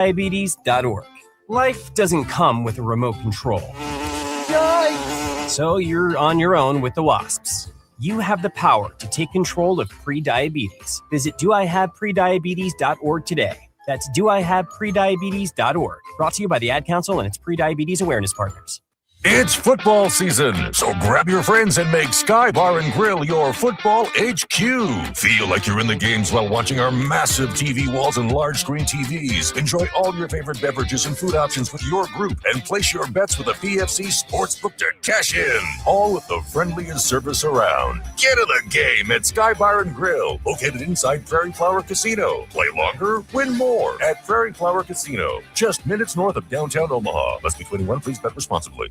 Diabetes.org. Life doesn't come with a remote control. Yikes! So you're on your own with the wasps. You have the power to take control of prediabetes. Visit doihaveprediabetes.org today. That's doihaveprediabetes.org. Brought to you by the Ad Council and its Prediabetes Awareness Partners. It's football season, so grab your friends and make Sky Bar and Grill your football HQ. Feel like you're in the games while watching our massive TV walls and large screen TVs. Enjoy all your favorite beverages and food options with your group and place your bets with a PFC Sportsbook to cash in. All with the friendliest service around. Get in the game at Sky Bar and Grill, located inside Prairie Flower Casino. Play longer, win more at Prairie Flower Casino, just minutes north of downtown Omaha. Must be 21, please bet responsibly.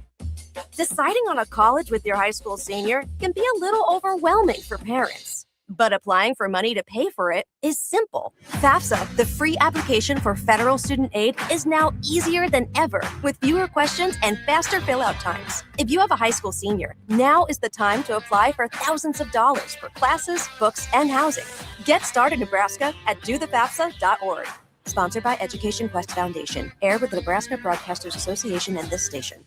Deciding on a college with your high school senior can be a little overwhelming for parents. But applying for money to pay for it is simple. FAFSA, the free application for federal student aid, is now easier than ever with fewer questions and faster fill-out times. If you have a high school senior, now is the time to apply for thousands of dollars for classes, books, and housing. Get started, Nebraska, at dothefafsa.org. Sponsored by Education Quest Foundation. Aired with the Nebraska Broadcasters Association and this station.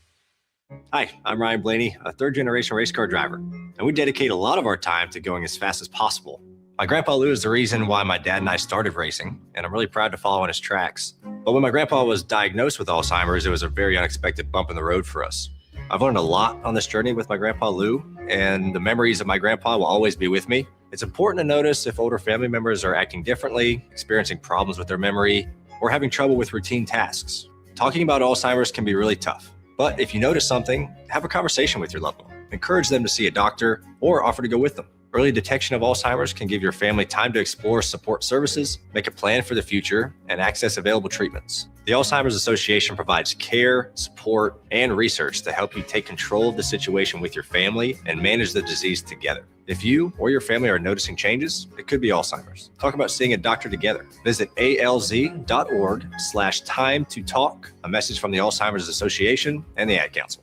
Hi, I'm Ryan Blaney, a third-generation race car driver, and we dedicate a lot of our time to going as fast as possible. My grandpa Lou is the reason why my dad and I started racing, and I'm really proud to follow in his tracks. But when my grandpa was diagnosed with Alzheimer's, it was a very unexpected bump in the road for us. I've learned a lot on this journey with my grandpa Lou, and the memories of my grandpa will always be with me. It's important to notice if older family members are acting differently, experiencing problems with their memory, or having trouble with routine tasks. Talking about Alzheimer's can be really tough. But if you notice something, have a conversation with your loved one. Encourage them to see a doctor or offer to go with them. Early detection of Alzheimer's can give your family time to explore support services, make a plan for the future, and access available treatments. The Alzheimer's Association provides care, support, and research to help you take control of the situation with your family and manage the disease together. If you or your family are noticing changes, it could be Alzheimer's. Talk about seeing a doctor together. Visit alz.org/time to talk. A message from the Alzheimer's Association and the Ad Council.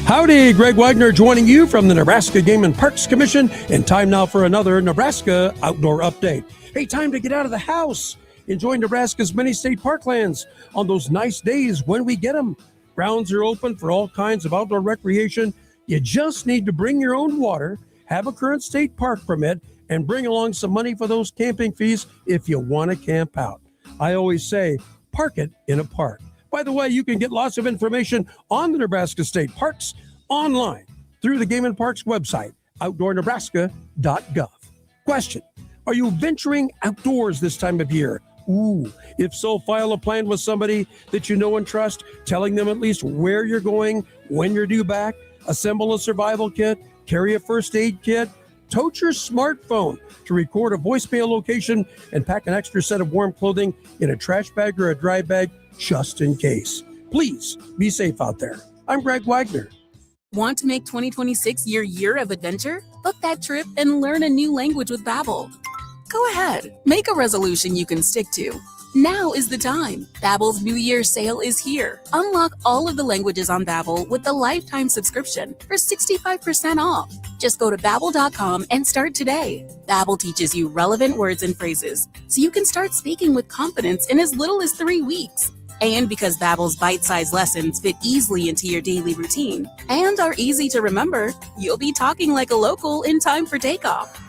Howdy, Greg Wagner joining you from the Nebraska Game and Parks Commission, and time now for another Nebraska Outdoor Update. Hey, time to get out of the house. Enjoy Nebraska's many state parklands on those nice days when we get them. Grounds are open for all kinds of outdoor recreation. You just need to bring your own water, have a current state park permit, and bring along some money for those camping fees if you want to camp out. I always say, park it in a park. By the way, you can get lots of information on the Nebraska State Parks online through the Game and Parks website, outdoornebraska.gov. Question: are you venturing outdoors this time of year? Ooh, if so, file a plan with somebody that you know and trust, telling them at least where you're going, when you're due back, assemble a survival kit, carry a first aid kit, tote your smartphone to record a voicemail location, and pack an extra set of warm clothing in a trash bag or a dry bag just in case. Please be safe out there. I'm Greg Wagner. Want to make 2026 your year of adventure? Book that trip and learn a new language with Babbel. Go ahead, make a resolution you can stick to. Now is the time. Babbel's New Year sale is here. Unlock all of the languages on Babbel with the lifetime subscription for 65% off. Just go to Babbel.com and start today. Babbel teaches you relevant words and phrases, so you can start speaking with confidence in as little as 3 weeks. And because Babbel's bite-sized lessons fit easily into your daily routine and are easy to remember, you'll be talking like a local in time for takeoff.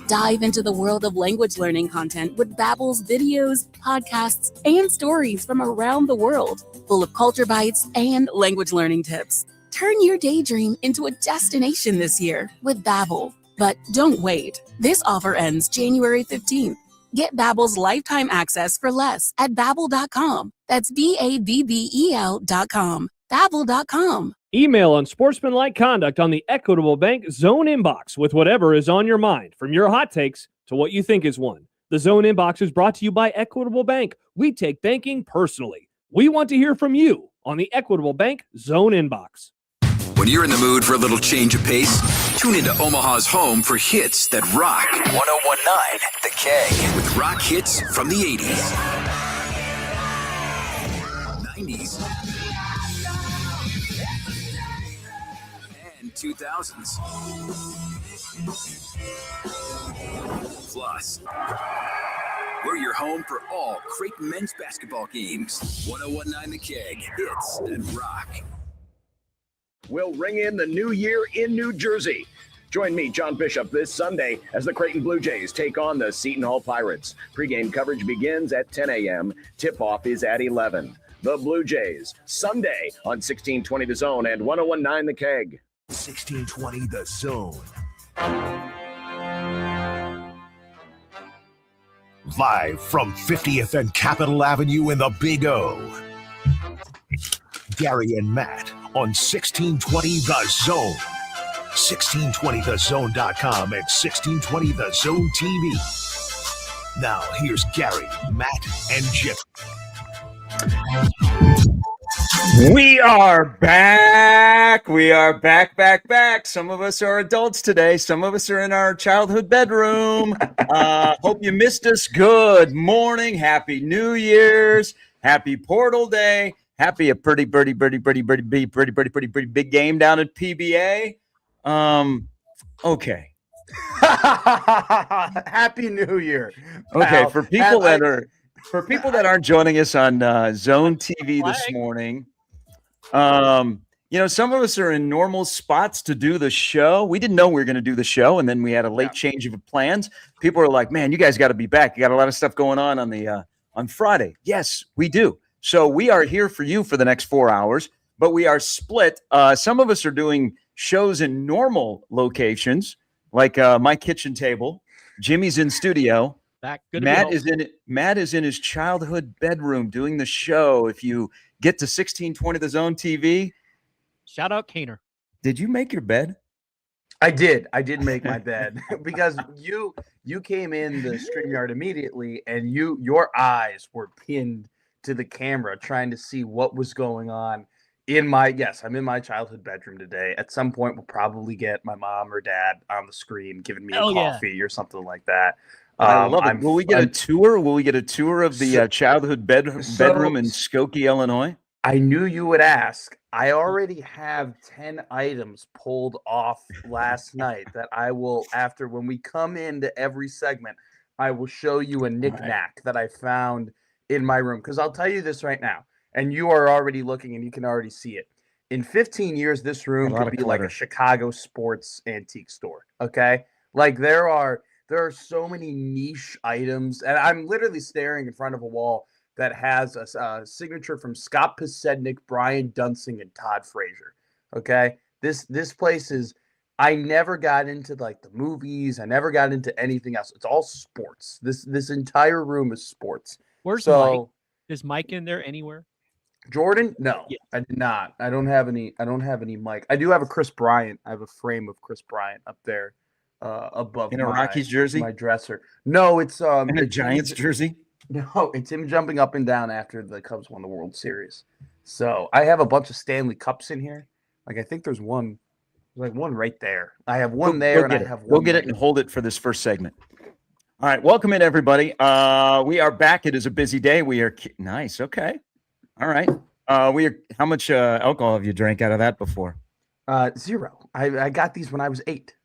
Dive into the world of language learning content with Babbel's videos, podcasts, and stories from around the world, full of culture bites and language learning tips. Turn your daydream into a destination this year with Babbel. But don't wait. This offer ends January 15th. Get Babbel's lifetime access for less at Babbel.com. That's Babbel.com. Babbel.com. Email unsportsmanlike conduct on the Equitable Bank Zone Inbox with whatever is on your mind, from your hot takes to what you think is one. The Zone Inbox is brought to you by Equitable Bank. We take banking personally. We want to hear from you on the Equitable Bank Zone Inbox. When you're in the mood for a little change of pace, tune into Omaha's home for hits that rock. 101.9 The K with rock hits from the 80s, 90s, and 2000s. Plus, We're your home for all Creighton men's basketball games. 1019 The Keg. Hits that rock. We'll ring in the new year in New Jersey. Join me, John Bishop, this Sunday as the Creighton Blue Jays take on the Seton Hall Pirates. Pre-game coverage begins at 10 a.m. Tip-off is at 11. The Blue Jays, Sunday on 1620 The Zone and 1019 The Keg. 1620 The Zone. Live from 50th and Capitol Avenue in the Big O. Gary and Matt on 1620 The Zone. 1620thezone.com and 1620 The Zone TV. Now here's Gary, Matt, and Jim. We are back. We are back. Some of us are adults today. Some of us are in our childhood bedroom. Hope you missed us. Good morning. Happy New Year's. Happy Portal Day. Happy a pretty big game down at PBA. Okay. Happy New Year. Okay, for people that aren't joining us on Zone TV this morning, some of us are in normal spots to do the show. We didn't know we were going to do the show, and then we had a late change of plans. People are like, "Man, you guys got to be back. You got a lot of stuff going on on Friday." Yes, we do. So we are here for you for the next 4 hours, but we are split. Some of us are doing shows in normal locations, like my kitchen table. Jimmy's in studio. Matt is in his childhood bedroom doing the show. If you get to 1620 The Zone TV, shout out Kaner. Did you make your bed? I did make my bed because you came in the StreamYard immediately, and your eyes were pinned to the camera trying to see what was going on. I'm in my childhood bedroom today. At some point, we'll probably get my mom or dad on the screen giving me a coffee or something like that. I love it. Will we get a tour? Will we get a tour of the childhood bedroom in Skokie, Illinois? I knew you would ask. I already have 10 items pulled off last night that I will, when we come into every segment, I will show you a knick-knack that I found in my room. Because I'll tell you this right now. And you are already looking, and you can already see it. In 15 years, this room could be like a Chicago sports antique store. Okay, like there are so many niche items, and I'm literally staring in front of a wall that has a signature from Scott Pasednik, Brian Dunsing, and Todd Frazier. Okay, this place is. I never got into like the movies. I never got into anything else. It's all sports. This entire room is sports. Where's Mike? Is Mike in there anywhere? Jordan? No, yeah. I did not. I don't have any mic. I do have a Chris Bryant. I have a frame of Chris Bryant up there above in a Rockies jersey? My dresser. No, it's in a Giants jersey? No, it's him jumping up and down after the Cubs won the World Series. So I have a bunch of Stanley Cups in here. Like I think there's one right there. I have one there, and I have one. We'll get it and hold it for this first segment. All right, welcome in everybody. We are back. It is a busy day. We are nice. Okay. All right. How much alcohol have you drank out of that before? 0. I got these when I was 8.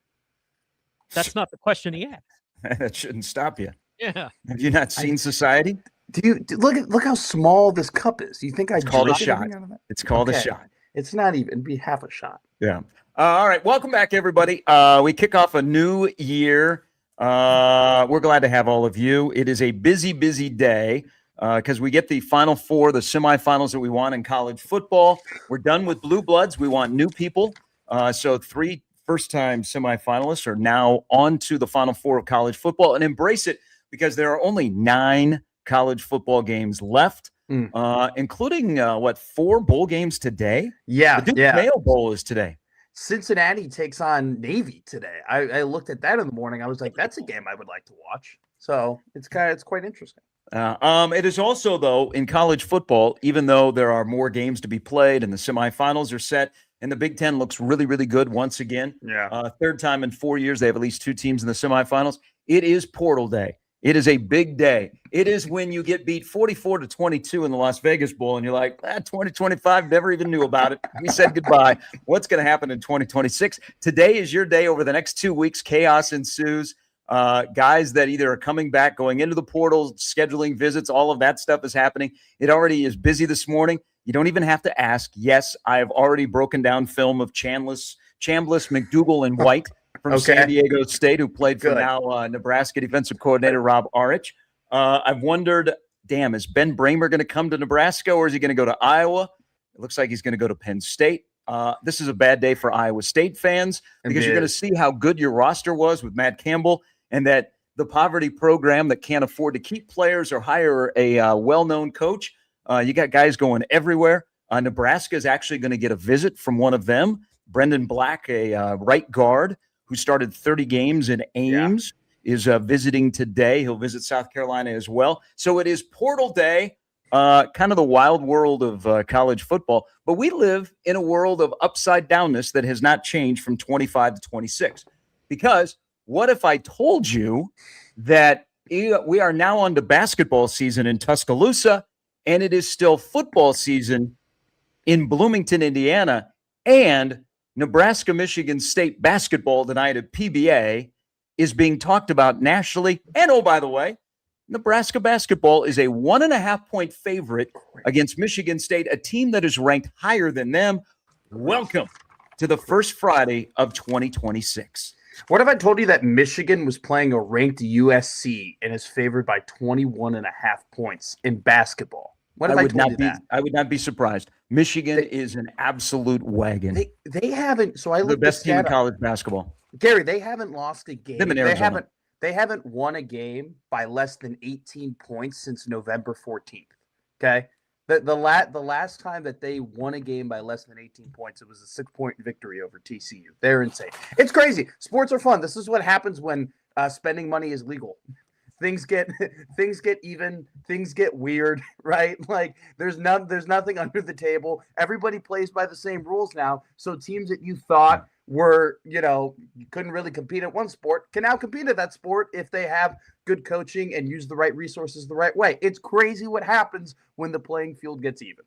That's not the question he asked. That shouldn't stop you. Yeah. Have you not seen Society? Look how small this cup is? Do you think It's called a shot? It's called a shot. It's not even. It'd be half a shot. Yeah. All right. Welcome back, everybody. We kick off a new year. We're glad to have all of you. It is a busy day. Because we get the Final Four, the semifinals that we want in college football. We're done with blue bloods. We want new people. So 3 first-time semifinalists are now on to the Final Four of college football, and embrace it because there are only 9 college football games left, including 4 bowl games today? Yeah. The Duke Mayo Bowl is today. Cincinnati takes on Navy today. I looked at that in the morning. I was like, that's a game I would like to watch. So it's quite interesting. It is also, though, in college football, even though there are more games to be played and the semifinals are set, and the Big Ten looks really, really good once again. Yeah. Third time in 4 years, they have at least 2 teams in the semifinals. It is Portal Day. It is a big day. It is when you get beat 44-22 in the Las Vegas Bowl, and you're like, 2025, never even knew about it. We said goodbye. What's going to happen in 2026? Today is your day. Over the next 2 weeks, chaos ensues. guys that either are coming back, going into the portal, scheduling visits, all of that stuff is happening. It already is busy this morning. You don't even have to ask. Yes, I have already broken down film of Chambliss, McDougal, and White from San Diego State, who played for now Nebraska defensive coordinator Rob Arich. I've wondered, damn, is Ben Bramer going to come to Nebraska, or is he going to go to Iowa? It looks like he's going to go to Penn State. This is a bad day for Iowa State fans because you're going to see how good your roster was with Matt Campbell, and that the poverty program that can't afford to keep players or hire a well-known coach. You got guys going everywhere. Nebraska is actually going to get a visit from one of them, Brendan Black, a right guard who started 30 games in Ames, is visiting today. He'll visit South Carolina as well. So it is portal day, kind of the wild world of college football. But we live in a world of upside downness that has not changed from 25 to 26. Because what if I told you that we are now on to basketball season in Tuscaloosa, and it is still football season in Bloomington, Indiana, and Nebraska-Michigan State basketball tonight at PBA is being talked about nationally. And, oh, by the way, Nebraska basketball is a 1.5-point favorite against Michigan State, a team that is ranked higher than them. Welcome to the first Friday of 2026. What if I told you that Michigan was playing a ranked USC and is favored by 21.5 points in basketball? What if I told you that? I would not be surprised. Michigan is an absolute wagon. They haven't. So I looked the best team in college basketball. Gary, they haven't lost a game. They haven't won a game by less than 18 points since November 14th. Okay. The last time that they won a game by less than 18 points, it was a 6-point victory over TCU. They're insane. It's crazy. Sports are fun. This is what happens when spending money is legal. Things get even. Things get weird, right? Like there's nothing under the table. Everybody plays by the same rules now. So teams that you thought were, you couldn't really compete at one sport can now compete at that sport if they have good coaching and use the right resources the right way. It's crazy what happens when the playing field gets even.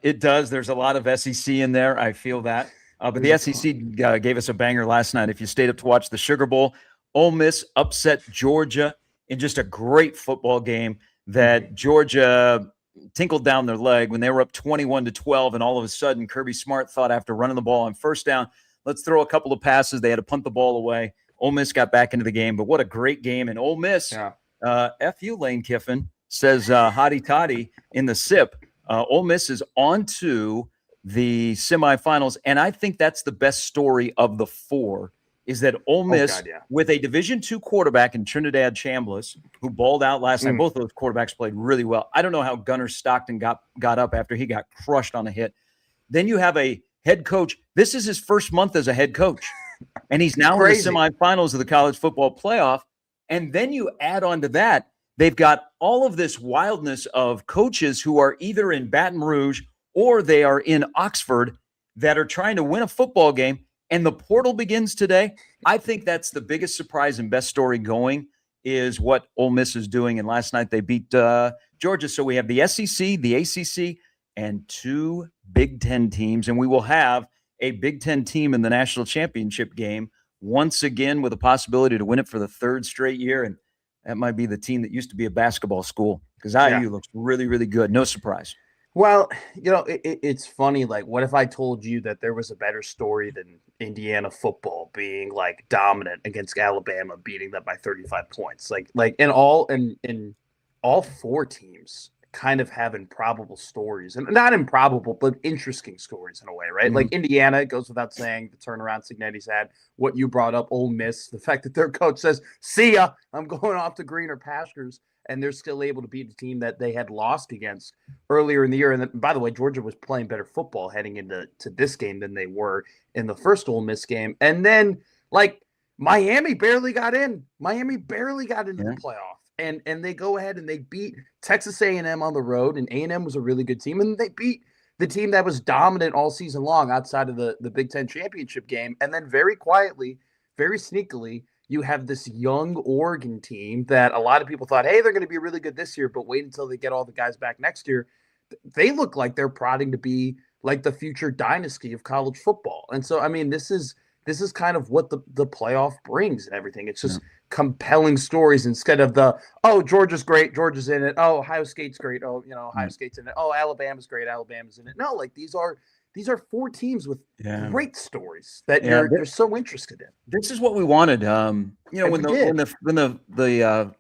It does. There's a lot of SEC in there. I feel that. But the SEC gave us a banger last night. If you stayed up to watch the Sugar Bowl, Ole Miss upset Georgia in just a great football game that Georgia tinkled down their leg when they were up 21-12. And all of a sudden, Kirby Smart thought after running the ball on first down, let's throw a couple of passes. They had to punt the ball away. Ole Miss got back into the game, but what a great game. And Ole Miss, F you, Lane Kiffin, says hotty toddy in the SIP. Ole Miss is on to the semifinals, and I think that's the best story of the four, is that Ole Miss, with a Division II quarterback in Trinidad Chambliss, who balled out last night. Both of those quarterbacks played really well. I don't know how Gunnar Stockton got up after he got crushed on a hit. Then you have a head coach. This is his first month as a head coach, and he's now in the semifinals of the college football playoff. And then you add on to that, they've got all of this wildness of coaches who are either in Baton Rouge or they are in Oxford that are trying to win a football game. And the portal begins today. I think that's the biggest surprise and best story going is what Ole Miss is doing. And last night they beat Georgia. So we have the SEC, the ACC, and 2 Big Ten teams. And we will have a Big Ten team in the national championship game once again with a possibility to win it for the 3rd straight year. And that might be the team that used to be a basketball school because IU looks really, really good. No surprise. Well, it's funny. Like, what if I told you that there was a better story than Indiana football being like dominant against Alabama, beating them by 35 points? Like in all 4 teams kind of have improbable stories, and not improbable, but interesting stories in a way, right? Mm-hmm. Like Indiana, it goes without saying, the turnaround Cignetti's had. What you brought up, Ole Miss, the fact that their coach says, "See ya, I'm going off to greener pastures." And they're still able to beat a team that they had lost against earlier in the year. And then, by the way, Georgia was playing better football heading into this game than they were in the first Ole Miss game. And then, like, Miami barely got in. Miami barely got into the playoff. And they go ahead and they beat Texas A&M on the road. And A&M was a really good team. And they beat the team that was dominant all season long outside of the Big Ten championship game. And then very quietly, very sneakily, you have this young Oregon team that a lot of people thought, hey, they're going to be really good this year, but wait until they get all the guys back next year. They look like they're prodding to be like the future dynasty of college football. And so, I mean, this is this is kind of what the playoff brings and everything. It's just compelling stories instead of Georgia's great, Georgia's in it. Oh, Ohio State's great. Oh, Ohio State's in it. Oh, Alabama's great, Alabama's in it. No, like these are 4 teams with great stories that you're so interested in. This is what we wanted. When the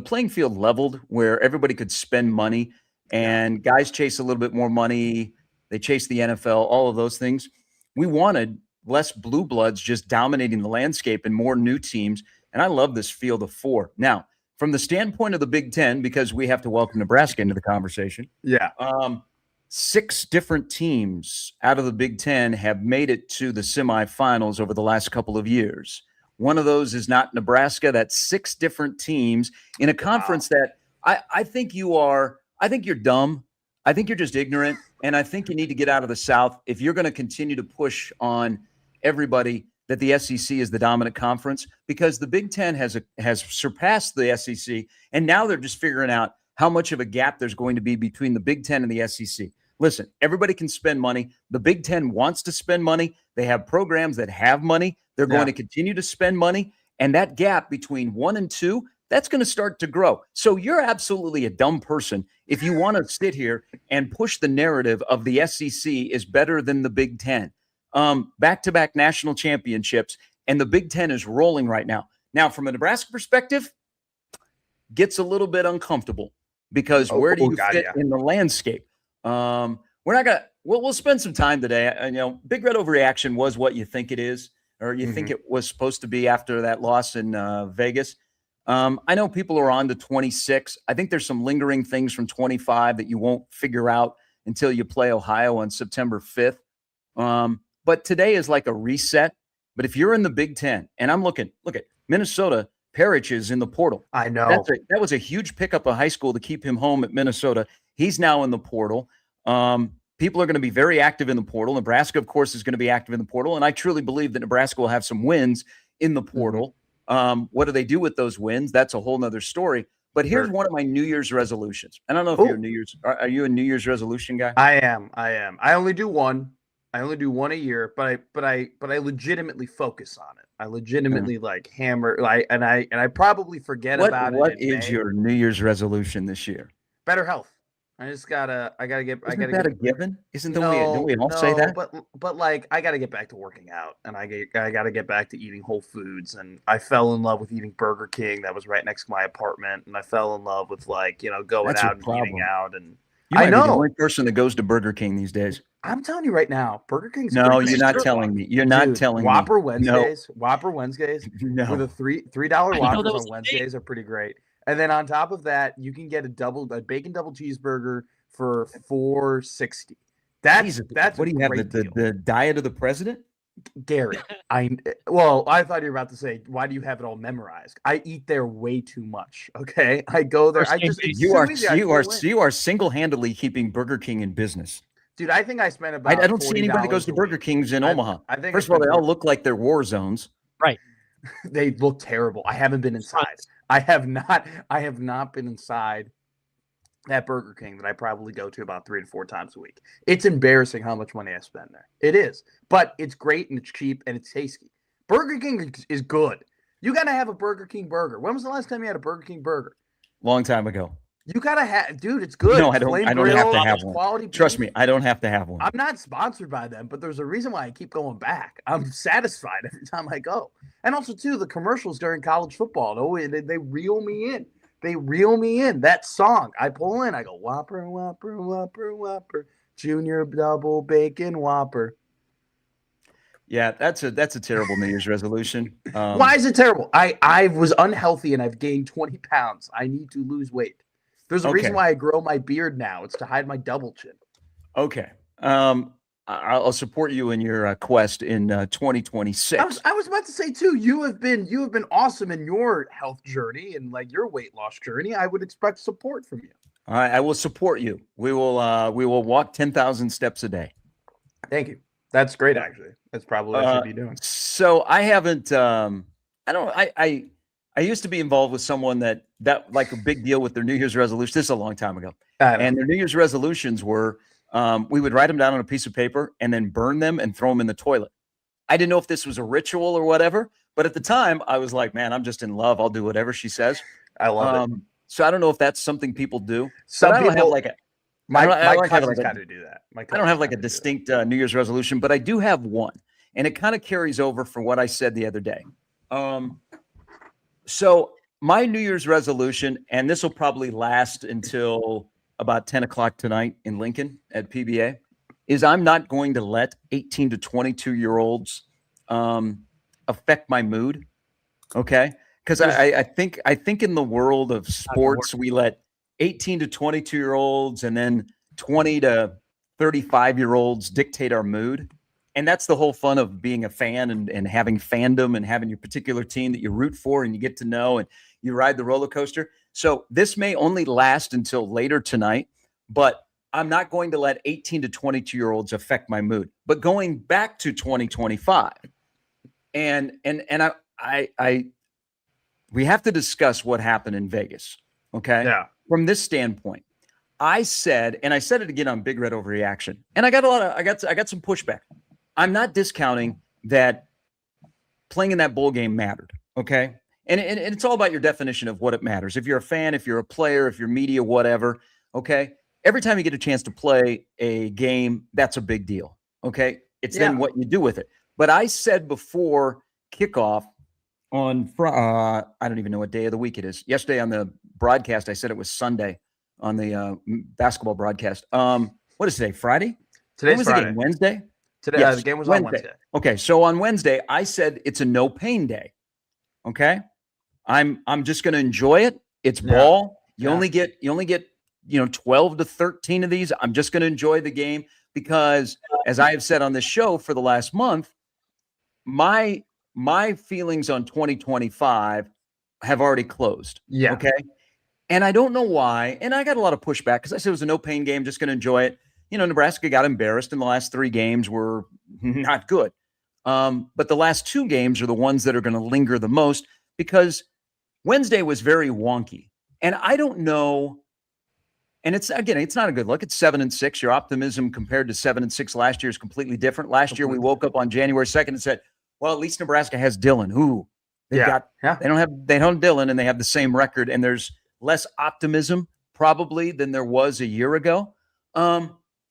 playing field leveled, where everybody could spend money and guys chase a little bit more money, they chase the NFL, all of those things. We wanted less blue bloods just dominating the landscape and more new teams. And I love this field of 4. Now, from the standpoint of the Big Ten, because we have to welcome Nebraska into the conversation. Yeah. 6 different teams out of the Big Ten have made it to the semifinals over the last couple of years. One of those is not Nebraska. That's 6 different teams in a conference that I think you're dumb. I think you're just ignorant. And I think you need to get out of the South if you're going to continue to push on everybody that the SEC is the dominant conference, because the Big Ten has surpassed the SEC. And now they're just figuring out how much of a gap there's going to be between the Big Ten and the SEC. Listen, everybody can spend money. The Big Ten wants to spend money. They have programs that have money. They're going to continue to spend money. And that gap between 1 and 2, that's going to start to grow. So you're absolutely a dumb person if you want to sit here and push the narrative of the SEC is better than the Big Ten. Back-to-back national championships, and the Big Ten is rolling right now. Now, from a Nebraska perspective, gets a little bit uncomfortable because where do you fit in the landscape? We'll spend some time today. Big Red Overreaction was what you think it is, or you think it was supposed to be after that loss in Vegas. I know people are on to 26. I think there's some lingering things from 25 that you won't figure out until you play Ohio on September 5th. But today is like a reset. But if you're in the Big Ten, and I'm look at Minnesota, Parrish is in the portal. I know. That was a huge pickup of high school to keep him home at Minnesota. He's now in the portal. People are going to be very active in the portal. Nebraska, of course, is going to be active in the portal. And I truly believe that Nebraska will have some wins in the portal. What do they do with those wins? That's a whole nother story. But here's one of my New Year's resolutions. I don't know if you're are you a New Year's resolution guy? I am. I only do one. I only do one a year, but I legitimately focus on it. I legitimately hammer. And I probably forget about it. What is your New Year's resolution this year? Better health. I gotta get. Isn't that a given? Don't we all say that? But I gotta get back to working out, and I gotta get back to eating whole foods. And I fell in love with eating Burger King that was right next to my apartment, and I fell in love with going out and eating out. And you might be the only person that goes to Burger King these days. I'm telling you right now, Burger King's. No, you're not telling me. You're not telling me. Whopper Wednesdays. No. Whopper Wednesdays with a $3 Whoppers on Wednesdays are pretty great. And then on top of that, you can get a bacon double cheeseburger for $4.60. That's what do you have? The diet of the president? Gary, I thought you were about to say, why do you have it all memorized? I eat there way too much. Okay, I go there. You are single-handedly keeping Burger King in business, dude. I think I spent about. I don't see anybody that goes to Burger King's in Omaha. I think first of all, they all look like they're war zones. Right. They look terrible. I haven't been inside. I have not been inside that Burger King that I probably go to about 3 to 4 times a week. It's embarrassing how much money I spend there. It is, but it's great and it's cheap and it's tasty. Burger King is good. You got to have a Burger King burger. When was the last time you had a Burger King burger? Long time ago. You got to have, dude, it's good. No, I don't have to have one. Trust me, I don't have to have one. I'm not sponsored by them, but there's a reason why I keep going back. I'm satisfied every time I go. And also, too, the commercials during college football, they reel me in. They reel me in. That song, I pull in, I go, Whopper, Whopper, Whopper, Whopper, Junior Double Bacon Whopper. Yeah, that's a terrible New Year's resolution. Why is it terrible? I was unhealthy and I've gained 20 pounds. I need to lose weight. There's a reason why I grow my beard now. It's to hide my double chin. Okay. I'll support you in your quest in 2026. I was about to say too. You have been awesome in your health journey and your weight loss journey. I would expect support from you. All right, I will support you. We will walk 10,000 steps a day. Thank you. That's great. Actually, that's probably what I should be doing. So I haven't. I used to be involved with someone that like a big deal with their New Year's resolution. This is a long time ago, and their New Year's resolutions were. We would write them down on a piece of paper and then burn them and throw them in the toilet. I didn't know if this was a ritual or whatever, but at the time I was like, man, I'm just in love. I'll do whatever she says. I love it. So I don't know if that's something people do. Some I don't people have like a my have cousins like kind of do that. I don't have like a distinct New Year's resolution, but I do have one, and it kind of carries over from what I said the other day. So my New Year's resolution, and this will probably last until about 10 o'clock tonight in Lincoln at PBA, is I'm not going to let 18 to 22-year-olds affect my mood. Okay. Because I think in the world of sports, we let 18 to 22-year-olds and then 20 to 35-year-olds dictate our mood. And that's the whole fun of being a fan and having fandom and having your particular team that you root for and you get to know and you ride the roller coaster. So this may only last until later tonight, but I'm not going to let 18 to 22-year-olds affect my mood. But going back to 2025, and we have to discuss what happened in Vegas. Okay. Yeah. From this standpoint, I said, and I said it again on Big Red Overreaction, and I got some pushback. I'm not discounting that playing in that bowl game mattered. Okay. And it's all about your definition of what it matters. If you're a fan, if you're a player, if you're media, whatever. Okay. Every time you get a chance to play a game, that's a big deal. Okay. It's then what you do with it. But I said before kickoff on I don't even know what day of the week it is. Yesterday on the broadcast, I said it was Sunday on the basketball broadcast. What is today? Friday? Today's was Friday. The game? Wednesday? Today, Yes, the game was on Wednesday. Okay, so on Wednesday, I said it's a no pain day. Okay, I'm just going to enjoy it. It's ball. You only get 12 to 13 of these. I'm just going to enjoy the game because, as I have said on this show for the last month, my feelings on 2025 have already closed. Yeah. Okay. And I don't know why. And I got a lot of pushback because I said it was a no pain game, just going to enjoy it. Nebraska got embarrassed in the last 3 games were not good. But the last 2 games are the ones that are going to linger the most because Wednesday was very wonky. And I don't know. And it's not a good look. It's 7-6. Your optimism compared to 7-6 last year is completely different. Last year, we woke up on January 2nd and said, well, at least Nebraska has Dylan. They don't have Dylan, and they have the same record. And there's less optimism probably than there was a year ago.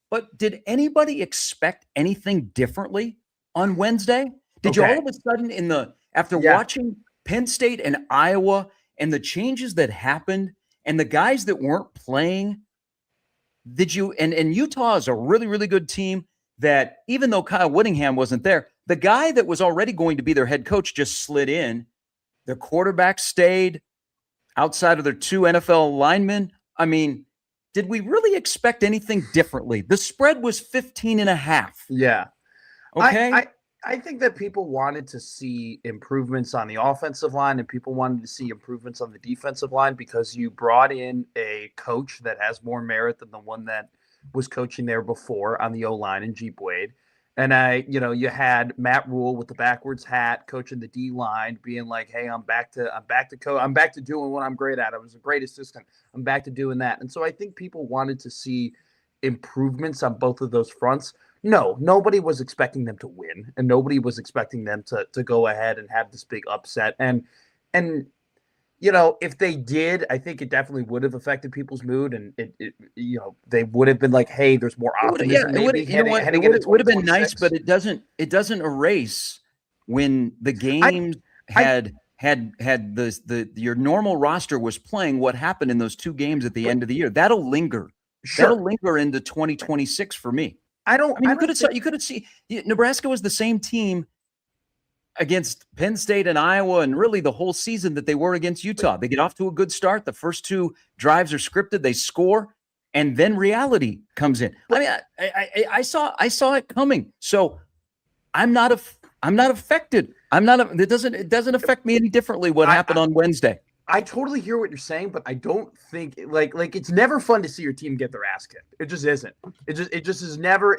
But did anybody expect anything differently on Wednesday? Did you all of a sudden after watching Penn State and Iowa and the changes that happened and the guys that weren't playing, did you and Utah is a really, really good team that even though Kyle Whittingham wasn't there, the guy that was already going to be their head coach just slid in. Their quarterback stayed outside of their 2 NFL linemen. I mean, did we really expect anything differently? The spread was 15.5. Yeah. Okay. I think that people wanted to see improvements on the offensive line and people wanted to see improvements on the defensive line because you brought in a coach that has more merit than the one that was coaching there before on the O-line in Jeep Wade. And you had Matt Rule with the backwards hat coaching the D line, being like, "Hey, I'm back to doing what I'm great at. I was a great assistant. I'm back to doing that." And so I think people wanted to see improvements on both of those fronts. No, nobody was expecting them to win, and nobody was expecting them to go ahead and have this big upset. And if they did, I think it definitely would have affected people's mood, and they would have been like, "Hey, there's more optimism." It would have been nice, but it doesn't erase when the games had your normal roster was playing what happened in those 2 games at the end of the year. That'll linger. Sure. That'll linger into 2026 for me. You could have seen Nebraska was the same team against Penn State and Iowa and really the whole season that they were against Utah. They get off to a good start. The first 2 drives are scripted. They score, and then reality comes in. I saw it coming. So I'm not affected. It doesn't affect me any differently what happened on Wednesday. I totally hear what you're saying, but I don't think like it's never fun to see your team get their ass kicked. It just isn't. It just is never.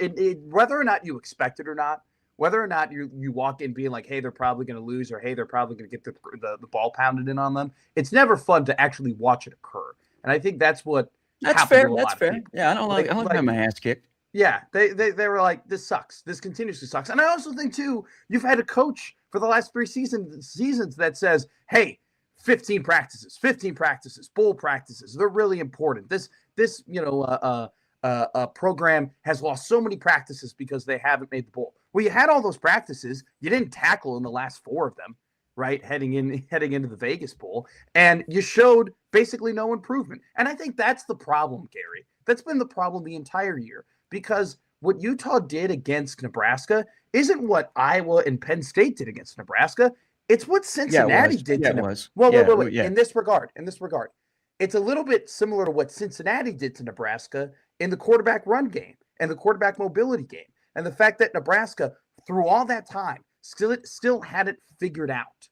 Whether or not you expect it or not, whether or not you walk in being like, "Hey, they're probably going to lose," or "Hey, they're probably going to get the ball pounded in on them," it's never fun to actually watch it occur. And I think that's what. That's fair. That's fair. Yeah, I don't like having my ass kicked. Yeah, they were like, this sucks. This continuously sucks. And I also think, too, you've had a coach for the last 3 seasons that says, hey, 15 practices, bowl practices. They're really important. This program has lost so many practices because they haven't made the bowl. Well, you had all those practices. You didn't tackle in the last 4 of them, right? Heading into the Vegas Bowl, and you showed basically no improvement. And I think that's the problem, Gary. That's been the problem the entire year, because what Utah did against Nebraska isn't what Iowa and Penn State did against Nebraska. It's what Cincinnati did to Nebraska. Wait. In this regard, it's a little bit similar to what Cincinnati did to Nebraska in the quarterback run game and the quarterback mobility game. And the fact that Nebraska, through all that time, still hadn't figured out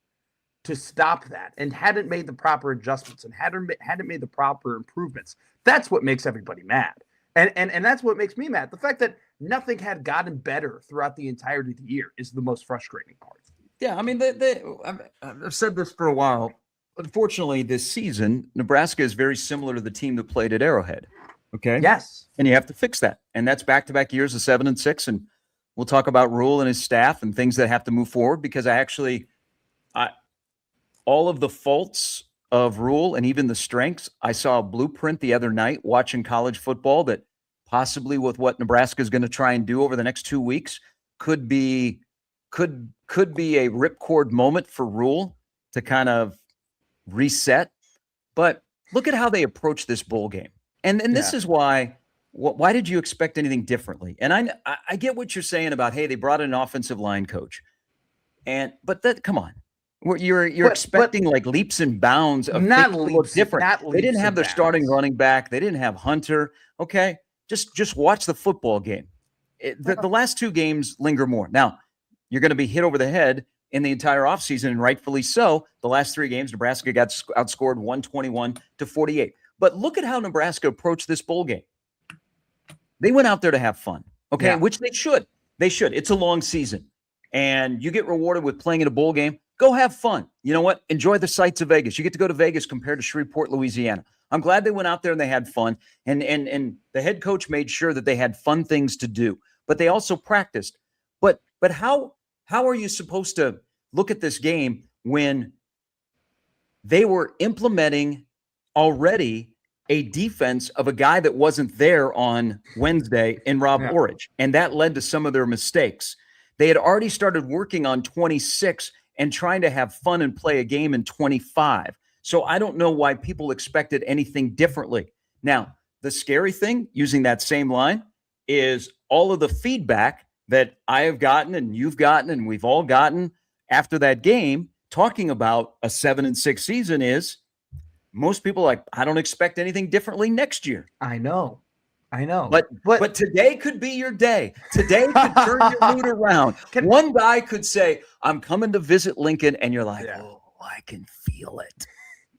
to stop that and hadn't made the proper adjustments and hadn't made the proper improvements. That's what makes everybody mad. And that's what makes me mad. The fact that nothing had gotten better throughout the entirety of the year is the most frustrating part. Yeah, I mean, I've said this for a while. Unfortunately, this season, Nebraska is very similar to the team that played at Arrowhead. Okay. Yes. And you have to fix that. And that's back-to-back years of 7-6. And we'll talk about Rule and his staff and things that have to move forward, because all of the faults of Rule and even the strengths, I saw a blueprint the other night watching college football that possibly with what Nebraska is going to try and do over the next 2 weeks could be a ripcord moment for Rule to kind of reset. But look at how they approach this bowl game. And this is why did you expect anything differently? And I get what you're saying about, hey, they brought in an offensive line coach. But come on. You're expecting like leaps and bounds of not things to look different. They didn't have their starting running back. They didn't have Hunter. Okay. Just watch the football game. The last 2 games linger more. Now, you're going to be hit over the head in the entire offseason, and rightfully so. The last 3 games, Nebraska got outscored 121-48. But look at how Nebraska approached this bowl game. They went out there to have fun, okay, which they should. They should. It's a long season, and you get rewarded with playing in a bowl game. Go have fun. You know what? Enjoy the sights of Vegas. You get to go to Vegas compared to Shreveport, Louisiana. I'm glad they went out there and they had fun, and the head coach made sure that they had fun things to do. But they also practiced. But how are you supposed to look at this game when they were implementing already a defense of a guy that wasn't there on Wednesday in Rob Orridge, and that led to some of their mistakes. They had already started working on 26 and trying to have fun and play a game in 25. So I don't know why people expected anything differently. Now, the scary thing, using that same line, is all of the feedback that I have gotten and you've gotten and we've all gotten after that game, talking about a 7-6 season, is most people are like, I don't expect anything differently next year. I know. But today could be your day. Today could turn your mood around. One guy could say, I'm coming to visit Lincoln, and you're like, oh, I can feel it.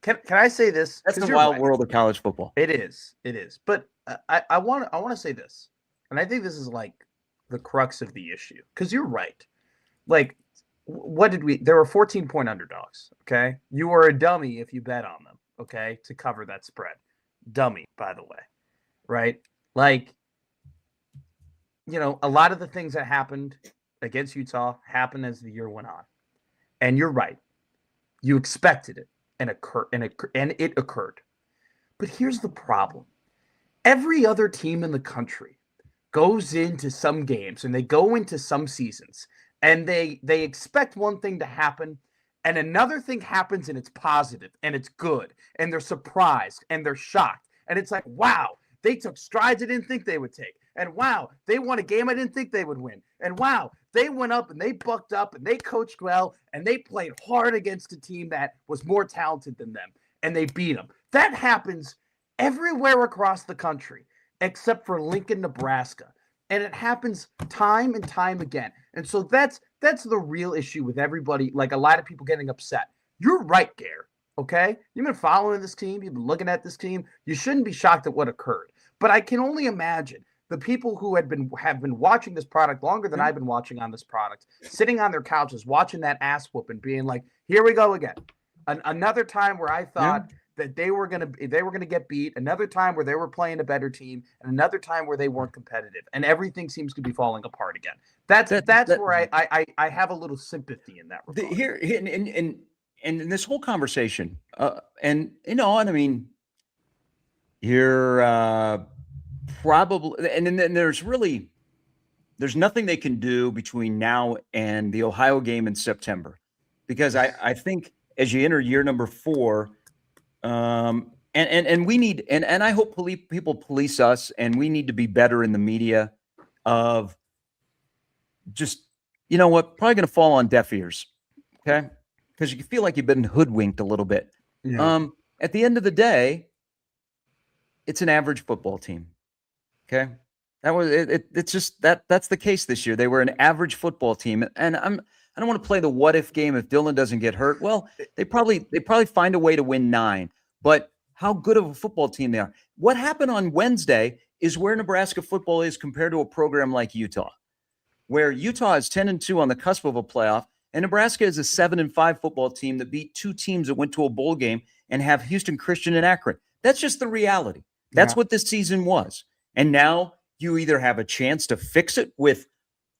Can I say this? That's the wild world of college football. It is. But I want to say this, and I think this is like the crux of the issue, because you're right. Like, there were 14-point underdogs, okay? You were a dummy if you bet on them, okay, to cover that spread. Dummy, by the way, right? Like, a lot of the things that happened against Utah happened as the year went on. And you're right. You expected it, and it occurred. But here's the problem. Every other team in the country goes into some games and they go into some seasons and they expect one thing to happen and another thing happens and it's positive and it's good and they're surprised and they're shocked. And it's like, wow, they took strides I didn't think they would take. And wow, they won a game I didn't think they would win. And wow, they went up and they bucked up and they coached well and they played hard against a team that was more talented than them and they beat them. That happens everywhere across the country except for Lincoln, Nebraska. And it happens time and time again. And so that's the real issue with everybody, like a lot of people getting upset. You're right, Gare, okay? You've been following this team. You've been looking at this team. You shouldn't be shocked at what occurred. But I can only imagine the people who have been watching this product longer than I've been watching on this product, sitting on their couches, watching that ass whooping, being like, here we go again. Another time where I thought that they were gonna get beat, another time where they were playing a better team, and another time where they weren't competitive, and everything seems to be falling apart again. That's where I have a little sympathy in that regard. Here in this whole conversation, and I mean, you're probably, and then there's nothing they can do between now and the Ohio game in September, because I think as you enter year number 4. And we need, and I hope people police us, and we need to be better in the media of just, you know what, probably going to fall on deaf ears. Okay. Because you feel like you've been hoodwinked a little bit. Yeah. At the end of the day, it's an average football team. Okay. That was it. It's just that's the case this year. They were an average football team. And I don't want to play the what if game if Dylan doesn't get hurt. Well, they probably find a way to win 9. But how good of a football team they are. What happened on Wednesday is where Nebraska football is compared to a program like Utah, where Utah is 10-2 on the cusp of a playoff, and Nebraska is a 7-5 football team that beat 2 teams that went to a bowl game and have Houston Christian and Akron. That's just the reality. That's what this season was. And now you either have a chance to fix it with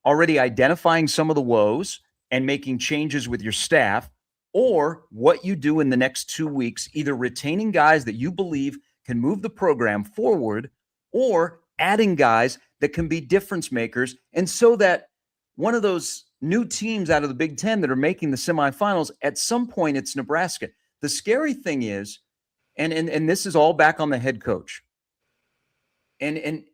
already identifying some of the woes and making changes with your staff, or what you do in the next 2 weeks, either retaining guys that you believe can move the program forward, or adding guys that can be difference makers. And so that one of those new teams out of the Big Ten that are making the semifinals, at some point it's Nebraska. The scary thing is, and this is all back on the head coach. And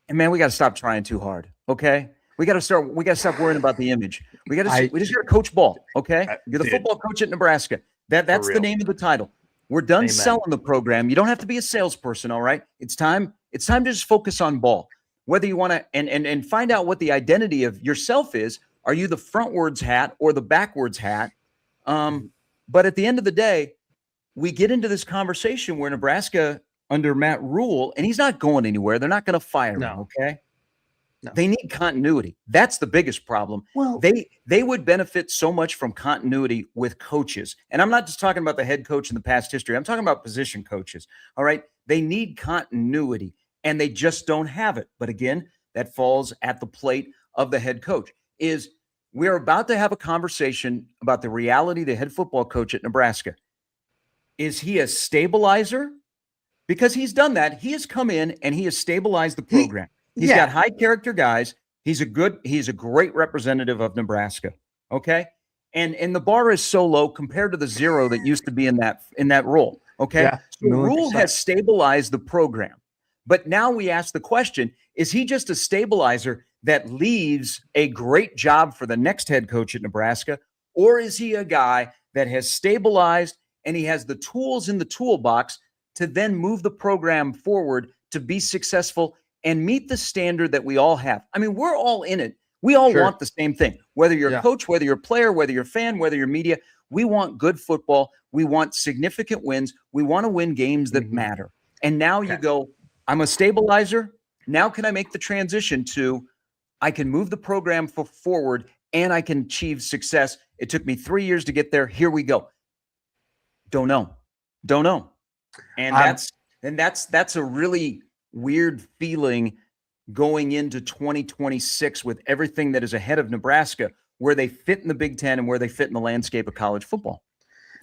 man, we got to stop trying too hard. Okay. We got to stop worrying about the image. We just got to coach ball. Okay. You're the football coach at Nebraska. That's the name of the title. We're done selling the program. You don't have to be a salesperson. All right. It's time to just focus on ball. Whether you want to, and find out what the identity of yourself is. Are you the frontwards hat or the backwards hat? But at the end of the day, we get into this conversation where Nebraska under Matt Rule, and he's not going anywhere. They're not going to fire him. Okay. No. They need continuity. That's the biggest problem. Well, they would benefit so much from continuity with coaches. And I'm not just talking about the head coach in the past history. I'm talking about position coaches. All right. They need continuity, and they just don't have it. But again, that falls at the plate of the head coach. We're about to have a conversation about the reality of the head football coach at Nebraska. Is he a stabilizer? Because he's done that. He has come in and he has stabilized the program. He's got high character guys. He's a great representative of Nebraska. Okay. And the bar is so low compared to the 0 that used to be in that role. Okay. Yeah, so Rule has stabilized the program. But now we ask the question, is he just a stabilizer that leaves a great job for the next head coach at Nebraska? Or is he a guy that has stabilized and he has the tools in the toolbox to then move the program forward to be successful and meet the standard that we all have? I mean, we're all in it. We all want the same thing. Whether you're a coach, whether you're a player, whether you're a fan, whether you're media, we want good football. We want significant wins. We want to win games that matter. And now you go, I'm a stabilizer. Now can I make the transition to I can move the program forward and I can achieve success? It took me 3 years to get there. Here we go. Don't know. And that's a really weird feeling going into 2026 with everything that is ahead of Nebraska, where they fit in the Big Ten and where they fit in the landscape of college football.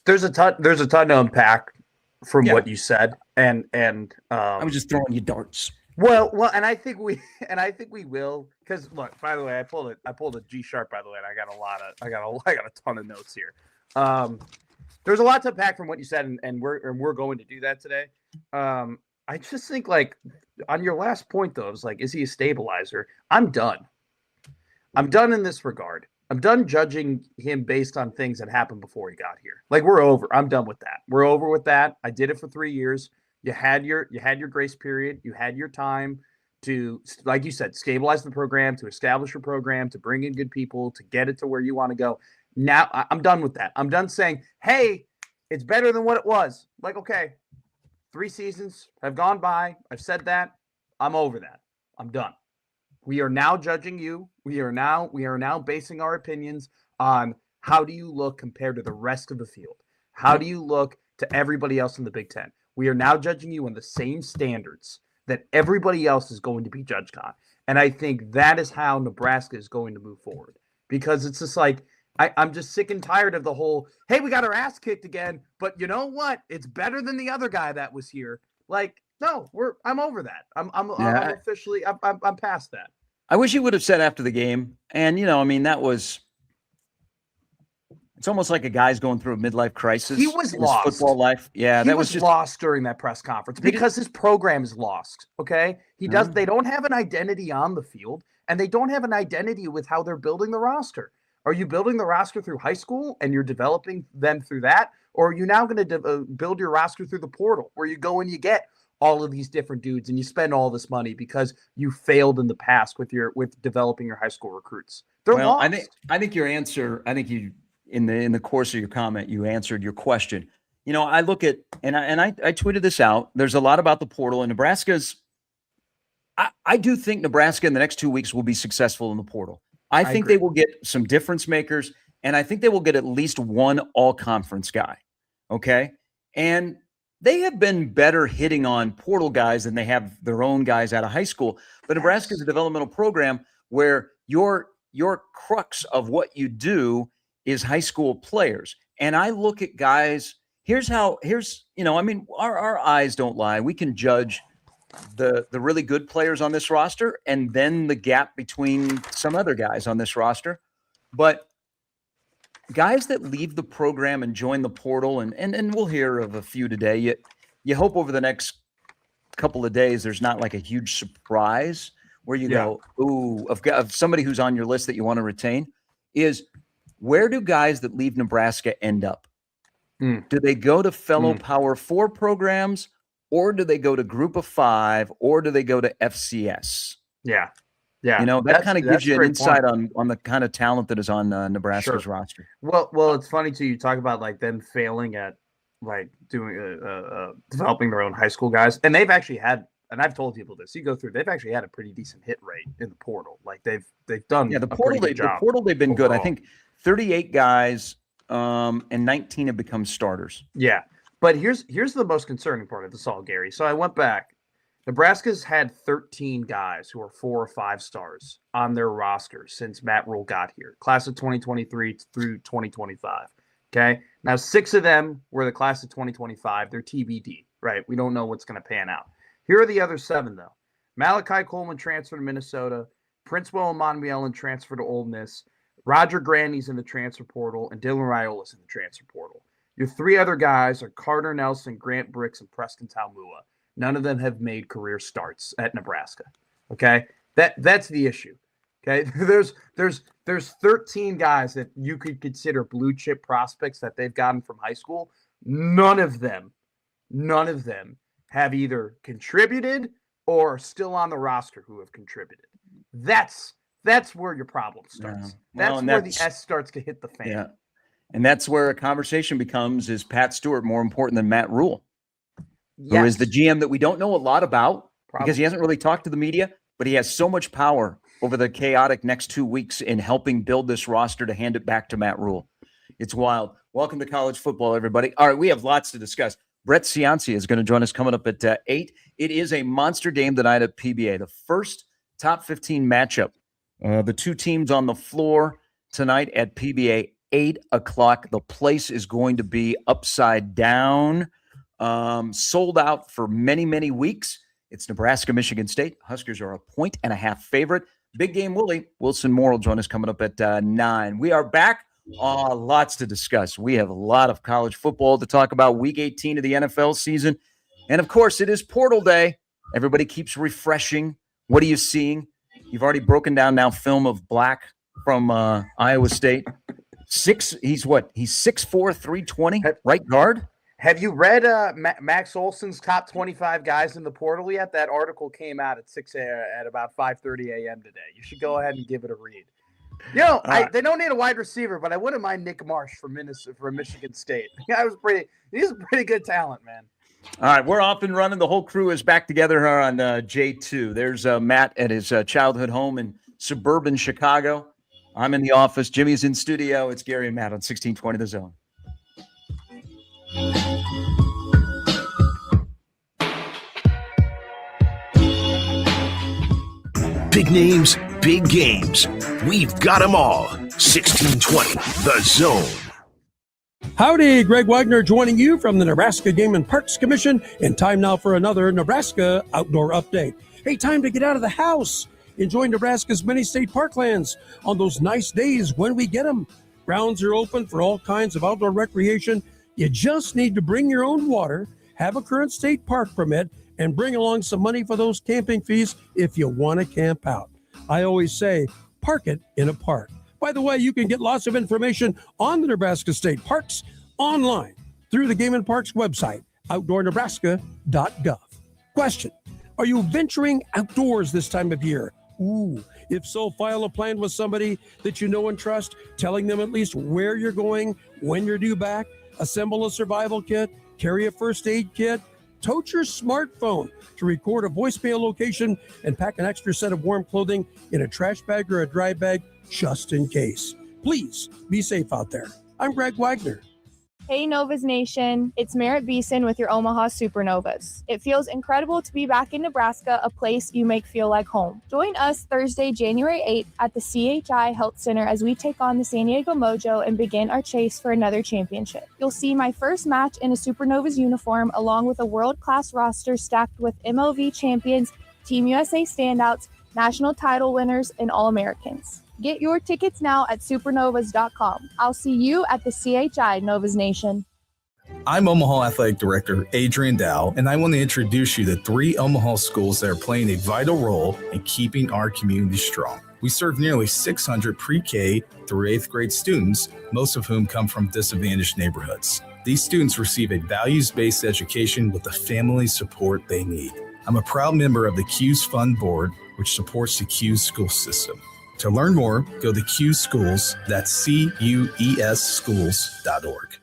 There's a ton to unpack from what you said, and I was just throwing you darts. Well, and I think we will, because look, by the way, I pulled a G sharp, by the way, and I got a ton of notes here. There's a lot to unpack from what you said, and we're going to do that today. I just think, like, on your last point, though, it was like, is he a stabilizer? I'm done. I'm done in this regard. I'm done judging him based on things that happened before he got here. Like, we're over. I'm done with that. We're over with that. I did it for 3 years. You had your grace period. You had your time to, like you said, stabilize the program, to establish your program, to bring in good people, to get it to where you want to go. Now I'm done with that. I'm done saying, hey, it's better than what it was. Like, okay, 3 seasons have gone by. I've said that. I'm over that. I'm done. We are now judging you. We are now basing our opinions on how do you look compared to the rest of the field? How do you look to everybody else in the Big Ten. We are now judging you on the same standards that everybody else is going to be judged on. And I think that is how Nebraska is going to move forward, because it's just like, I'm just sick and tired of the whole, hey, we got our ass kicked again, but you know what? It's better than the other guy that was here. Like, no, I'm over that. I'm officially, I'm past that. I wish he would have said after the game. And, you know, I mean, it's almost like a guy's going through a midlife crisis. He was in lost. his football life. Yeah, he that was just lost during that press conference because his program is lost. Okay. They don't have an identity on the field, and they don't have an identity with how they're building the roster. Are you building the roster through high school and you're developing them through that? Or are you now going to build your roster through the portal, where you go and you get all of these different dudes and you spend all this money because you failed in the past with developing your high school recruits? They're lost. I think your answer, you in the course of your comment, you answered your question. You know, I look at, and I tweeted this out. There's a lot about the portal, and Nebraska's. I do think Nebraska in the next 2 weeks will be successful in the portal. I think they will get some difference makers, and I think they will get at least one all-conference guy. Okay, and they have been better hitting on portal guys than they have their own guys out of high school. But Nebraska is a developmental program where your crux of what you do is high school players. And I look at guys, our eyes don't lie. We can judge the really good players on this roster and then the gap between some other guys on this roster. But guys that leave the program and join the portal, and we'll hear of a few today. You hope over the next couple of days there's not like a huge surprise where you go, ooh, of somebody who's on your list that you want to retain. Is where do guys that leave Nebraska end up? Do they go to fellow Power 4 programs, or do they go to Group of 5, or do they go to FCS? Yeah. You know, that kind of gives you an insight on the kind of talent that is on Nebraska's roster. Well, it's funny too. You talk about like them failing at like doing developing their own high school guys, and they've actually had. And I've told people this. You go through; they've actually had a pretty decent hit rate in the portal. Like they've done. Yeah, the portal they've been good. I think 38 guys, and 19 have become starters. Yeah, but here's the most concerning part of this all, Gary. So I went back. Nebraska's had 13 guys who are 4 or 5 stars on their roster since Matt Rule got here. Class of 2023 through 2025. Okay, now 6 of them were the class of 2025. They're TBD, right? We don't know what's going to pan out. Here are the other 7, though. Malachi Coleman transferred to Minnesota. Prince Willem Monmielen transferred to Ole Miss. Roger Grandy's in the transfer portal. And Dylan Raiola's in the transfer portal. Your 3 other guys are Carter Nelson, Grant Bricks, and Preston Talmua. None of them have made career starts at Nebraska. Okay? That's the issue. Okay? There's 13 guys that you could consider blue chip prospects that they've gotten from high school. None of them have either contributed or still on the roster who have contributed. That's where your problem starts. That's where the S starts to hit the fan. Yeah. And that's where a conversation becomes, is Pat Stewart more important than Matt Rule? Yes. Who is the GM that we don't know a lot about because he hasn't really talked to the media, but he has so much power over the chaotic next 2 weeks in helping build this roster to hand it back to Matt Rule. It's wild. Welcome to college football, everybody. All right, we have lots to discuss. Brett Ciancia is going to join us coming up at 8. It is a monster game tonight at PBA, the first top 15 matchup. The 2 teams on the floor tonight at PBA, 8 o'clock. The place is going to be upside down, sold out for many, many weeks. It's Nebraska, Michigan State. Huskers are a 1.5 favorite. Big game Wilson Moore will join us coming up at 9. We are back. Lots to discuss. We have a lot of college football to talk about. Week 18 of the NFL season. And, of course, it is Portal Day. Everybody keeps refreshing. What are you seeing? You've already broken down now film of Black from Iowa State. He's 6'4", 320, right guard. Have you read Max Olson's top 25 guys in the portal yet? That article came out at about 5:30 a.m. today. You should go ahead and give it a read. You know, they don't need a wide receiver, but I wouldn't mind Nick Marsh from Michigan State. He's a pretty good talent, man. All right, we're off and running. The whole crew is back together here on J2. There's Matt at his childhood home in suburban Chicago. I'm in the office. Jimmy's in studio. It's Gary and Matt on 1620 The Zone. Big names, big games. We've got them all. 1620, The Zone. Howdy, Greg Wagner joining you from the Nebraska Game and Parks Commission, and time now for another Nebraska Outdoor Update. Hey, time to get out of the house. Enjoy Nebraska's many state parklands on those nice days when we get them. Grounds are open for all kinds of outdoor recreation. You just need to bring your own water, have a current state park permit, and bring along some money for those camping fees if you want to camp out. I always say, park it in a park. By the way, you can get lots of information on the Nebraska State Parks online through the Game and Parks website, outdoornebraska.gov. Question: are you venturing outdoors this time of year? Ooh, if so, file a plan with somebody that you know and trust, telling them at least where you're going, when you're due back, assemble a survival kit, carry a first aid kit, tote your smartphone to record a voicemail location, and pack an extra set of warm clothing in a trash bag or a dry bag just in case. Please be safe out there. I'm Greg Wagner. Hey Novas Nation, it's Merritt Beeson with your Omaha Supernovas. It feels incredible to be back in Nebraska, a place you make feel like home. Join us Thursday, January 8th at the CHI Health Center as we take on the San Diego Mojo and begin our chase for another championship. You'll see my first match in a Supernovas uniform along with a world-class roster stacked with MLV champions, Team USA standouts, national title winners, and All-Americans. Get your tickets now at supernovas.com. I'll see you at the CHI Novas Nation. I'm Omaha Athletic Director Adrian Dow, and I want to introduce you to 3 Omaha schools that are playing a vital role in keeping our community strong. We serve nearly 600 pre-K through 8th grade students, most of whom come from disadvantaged neighborhoods. These students receive a values-based education with the family support they need. I'm a proud member of the CUES Fund Board, which supports the CUES school system. To learn more, go to CUES Schools, that's CUES schools.org.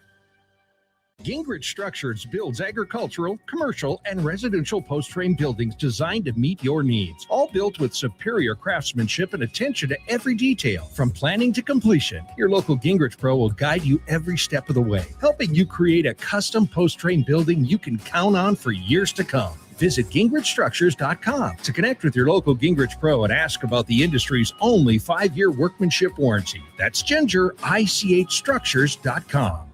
Gingrich Structures builds agricultural, commercial, and residential post-frame buildings designed to meet your needs. All built with superior craftsmanship and attention to every detail, from planning to completion. Your local Gingrich Pro will guide you every step of the way, helping you create a custom post-frame building you can count on for years to come. Visit GingrichStructures.com to connect with your local Gingrich Pro and ask about the industry's only 5-year workmanship warranty. That's GingerICHStructures.com.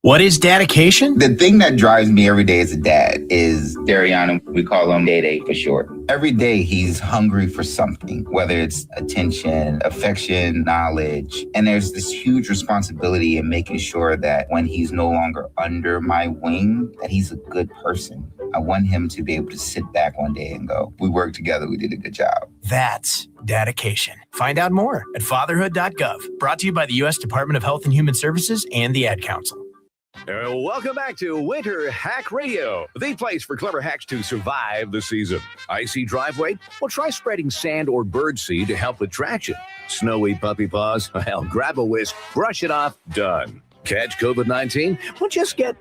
What is dedication? The thing that drives me every day as a dad is Dariana. We call him Day for short. Every day he's hungry for something, whether it's attention, affection, knowledge. And there's this huge responsibility in making sure that when he's no longer under my wing, that he's a good person. I want him to be able to sit back one day and go, we worked together, we did a good job. That's dedication. Find out more at fatherhood.gov. Brought to you by the U.S. Department of Health and Human Services and the Ad Council. Welcome back to Winter Hack Radio, the place for clever hacks to survive the season. Icy driveway? Well, try spreading sand or birdseed to help with traction. Snowy puppy paws? Well, grab a whisk, brush it off, done. Catch COVID-19? Well, just get...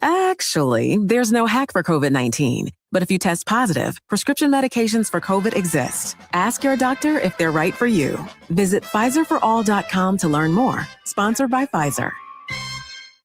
Actually, there's no hack for COVID-19. But if you test positive, prescription medications for COVID exist. Ask your doctor if they're right for you. Visit PfizerForAll.com to learn more. Sponsored by Pfizer.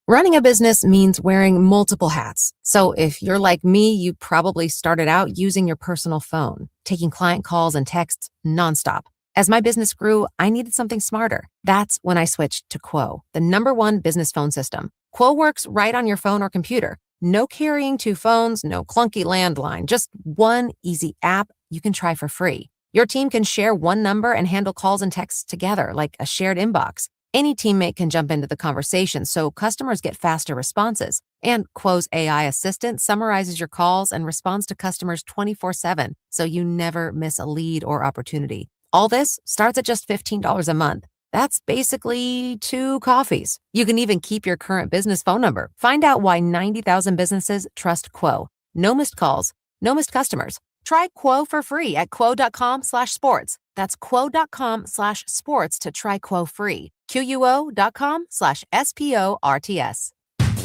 Running a business means wearing multiple hats. So if you're like me, you probably started out using your personal phone, taking client calls and texts nonstop. As my business grew, I needed something smarter. That's when I switched to Quo, the #1 business phone system. Quo works right on your phone or computer. No carrying 2 phones, no clunky landline, just one easy app you can try for free. Your team can share one number and handle calls and texts together like a shared inbox. Any teammate can jump into the conversation, so customers get faster responses. And Quo's AI assistant summarizes your calls and responds to customers 24/7, so you never miss a lead or opportunity. All this starts at just $15 a month. That's basically 2 coffees. You can even keep your current business phone number. Find out why 90,000 businesses trust Quo. No missed calls, no missed customers. Try Quo for free at quo.com/sports. That's quo.com/sports to try Quo free. QUO.com/SPORTS.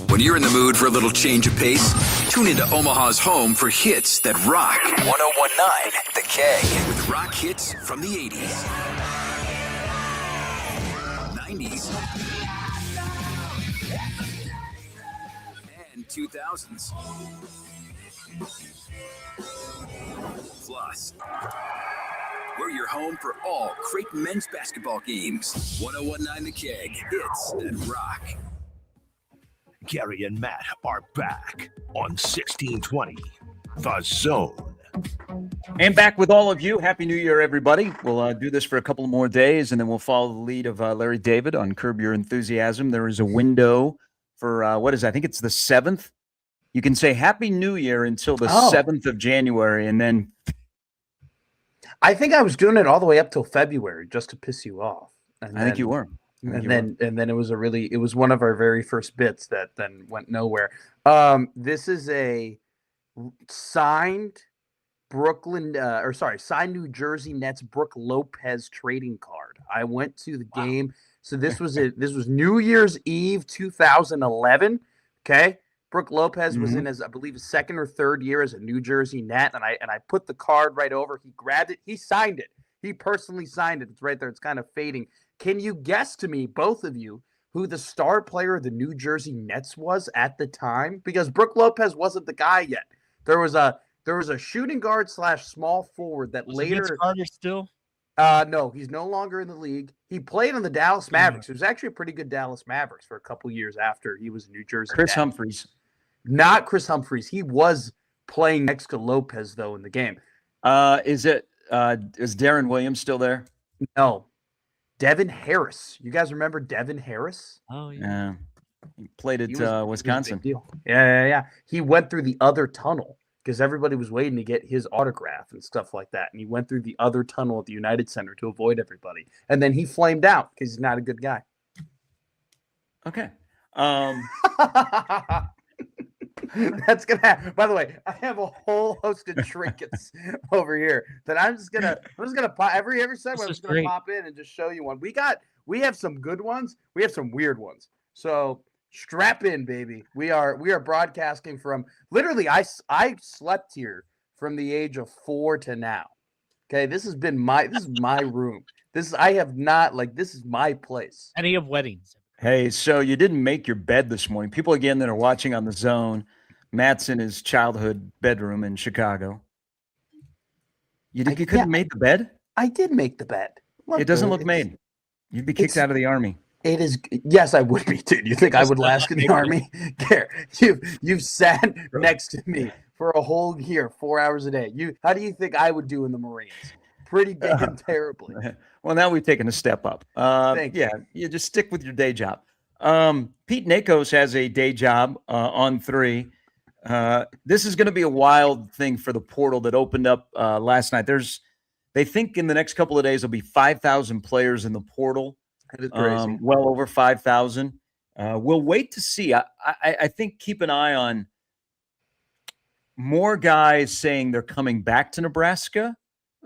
When you're in the mood for a little change of pace, tune into Omaha's home for hits that rock. 101.9 The K. With rock hits from the 80s, 90s, and 2000s. Plus, We're your home for all Creighton men's basketball games. 1019 The Keg. Hits that rock. Gary and Matt are back on 1620 The Zone. And back with all of you. Happy New Year, everybody. We'll do this for a couple more days, and then we'll follow the lead of Larry David on Curb Your Enthusiasm. There is a window for, I think it's the 7th. You can say Happy New Year until the 7th of January, and then... I think I was doing it all the way up till February just to piss you off. And I think you were. And then it was one of our very first bits that then went nowhere. This is a signed signed New Jersey Nets Brooke Lopez trading card. I went to the game. So this was New Year's Eve 2011. Okay. Brooke Lopez was in his, I believe, his second or third year as a New Jersey Net, and I put the card right over. He grabbed it. He signed it. He personally signed it. It's right there. It's kind of fading. Can you guess to me, both of you, who the star player of the New Jersey Nets was at the time? Because Brooke Lopez wasn't the guy yet. There was a shooting guard / small forward that Was later. Vince Carter still? No, he's no longer in the league. He played on the Dallas Mavericks. It was actually a pretty good Dallas Mavericks for a couple years after he was a New Jersey. Chris Humphries. Not Chris Humphries. He was playing next to Lopez, though, in the game. Is Darren Williams still there? No. Devin Harris. You guys remember Devin Harris? Oh, Yeah. He played at Wisconsin. Yeah. He went through the other tunnel because everybody was waiting to get his autograph and stuff like that. And he went through the other tunnel at the United Center to avoid everybody. And then he flamed out because he's not a good guy. Okay. That's gonna happen. By the way, I have a whole host of trinkets over here that I'm just gonna pop every segment. I'm just gonna pop in and just show you one. We have some good ones. We have some weird ones. So strap in, baby. We are broadcasting from literally. I slept here from the age of 4 to now. Okay, this is my room. This is my place. Any of weddings. Hey, so you didn't make your bed this morning. People, again, that are watching on The Zone, Matt's in his childhood bedroom in Chicago. You couldn't make the bed? I did make the bed. Look, it doesn't look made. You'd be kicked out of the Army. It is. Yes, I would be, dude. You think I would last in the Army? Care. You've sat next to me for a whole year, 4 hours a day. How do you think I would do in the Marines? Pretty damn terribly. Well, now we've taken a step up. You just stick with your day job. Pete Nakos has a day job on 3. This is going to be a wild thing for the portal that opened up last night. They think in the next couple of days there'll be 5,000 players in the portal. That is crazy. Well over 5,000. We'll wait to see. I think keep an eye on more guys saying they're coming back to Nebraska.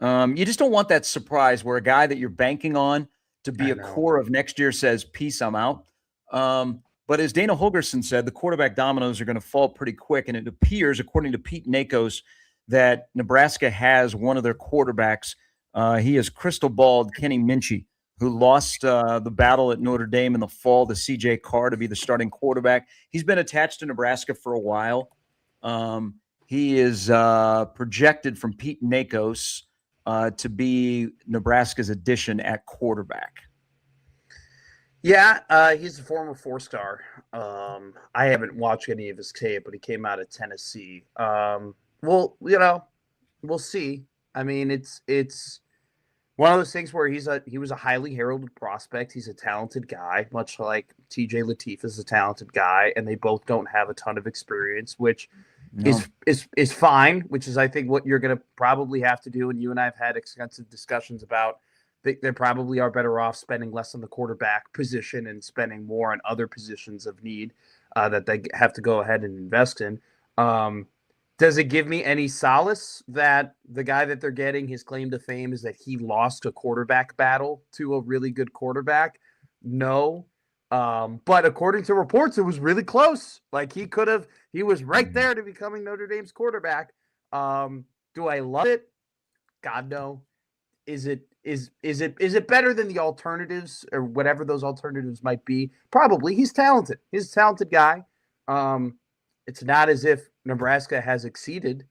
You just don't want that surprise where a guy that you're banking on to be a core of next year says, peace, I'm out. But as Dana Holgerson said, the quarterback dominoes are going to fall pretty quick. And it appears, according to Pete Nakos, that Nebraska has one of their quarterbacks. He is crystal balled Kenny Minchey, who lost the battle at Notre Dame in the fall to C.J. Carr to be the starting quarterback. He's been attached to Nebraska for a while. He is projected from Pete Nakos to be Nebraska's addition at quarterback. Yeah, he's a former 4-star. I haven't watched any of his tape, but he came out of Tennessee. Well, we'll see. I mean, it's one of those things where he was a highly heralded prospect. He's a talented guy, much like TJ Lateef is a talented guy, and they both don't have a ton of experience, which is fine, which is, I think, what you're going to probably have to do. And you and I have had extensive discussions about they probably are better off spending less on the quarterback position and spending more on other positions of need that they have to go ahead and invest in. Does it give me any solace that the guy that they're getting, his claim to fame is that he lost a quarterback battle to a really good quarterback? No. But according to reports, it was really close. Like he was right there to becoming Notre Dame's quarterback. Do I love it? God, no. Is it better than the alternatives or whatever those alternatives might be? Probably. He's talented. He's a talented guy. It's not as if Nebraska has exceeded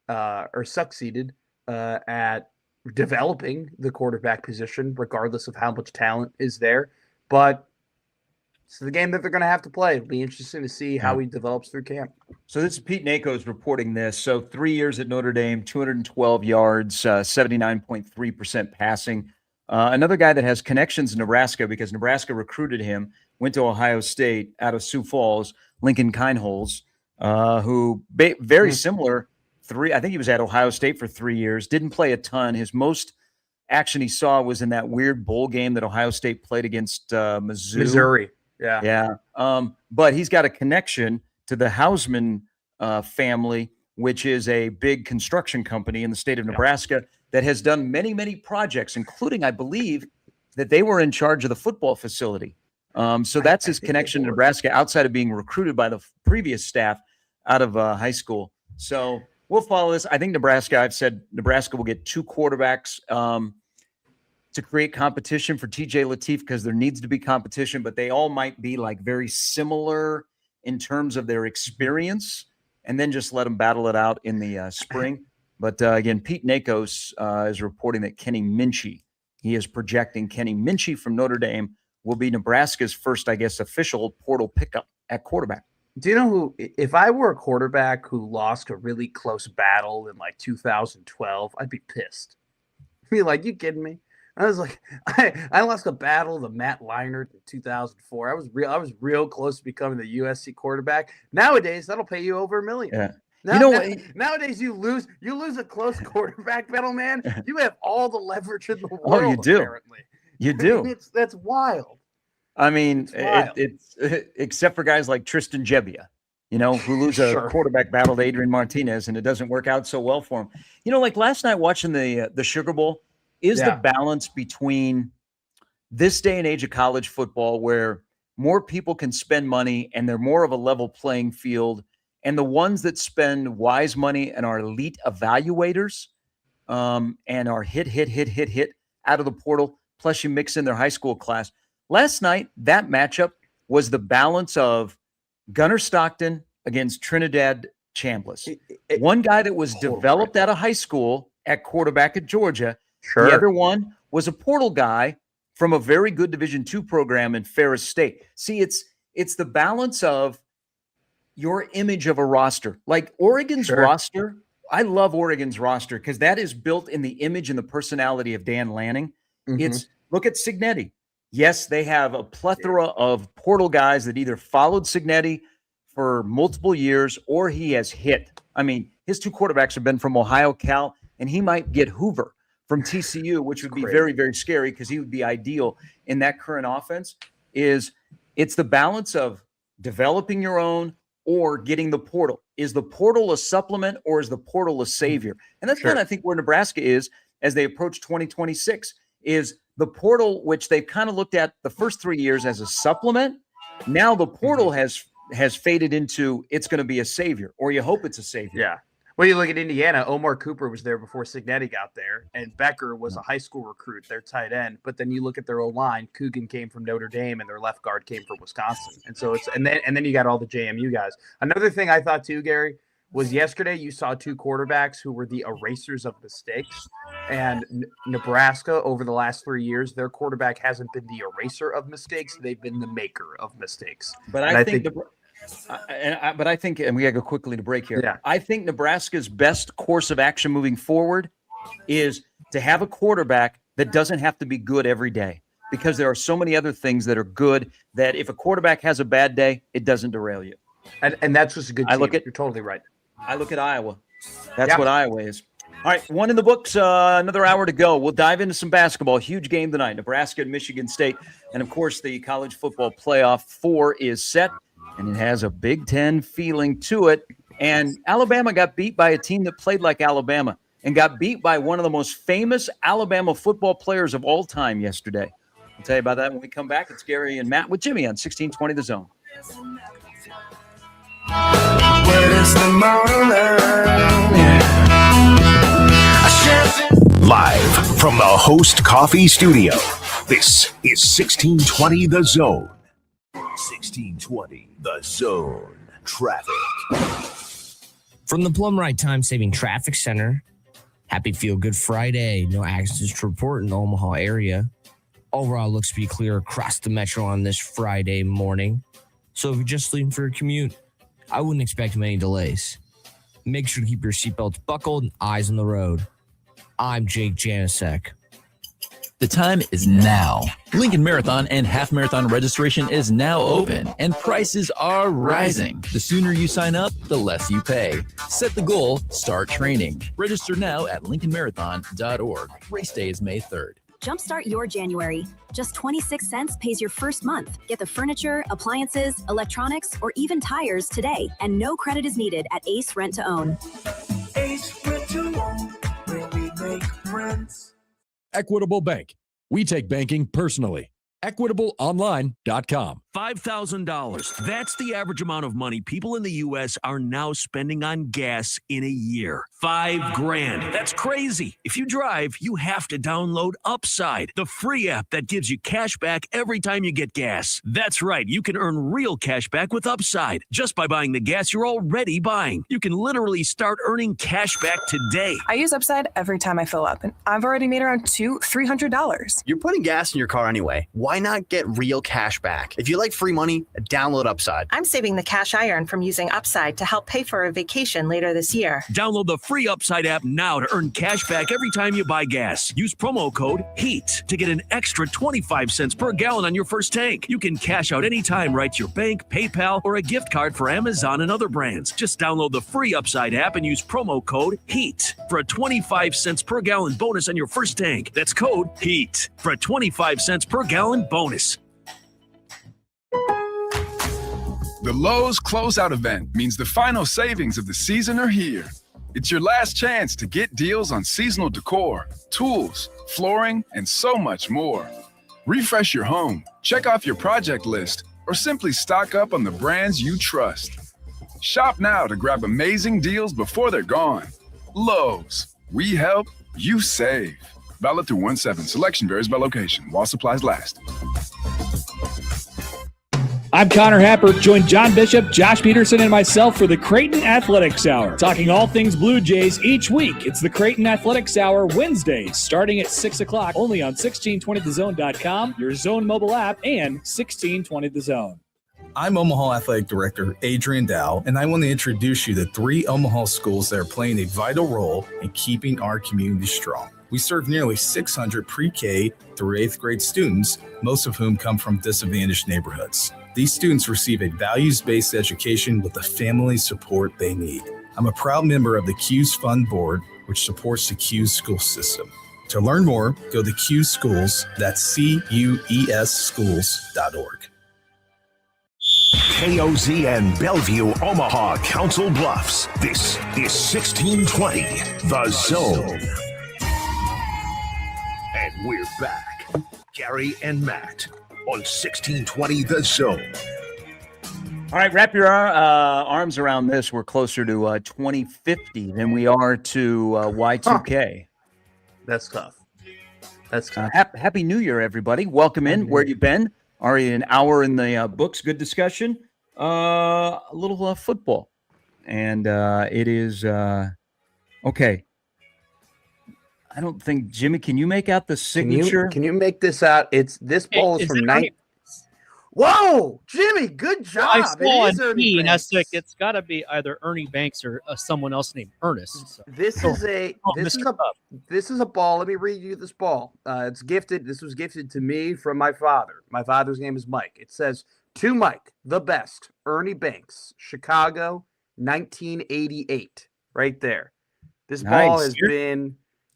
or succeeded at developing the quarterback position, regardless of how much talent is there. But it's the game that they're going to have to play. It'll be interesting to see how he develops through camp. So this is Pete Nakos reporting this. So 3 years at Notre Dame, 212 yards, 79.3% passing. Another guy that has connections in Nebraska because Nebraska recruited him, went to Ohio State out of Sioux Falls, Lincoln Kienholz, who very similar. I think he was at Ohio State for 3 years, didn't play a ton. His most action he saw was in that weird bowl game that Ohio State played against Missouri. Yeah. But he's got a connection to the Hausman family, which is a big construction company in the state of Nebraska that has done many, many projects, including, I believe, that they were in charge of the football facility. So that's his connection to Nebraska outside of being recruited by the previous staff out of high school. So we'll follow this. I think Nebraska, I've said Nebraska will get 2 quarterbacks to create competition for TJ Lateef because there needs to be competition, but they all might be like very similar in terms of their experience, and then just let them battle it out in the spring. But again, Pete Nakos is reporting that Kenny Minchey, he is projecting Kenny Minchey from Notre Dame will be Nebraska's first, I guess, official portal pickup at quarterback. Do you know who, if I were a quarterback who lost a really close battle in like 2012, I'd be pissed. I'd be like, you kidding me? I was like, I lost a battle to Matt Leinart in 2004. I was real close to becoming the USC quarterback. Nowadays, that'll pay you over $1 million. Yeah. Nowadays you lose a close quarterback battle, man. You have all the leverage in the world. Oh, you do. Apparently. You do. I mean, that's wild. I mean, wild. it's except for guys like Tristan Gebbia, who lose a quarterback battle to Adrian Martinez, and it doesn't work out so well for him. Like last night watching the Sugar Bowl, is the balance between this day and age of college football where more people can spend money and they're more of a level playing field, and the ones that spend wise money and are elite evaluators and are hit out of the portal, plus you mix in their high school class. Last night, that matchup was the balance of Gunnar Stockton against Trinidad Chambliss. One guy that was developed out of high school at quarterback at Georgia. The other one was a portal guy from a very good Division II program in Ferris State. See, it's the balance of your image of a roster. Like Oregon's roster, I love Oregon's roster because that is built in the image and the personality of Dan Lanning. It's look at Cignetti. Yes, they have a plethora of portal guys that either followed Cignetti for multiple years or he has hit. I mean, his 2 quarterbacks have been from Ohio, Cal, and he might get Hoover from TCU, which would be very, very scary because he would be ideal in that current offense. It's the balance of developing your own or getting the portal. Is the portal a supplement or is the portal a savior? And that's kind of, I think, where Nebraska is as they approach 2026, is the portal, which they've kind of looked at the first 3 years as a supplement. Now the portal has faded into it's going to be a savior, or you hope it's a savior. Yeah. Well, you look at Indiana, Omar Cooper was there before Cignetti got there, and Becker was a high school recruit, their tight end. But then you look at their O-line, Coogan came from Notre Dame, and their left guard came from Wisconsin. And so and then you got all the JMU guys. Another thing I thought too, Gary, was yesterday you saw 2 quarterbacks who were the erasers of mistakes. And Nebraska, over the last 3 years, their quarterback hasn't been the eraser of mistakes; they've been the maker of mistakes. But I think but I think, and we got to go quickly to break here. Yeah. I think Nebraska's best course of action moving forward is to have a quarterback that doesn't have to be good every day, because there are so many other things that are good that if a quarterback has a bad day, it doesn't derail you. And that's just a good team. You're totally right. I look at Iowa. That's what Iowa is. All right, 1 in the books, another hour to go. We'll dive into some basketball. Huge game tonight, Nebraska and Michigan State. And, of course, the college football playoff 4 is set, and it has a Big Ten feeling to it. And Alabama got beat by a team that played like Alabama and got beat by one of the most famous Alabama football players of all time yesterday. I'll tell you about that when we come back. It's Gary and Matt with Jimmy on 1620 The Zone. Live from the Host Coffee Studio, this is 1620 The Zone. 1620 The Zone. Traffic. From the Plum Ride Time Saving Traffic Center, Happy Feel Good Friday. No accidents to report in the Omaha area. Overall looks to be clear across the metro on this Friday morning. So if you're just leaving for a commute, I wouldn't expect many delays. Make sure to keep your seatbelts buckled and eyes on the road. I'm Jake Janisek. The time is now. Lincoln Marathon and Half Marathon registration is now open, and prices are rising. The sooner you sign up, the less you pay. Set the goal, start training. Register now at lincolnmarathon.org. Race day is May 3rd. Jumpstart your January. Just 26 cents pays your first month. Get the furniture, appliances, electronics, or even tires today, and no credit is needed at Ace Rent to Own. Ace Rent to Own, where we make friends. Equitable Bank. We take banking personally. EquitableOnline.com. $5,000. That's the average amount of money people in the U.S. are now spending on gas in a year. $5,000. That's crazy. If you drive, you have to download Upside, the free app that gives you cash back every time you get gas. That's right. You can earn real cash back with Upside just by buying the gas you're already buying. You can literally start earning cash back today. I use Upside every time I fill up, and I've already made around $300. You're putting gas in your car anyway. Why not get real cash back? If you like free money, download Upside. I'm saving the cash I earn from using Upside to help pay for a vacation later this year. Download the free Upside app now to earn cash back every time you buy gas. Use promo code HEAT to get an extra 25 cents per gallon on your first tank. You can cash out anytime right to your bank, PayPal, or a gift card for Amazon and other brands. Just download the free Upside app and use promo code HEAT for a 25 cents per gallon bonus on your first tank. That's code HEAT for a 25 cents per gallon bonus. The Lowe's Closeout event means the final savings of the season are here. It's your last chance to get deals on seasonal decor, tools, flooring, and so much more. Refresh your home, check off your project list, or simply stock up on the brands you trust. Shop now to grab amazing deals before they're gone. Lowe's, we help, you save. Valid through 1/7. Selection varies by location. While supplies last. I'm Connor Happer. Join John Bishop, Josh Peterson, and myself for the Creighton Athletics Hour, talking all things Blue Jays each week. It's the Creighton Athletics Hour Wednesdays, starting at 6 o'clock, only on 1620thezone.com, your Zone mobile app, and 1620 The Zone. I'm Omaha Athletic Director Adrian Dow, and I want to introduce you to 3 Omaha schools that are playing a vital role in keeping our community strong. We serve nearly 600 pre-K through 8th grade students, most of whom come from disadvantaged neighborhoods. These students receive a values-based education with the family support they need. I'm a proud member of the CUES Fund Board, which supports the CUES school system. To learn more, go to CUES Schools, that's CUES schools.org. KOZ and Bellevue, Omaha, Council Bluffs. This is 1620, The Zone. And we're back. Gary and Matt on 1620 The Zone. All right, wrap your arms around this. We're closer to 2050 than we are to Y2K. That's tough. That's tough. Happy New Year, everybody. Welcome in. Where you been? Already an hour in the books. Good discussion. A little football. And it is okay. I don't think, Jimmy, can you make out the signature? Can you make this out? This ball is from 9. Whoa, Jimmy, good job. I saw an E, and I was like, it's got to be either Ernie Banks or someone else named Ernest. So. This is a ball. Let me read you this ball. It's gifted. This was gifted to me from my father. My father's name is Mike. It says, "To Mike, the best, Ernie Banks, Chicago, 1988." Right there. This ball has been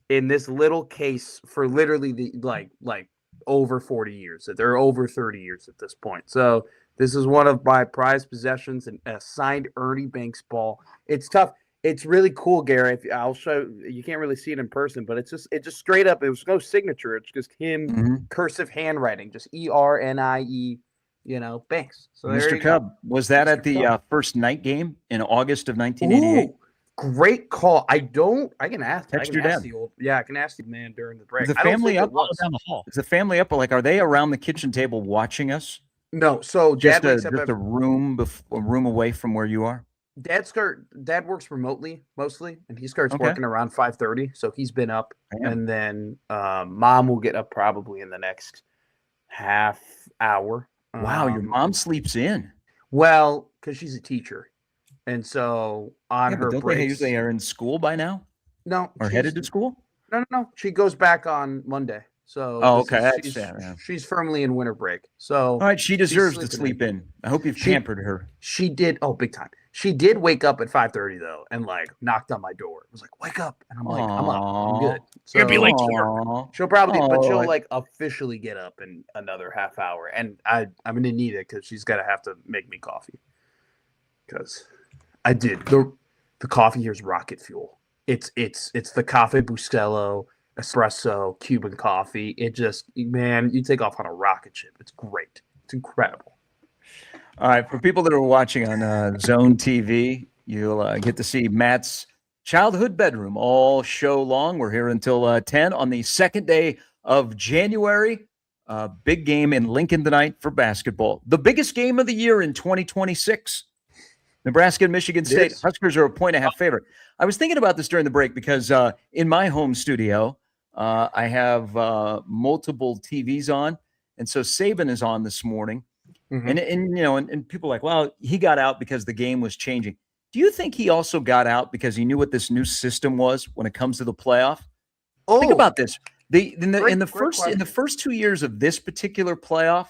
in this little case for literally the like over 40 years. They're over 30 years at this point. So this is one of my prized possessions, and a signed Ernie Banks ball. It's tough. It's really cool, Gary. I'll show you. Can't really see it in person, but it just straight up. It was no signature. It's just him cursive handwriting, just ERNIE. Banks. So Mr. Cub, was that at the first night game in August of 1988? Ooh, great call. I can ask. I can ask the man during the break. Is the family up down the hall? Is the family up? Like, are they around the kitchen table watching us? No. So just a room away from where you are. Dad works remotely mostly, and he starts Okay. working around 5:30. So he's been up, and then Mom will get up probably in the next half hour. Wow, your mom sleeps in. Well, because she's a teacher, and so on Yeah, but her don't they breaks. usually are in school by now? No, Or headed to school? No. She goes back on Monday. So Oh, this okay, is- that's she's, fair, yeah. she's firmly in winter break. So All right, she she's deserves to sleeping sleep in. I hope you've pampered her. She did. Oh, big time. She did wake up at 5:30 though, and like knocked on my door. It was like, "Wake up!" And I'm like, "I'm up. I'm good." You're gonna be late to Aw. She'll probably, but she'll Aw. like officially get up in another half hour, and I'm gonna need it because she's gonna have to make me coffee. Because I did the coffee here is rocket fuel. It's the Cafe Bustelo espresso Cuban coffee. It just, man, you take off on a rocket ship. It's great. It's incredible. All right, for people that are watching on Zone TV, you'll get to see Matt's childhood bedroom all show long. We're here until 10 on the second day of January. Big game in Lincoln tonight for basketball. The biggest game of the year in 2026. Nebraska and Michigan State. Huskers are a 1.5 favorite. I was thinking about this during the break because in my home studio, I have multiple TVs on. And so Saban is on this morning. Mm-hmm. And people are like, well, he got out because the game was changing. Do you think he also got out because he knew what this new system was when it comes to the playoff? Think about this. In the first 2 years of this particular playoff,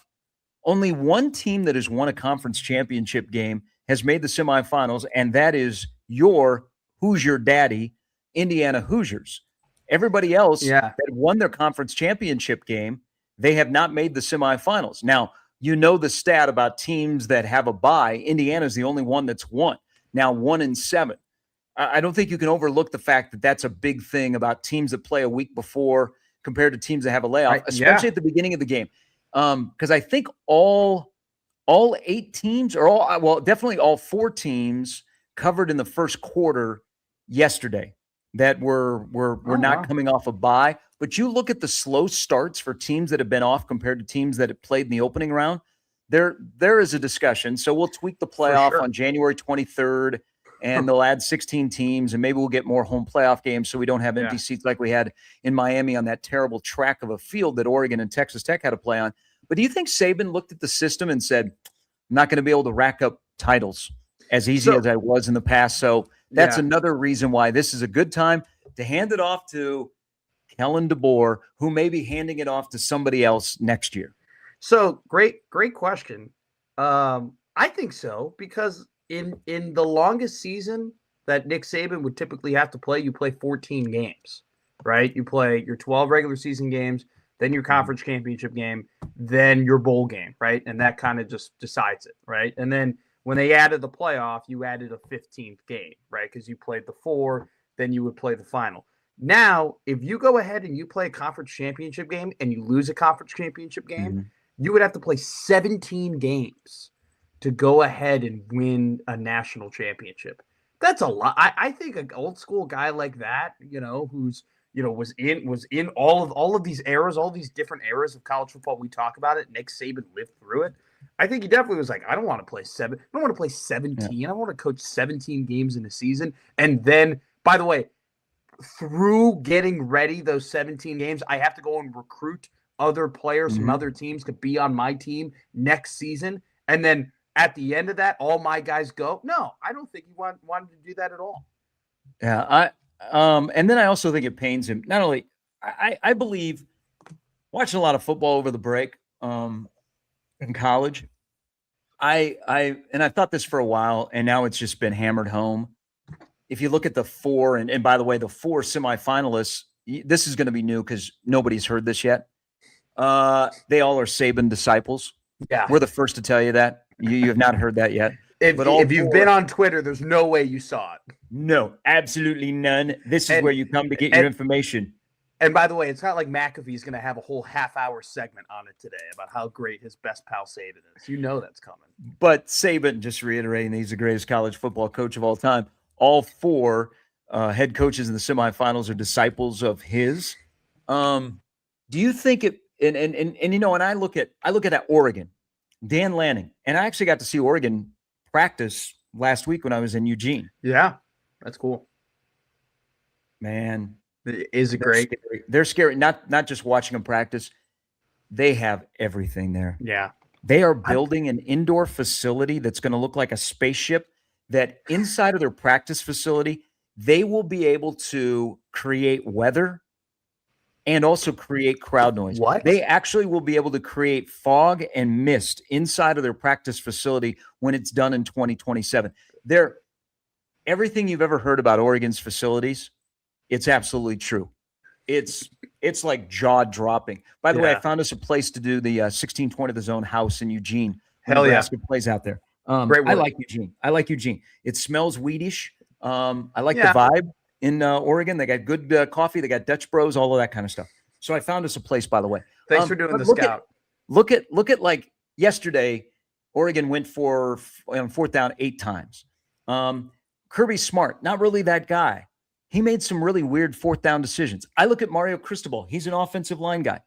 only one team that has won a conference championship game has made the semifinals, and that is your Hoosier daddy, Indiana Hoosiers. Everybody else that won their conference championship game, they have not made the semifinals. Now, you know the stat about teams that have a bye. Indiana's the only one that's won. Now 1-7. I don't think you can overlook the fact that that's a big thing about teams that play a week before compared to teams that have a layoff, especially at the beginning of the game. Because I think all 8 teams, or definitely all 4 teams covered in the first quarter yesterday that were not coming off a bye. But you look at the slow starts for teams that have been off compared to teams that have played in the opening round. There is a discussion. So we'll tweak the playoff on January 23rd, and they'll add 16 teams, and maybe we'll get more home playoff games so we don't have empty seats like we had in Miami on that terrible track of a field that Oregon and Texas Tech had to play on. But do you think Saban looked at the system and said, I'm not going to be able to rack up titles as easy as I was in the past? So that's another reason why this is a good time to hand it off to Kellen DeBoer, who may be handing it off to somebody else next year. So great question. I think so, because in the longest season that Nick Saban would typically have to play, you play 14 games, right? You play your 12 regular season games, then your conference championship game, then your bowl game, right? And that kind of just decides it, right? And then when they added the playoff, you added a 15th game, right? Because you played the 4, then you would play the final. Now, if you go ahead and you play a conference championship game and you lose a conference championship game, you would have to play 17 games to go ahead and win a national championship. That's a lot. I think an old school guy like that, who's was in all of these eras, all these different eras of college football. We talk about it. Nick Saban lived through it. I think he definitely was like, I don't want to play 7. I don't want to play 17. I don't want to coach 17 games in a season. And then, by the way, through getting ready those 17 games, I have to go and recruit other players from other teams to be on my team next season. And then at the end of that, all my guys go. No, I don't think he wanted to do that at all. Yeah, and then I also think it pains him. Not only, I believe, watching a lot of football over the break in college, I thought this for a while, and now it's just been hammered home. If you look at the 4, and by the way, the 4 semifinalists, this is going to be new because nobody's heard this yet. They all are Saban disciples. Yeah, we're the first to tell you that. You have not heard that yet. If you've been on Twitter, there's no way you saw it. No, absolutely none. This is where you come to get your information. And by the way, it's not like McAfee's going to have a whole half-hour segment on it today about how great his best pal Saban is. You know that's coming. But Saban, just reiterating, he's the greatest college football coach of all time. All 4 head coaches in the semifinals are disciples of his. Do you think it? And I look at that Oregon, Dan Lanning, and I actually got to see Oregon practice last week when I was in Eugene. Yeah, that's cool. Man, is it great? Scary. They're scary. Not just watching them practice. They have everything there. Yeah. They are building an indoor facility that's going to look like a spaceship, that inside of their practice facility, they will be able to create weather and also create crowd noise. What? They actually will be able to create fog and mist inside of their practice facility when it's done in 2027. Everything you've ever heard about Oregon's facilities, it's absolutely true. It's like jaw dropping. By the way, I found us a place to do the 1620 The Zone house in Eugene. Hell yeah. Nebraska plays out there. Great work. I like Eugene. It smells weedish. I like the vibe in Oregon. They got good coffee. They got Dutch Bros, all of that kind of stuff. So I found us a place, by the way. Thanks for doing the look scout. Look at like yesterday, Oregon went for fourth down 8 times. Kirby Smart, not really that guy. He made some really weird fourth down decisions. I look at Mario Cristobal. He's an offensive line guy.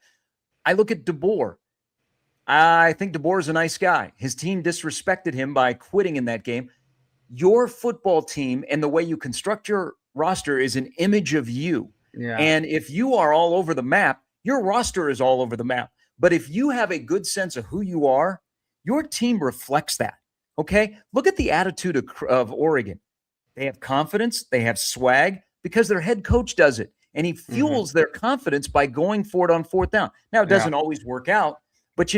I look at DeBoer. I think DeBoer is a nice guy. His team disrespected him by quitting in that game. Your football team and the way you construct your roster is an image of you. Yeah. And if you are all over the map, your roster is all over the map. But if you have a good sense of who you are, your team reflects that. Okay? Look at the attitude of Oregon. They have confidence. They have swag because their head coach does it. And he fuels their confidence by going for it on fourth down. Now, it doesn't always work out. But,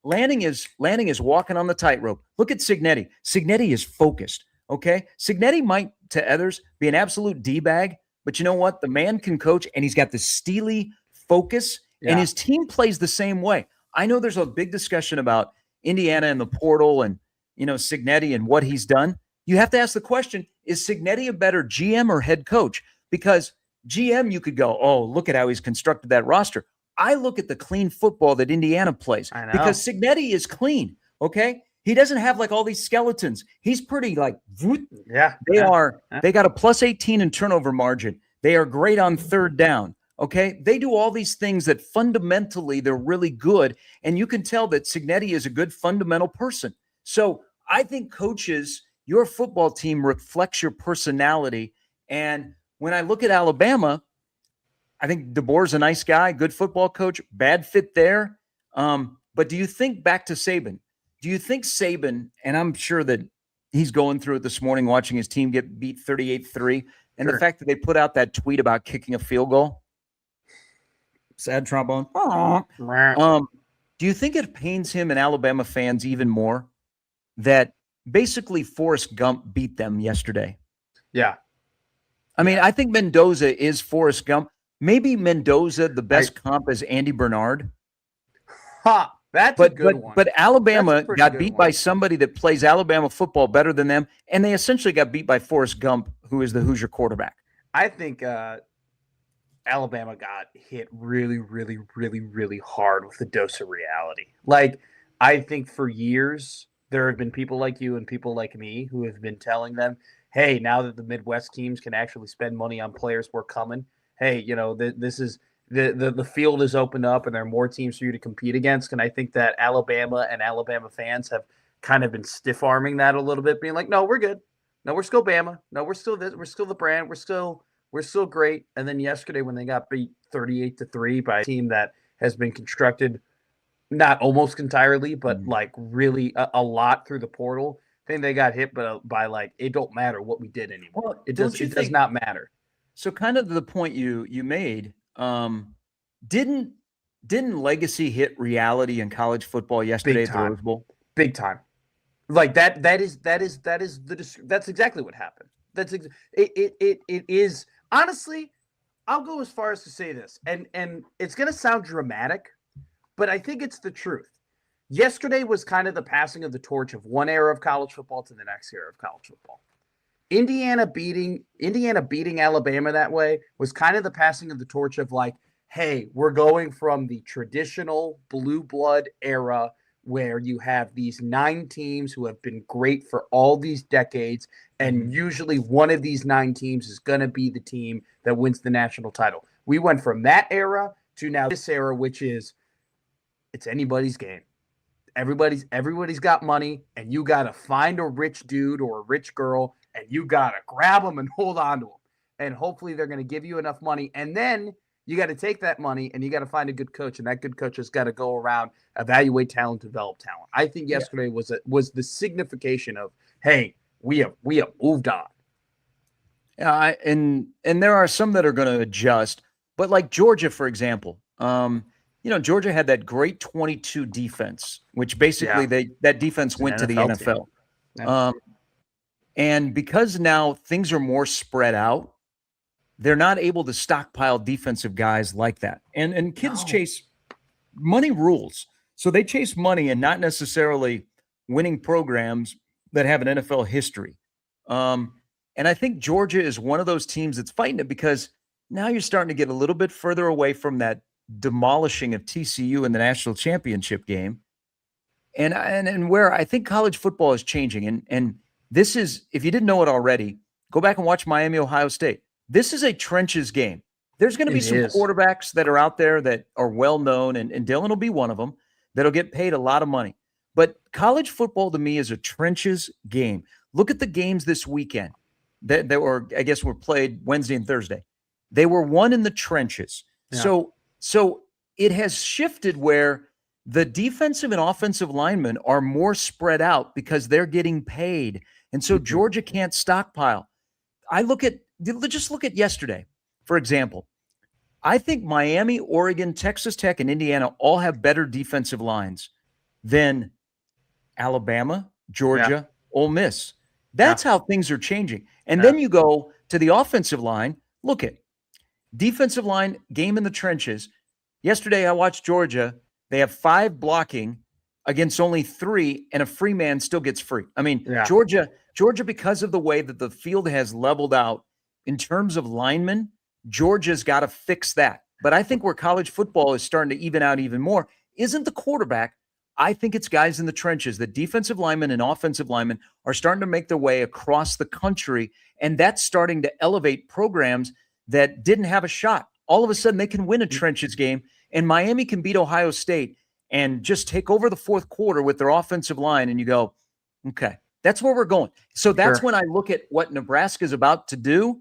Lanning is walking on the tightrope. Look at Cignetti. Cignetti is focused, okay? Cignetti might, to others, be an absolute D-bag, but you know what? The man can coach, and he's got this steely focus, and his team plays the same way. I know there's a big discussion about Indiana and the portal and, Cignetti and what he's done. You have to ask the question, is Cignetti a better GM or head coach? Because GM, you could go, oh, look at how he's constructed that roster. I look at the clean football that Indiana plays because Cignetti is clean, okay? He doesn't have like all these skeletons. He's pretty like, they got a plus 18 in turnover margin. They are great on third down, okay? They do all these things that fundamentally they're really good, and you can tell that Cignetti is a good fundamental person. So I think coaches, your football team reflects your personality, and when I look at Alabama, I think DeBoer's a nice guy, good football coach, bad fit there. But do you think back to Saban? Do you think Saban, and I'm sure that he's going through it this morning watching his team get beat 38-3, and the fact that they put out that tweet about kicking a field goal? Sad trombone. Do you think it pains him and Alabama fans even more that basically Forrest Gump beat them yesterday? Yeah. I mean, I think Mendoza is Forrest Gump. Maybe Mendoza, the best comp is Andy Bernard. That's a good one. But Alabama got beat by somebody that plays Alabama football better than them, and they essentially got beat by Forrest Gump, who is the Hoosier quarterback. I think Alabama got hit really, really, really, really hard with the dose of reality. Like, I think for years, there have been people like you and people like me who have been telling them, hey, now that the Midwest teams can actually spend money on players, we're coming. Hey, this is the field is opened up and there are more teams for you to compete against. And I think that Alabama and Alabama fans have kind of been stiff arming that a little bit, being like, no, we're good. No, we're still Bama. No, we're still this. We're still the brand. We're still great. And then yesterday when they got beat 38-3 by a team that has been constructed not almost entirely, but like really a lot through the portal, I think they got hit by like, it don't matter what we did anymore. Well, it does not matter. So kind of the point you made, didn't legacy hit reality in college football yesterday at the Rose Bowl? Big time. Like that's exactly what happened. It is honestly, I'll go as far as to say this, and it's gonna sound dramatic, but I think it's the truth. Yesterday was kind of the passing of the torch of one era of college football to the next era of college football. Indiana beating Alabama that way was kind of the passing of the torch of like, hey, we're going from the traditional blue blood era where you have these 9 teams who have been great for all these decades, and usually one of these 9 teams is going to be the team that wins the national title. We went from that era to now this era, which is it's anybody's game. everybody's got money, and you got to find a rich dude or a rich girl, and you got to grab them and hold on to them. And hopefully they're going to give you enough money. And then you got to take that money and you got to find a good coach. And that good coach has got to go around, evaluate talent, develop talent. I think yesterday was the signification of, hey, we have moved on. Yeah, and there are some that are going to adjust, but like Georgia, for example, Georgia had that great 22 defense, which basically that defense went to the NFL. Yeah. And because now things are more spread out, they're not able to stockpile defensive guys like that. And kids chase money rules. So they chase money and not necessarily winning programs that have an NFL history. And I think Georgia is one of those teams that's fighting it because now you're starting to get a little bit further away from that demolishing of TCU in the national championship game. And where I think college football is changing. And this is, if you didn't know it already, go back and watch Miami, Ohio State. This is a trenches game. There's going to be some quarterbacks that are out there that are well known, and Dylan will be one of them, that'll get paid a lot of money. But college football to me is a trenches game. Look at the games this weekend that were, I guess, were played Wednesday and Thursday. They were won in the trenches. Yeah. So it has shifted where the defensive and offensive linemen are more spread out because they're getting paid. And so Georgia can't stockpile. Just look at yesterday, for example. I think Miami, Oregon, Texas Tech, and Indiana all have better defensive lines than Alabama, Georgia, Ole Miss. That's how things are changing. And then you go to the offensive line. Look at defensive line game in the trenches. Yesterday, I watched Georgia. They have 5 blocking against only 3, and a free man still gets free. I mean, Georgia, because of the way that the field has leveled out in terms of linemen, Georgia's got to fix that. But I think where college football is starting to even out even more isn't the quarterback. I think it's guys in the trenches. The defensive linemen and offensive linemen are starting to make their way across the country, and that's starting to elevate programs that didn't have a shot. All of a sudden, they can win a trenches game, and Miami can beat Ohio State and just take over the fourth quarter with their offensive line, and you go, okay, that's where we're going. So that's when I look at what Nebraska is about to do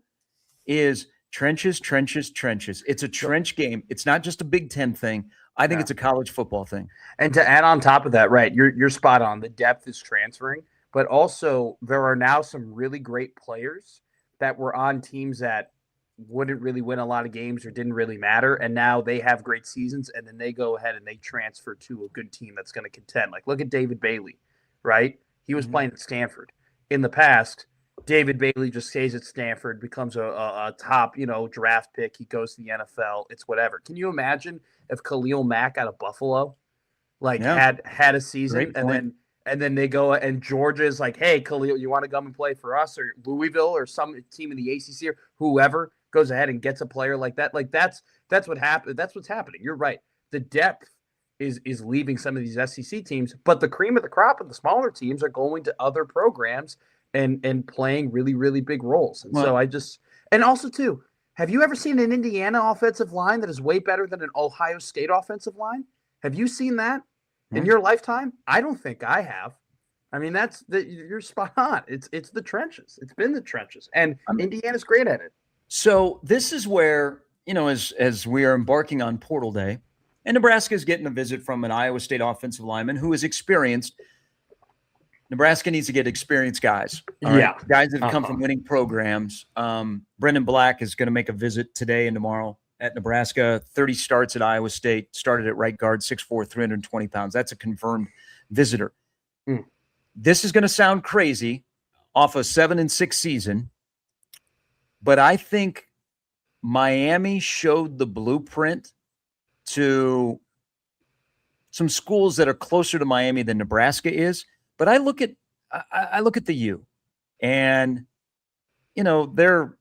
is trenches, trenches, trenches. It's a trench game. It's not just a Big Ten thing. I think it's a college football thing. And to add on top of that, right, you're spot on. The depth is transferring, but also there are now some really great players that were on teams that wouldn't really win a lot of games or didn't really matter, and now they have great seasons, and then they go ahead and they transfer to a good team that's going to contend. Like, look at David Bailey, right? He was playing at Stanford. In the past, David Bailey just stays at Stanford, becomes a top, draft pick. He goes to the NFL. It's whatever. Can you imagine if Khalil Mack out of Buffalo, had a season, and then they go and Georgia's like, hey, Khalil, you want to come and play for us, or Louisville or some team in the ACC or whoever goes ahead and gets a player like that? Like that's what happened. That's what's happening. You're right. The depth is leaving some of these SEC teams, but the cream of the crop of the smaller teams are going to other programs and playing really, really big roles. And so and also too, have you ever seen an Indiana offensive line that is way better than an Ohio State offensive line? Have you seen that in your lifetime? I don't think I have. I mean, you're spot on. It's the trenches. It's been the trenches, and Indiana's great at it. So this is where, as we are embarking on Portal Day, and Nebraska is getting a visit from an Iowa State offensive lineman who is experienced. Nebraska needs to get experienced guys. Right? Guys that have come from winning programs. Brendan Black is going to make a visit today and tomorrow at Nebraska. 30 starts at Iowa State, started at right guard, 6'4", 320 pounds. That's a confirmed visitor. This is going to sound crazy off a 7-6 season, but I think Miami showed the blueprint to some schools that are closer to Miami than Nebraska is. But I look at the U, and they're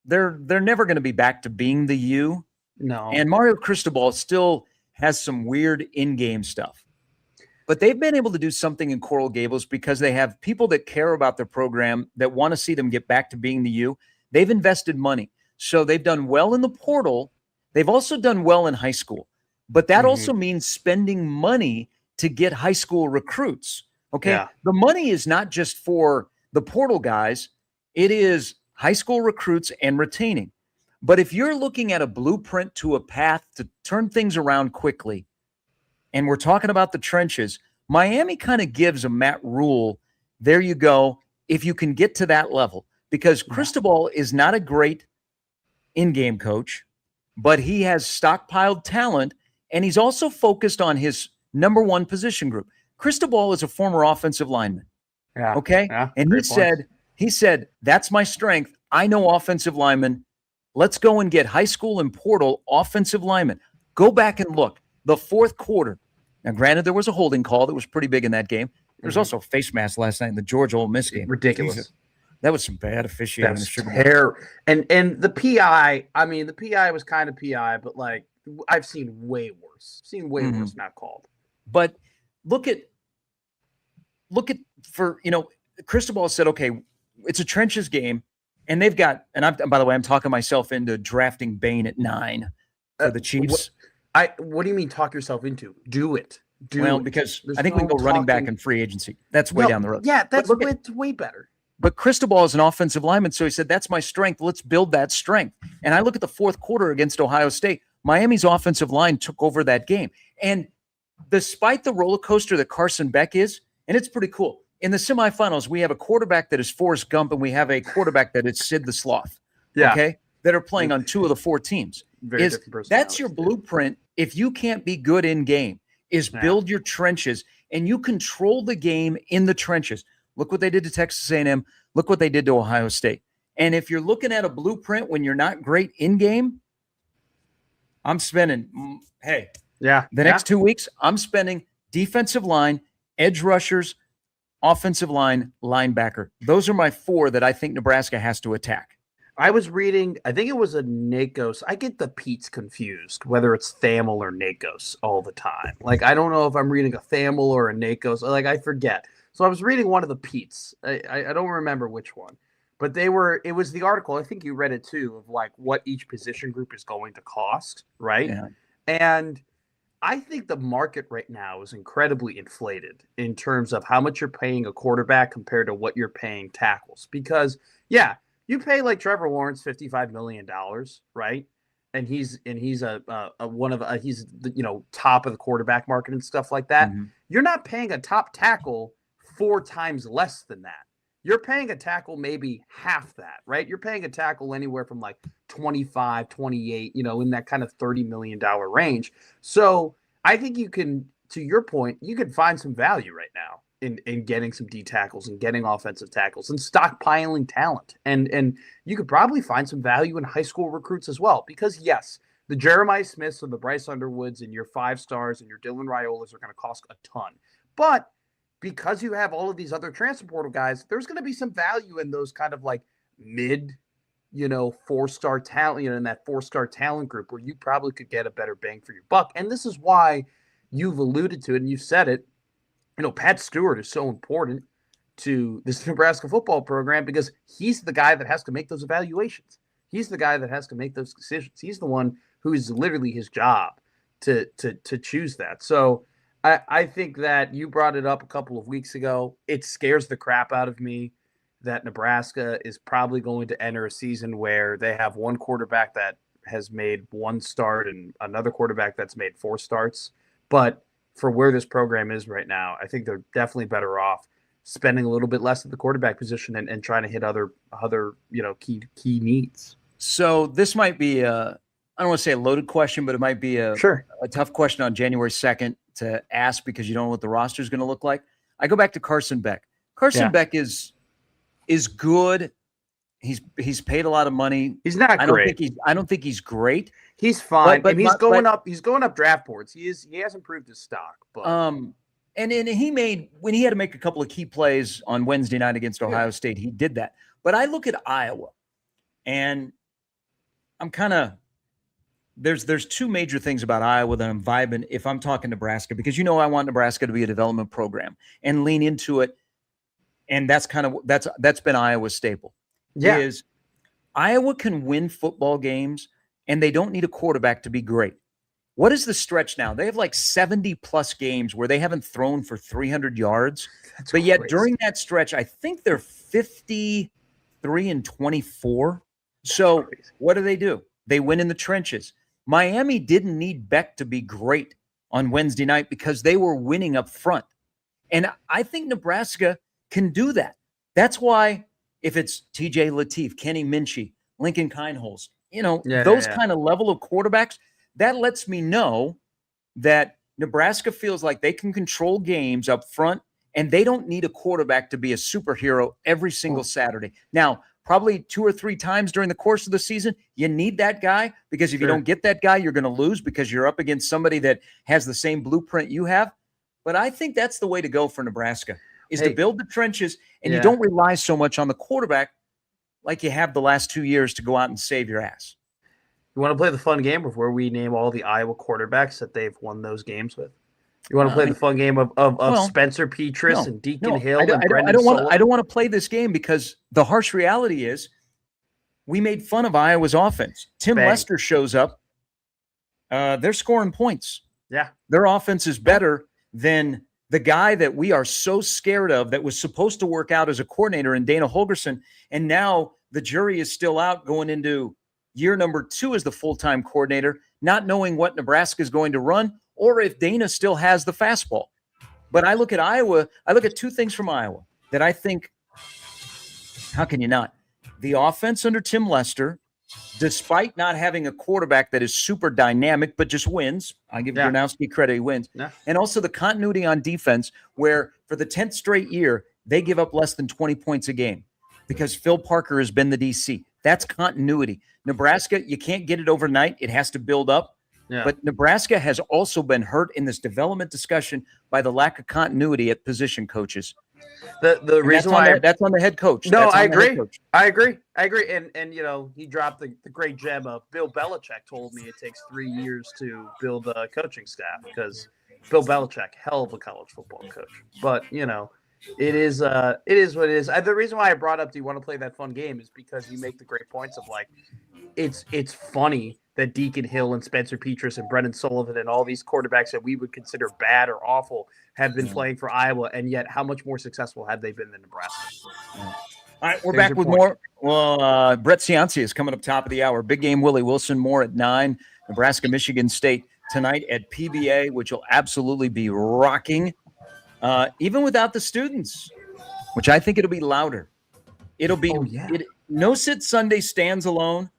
never going to be back to being the U. No. And Mario Cristobal still has some weird in-game stuff. But they've been able to do something in Coral Gables because they have people that care about their program, that want to see them get back to being the U. They've invested money. So they've done well in the portal. They've also done well in high school. But that also means spending money to get high school recruits. Okay. Yeah. The money is not just for the portal guys, it is high school recruits and retaining. But if you're looking at a blueprint to a path to turn things around quickly, and we're talking about the trenches, Miami kind of gives a Matt Rule, there you go, if you can get to that level. Because Cristobal is not a great in-game coach, but he has stockpiled talent, and he's also focused on his number one position group. Cristobal is a former offensive lineman. Yeah. Okay. Yeah, And he said, that's my strength. I know offensive linemen. Let's go and get high school and portal offensive linemen. Go back and look. The fourth quarter. Now, granted, there was a holding call that was pretty big in that game. There's also a face mask last night in the Georgia Ole Miss game. Ridiculous. Jesus. That was some bad officiating. That's terrible. And the PI, I mean, the PI was kind of PI, but like I've seen way worse. Worse not called. But look at Cristobal said, okay, it's a trenches game, and they've got, and by the way, I'm talking myself into drafting Bain at 9 for the Chiefs. What do you mean talk yourself into? Do it. Because I think we can go running back in free agency. That's way down the road. Yeah, that's way better. But Cristobal is an offensive lineman, so he said, that's my strength. Let's build that strength. And I look at the fourth quarter against Ohio State. Miami's offensive line took over that game. And despite the roller coaster that Carson Beck is, and it's pretty cool, in the semifinals, we have a quarterback that is Forrest Gump, and we have a quarterback that is Sid the Sloth. Yeah. Okay? That are playing on 2 of the 4 teams. That's your blueprint. If you can't be good in game, build your trenches, and you control the game in the trenches. Look what they did to Texas A&M. Look what they did to Ohio State. And if you're looking at a blueprint when you're not great in game, I'm spending, the next 2 weeks, I'm spending defensive line, edge rushers, offensive line, linebacker. Those are my 4 that I think Nebraska has to attack. I was reading, I think it was a Nakos. I get the Pete's confused, whether it's Thamel or Nakos all the time. Like, I don't know if I'm reading a Thamel or a Nakos. Like, I forget. So I was reading one of the Pete's. I don't remember which one. But it was the article, I think you read it too, of like what each position group is going to cost, right? Yeah. And I think the market right now is incredibly inflated in terms of how much you're paying a quarterback compared to what you're paying tackles. Because, you pay like Trevor Lawrence $55 million, right? And he's top of the quarterback market and stuff like that. Mm-hmm. You're not paying a top tackle 4 times less than that. You're paying a tackle maybe half that, right? You're paying a tackle anywhere from like 25, 28, in that kind of $30 million range. So I think you can, to your point, you can find some value right now in getting some D tackles and getting offensive tackles and stockpiling talent. And you could probably find some value in high school recruits as well. Because yes, the Jeremiah Smiths and the Bryce Underwoods and your 5 stars and your Dylan Raiolas are going to cost a ton. But because you have all of these other transfer portal guys, there's going to be some value in those kind of like mid, 4-star talent, in that 4-star talent group where you probably could get a better bang for your buck. And this is why you've alluded to it and you've said it. Pat Stewart is so important to this Nebraska football program because he's the guy that has to make those evaluations. He's the guy that has to make those decisions. He's the one who is literally his job to choose that. So I think that you brought it up a couple of weeks ago. It scares the crap out of me that Nebraska is probably going to enter a season where they have one quarterback that has made 1 start and another quarterback that's made 4 starts. But for where this program is right now, I think they're definitely better off spending a little bit less at the quarterback position and trying to hit other key needs. So this might be I don't want to say a loaded question, but it might be a tough question on January 2nd to ask because you don't know what the roster is going to look like. I go back to Carson Beck. Carson Beck is good. He's paid a lot of money. He's not great. I don't think he's great. He's fine, but he's going up. He's going up draft boards. He has improved his stock. But and he made when he had to make a couple of key plays on Wednesday night against Ohio State. He did that. But I look at Iowa, and I'm kind of there's 2 major things about Iowa that I'm vibing if I'm talking Nebraska because I want Nebraska to be a development program and lean into it, and that's been Iowa's staple. Yeah, is Iowa can win football games. And they don't need a quarterback to be great. What is the stretch now? They have like 70-plus games where they haven't thrown for 300 yards. But yet during that stretch, I think they're 53-24. So what do? They win in the trenches. Miami didn't need Beck to be great on Wednesday night because they were winning up front. And I think Nebraska can do that. That's why if it's TJ Lateef, Kenny Minchie, Lincoln Kienholz, those kind of level of quarterbacks, that lets me know that Nebraska feels like they can control games up front, and they don't need a quarterback to be a superhero every single Saturday. Now, probably 2 or 3 times during the course of the season, you need that guy, because if you don't get that guy, you're going to lose because you're up against somebody that has the same blueprint you have. But I think that's the way to go for Nebraska, is to build the trenches, and you don't rely so much on the quarterback like you have the last 2 years to go out and save your ass. You want to play the fun game of where we name all the Iowa quarterbacks that they've won those games with? You want to play the fun game of Spencer Petras and Deacon Hill and Brendan Sullivan? I don't want to play this game because the harsh reality is we made fun of Iowa's offense. Tim Lester shows up. They're scoring points. Yeah. Their offense is better than the guy that we are so scared of that was supposed to work out as a coordinator in Dana Holgorsen. And now the jury is still out going into year number 2 as the full-time coordinator, not knowing what Nebraska is going to run or if Dana still has the fastball. But I look at Iowa, I look at 2 things from Iowa that I think, how can you not? The offense under Tim Lester, despite not having a quarterback that is super dynamic but just wins. I give Gronowski credit, he wins. Yeah. And also the continuity on defense, where for the 10th straight year, they give up less than 20 points a game because Phil Parker has been the DC. That's continuity. Nebraska, you can't get it overnight. It has to build up. Yeah. But Nebraska has also been hurt in this development discussion by the lack of continuity at position coaches. The reason why that's on the head coach. No, I agree. I agree. And he dropped the great gem of Bill Belichick told me it takes 3 years to build a coaching staff, because Bill Belichick, hell of a college football coach. But it is what it is. The reason why I brought up, do you want to play that fun game, is because you make the great points of like, it's funny that Deacon Hill and Spencer Petras and Brendan Sullivan and all these quarterbacks that we would consider bad or awful have been playing for Iowa, and yet how much more successful have they been than Nebraska? All right, we're back with more. Well, Brett Ciancia is coming up top of the hour. Big game, Willie Wilson, more at 9. Nebraska, Michigan State tonight at PBA, which will absolutely be rocking, even without the students, which I think it'll be louder. It'll be no sit Sunday stands alone.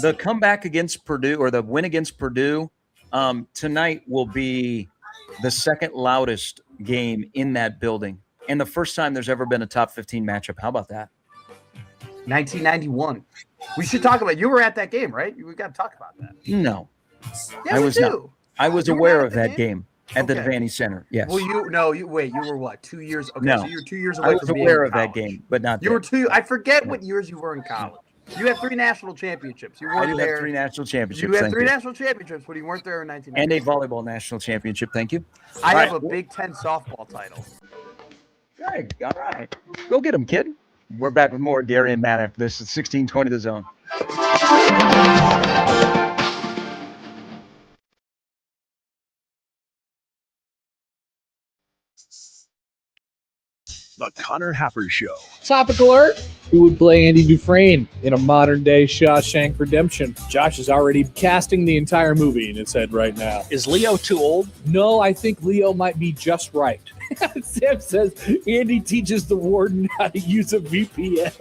The comeback against Purdue, or the win against Purdue tonight, will be the second loudest game in that building, and the first time there's ever been a top 15 matchup. How about that? 1991. We should talk about. You were at that game, right? We got to talk about that. No, yeah, I was not. I was aware of that game at the Devaney Center. Yes. Well, you were what, 2 years? Okay, no, so you're 2 years away. I was aware of that game, but not. You were 2. I forget what years you were in college. You had 3 national championships. You weren't there. Have 3 national championships. You had 3 national championships, but you weren't there in 1990. And a volleyball national championship. Thank you. I have a Big Ten softball title. Hey, all right. Go get them, kid. We're back with more Gary and Matt after this. Is 1620 The Zone. The Connor Happer Show. Topic alert. Who would play Andy Dufresne in a modern-day Shawshank Redemption? Josh is already casting the entire movie in his head right now. Is Leo too old? No, I think Leo might be just right. Sam says Andy teaches the warden how to use a VPN.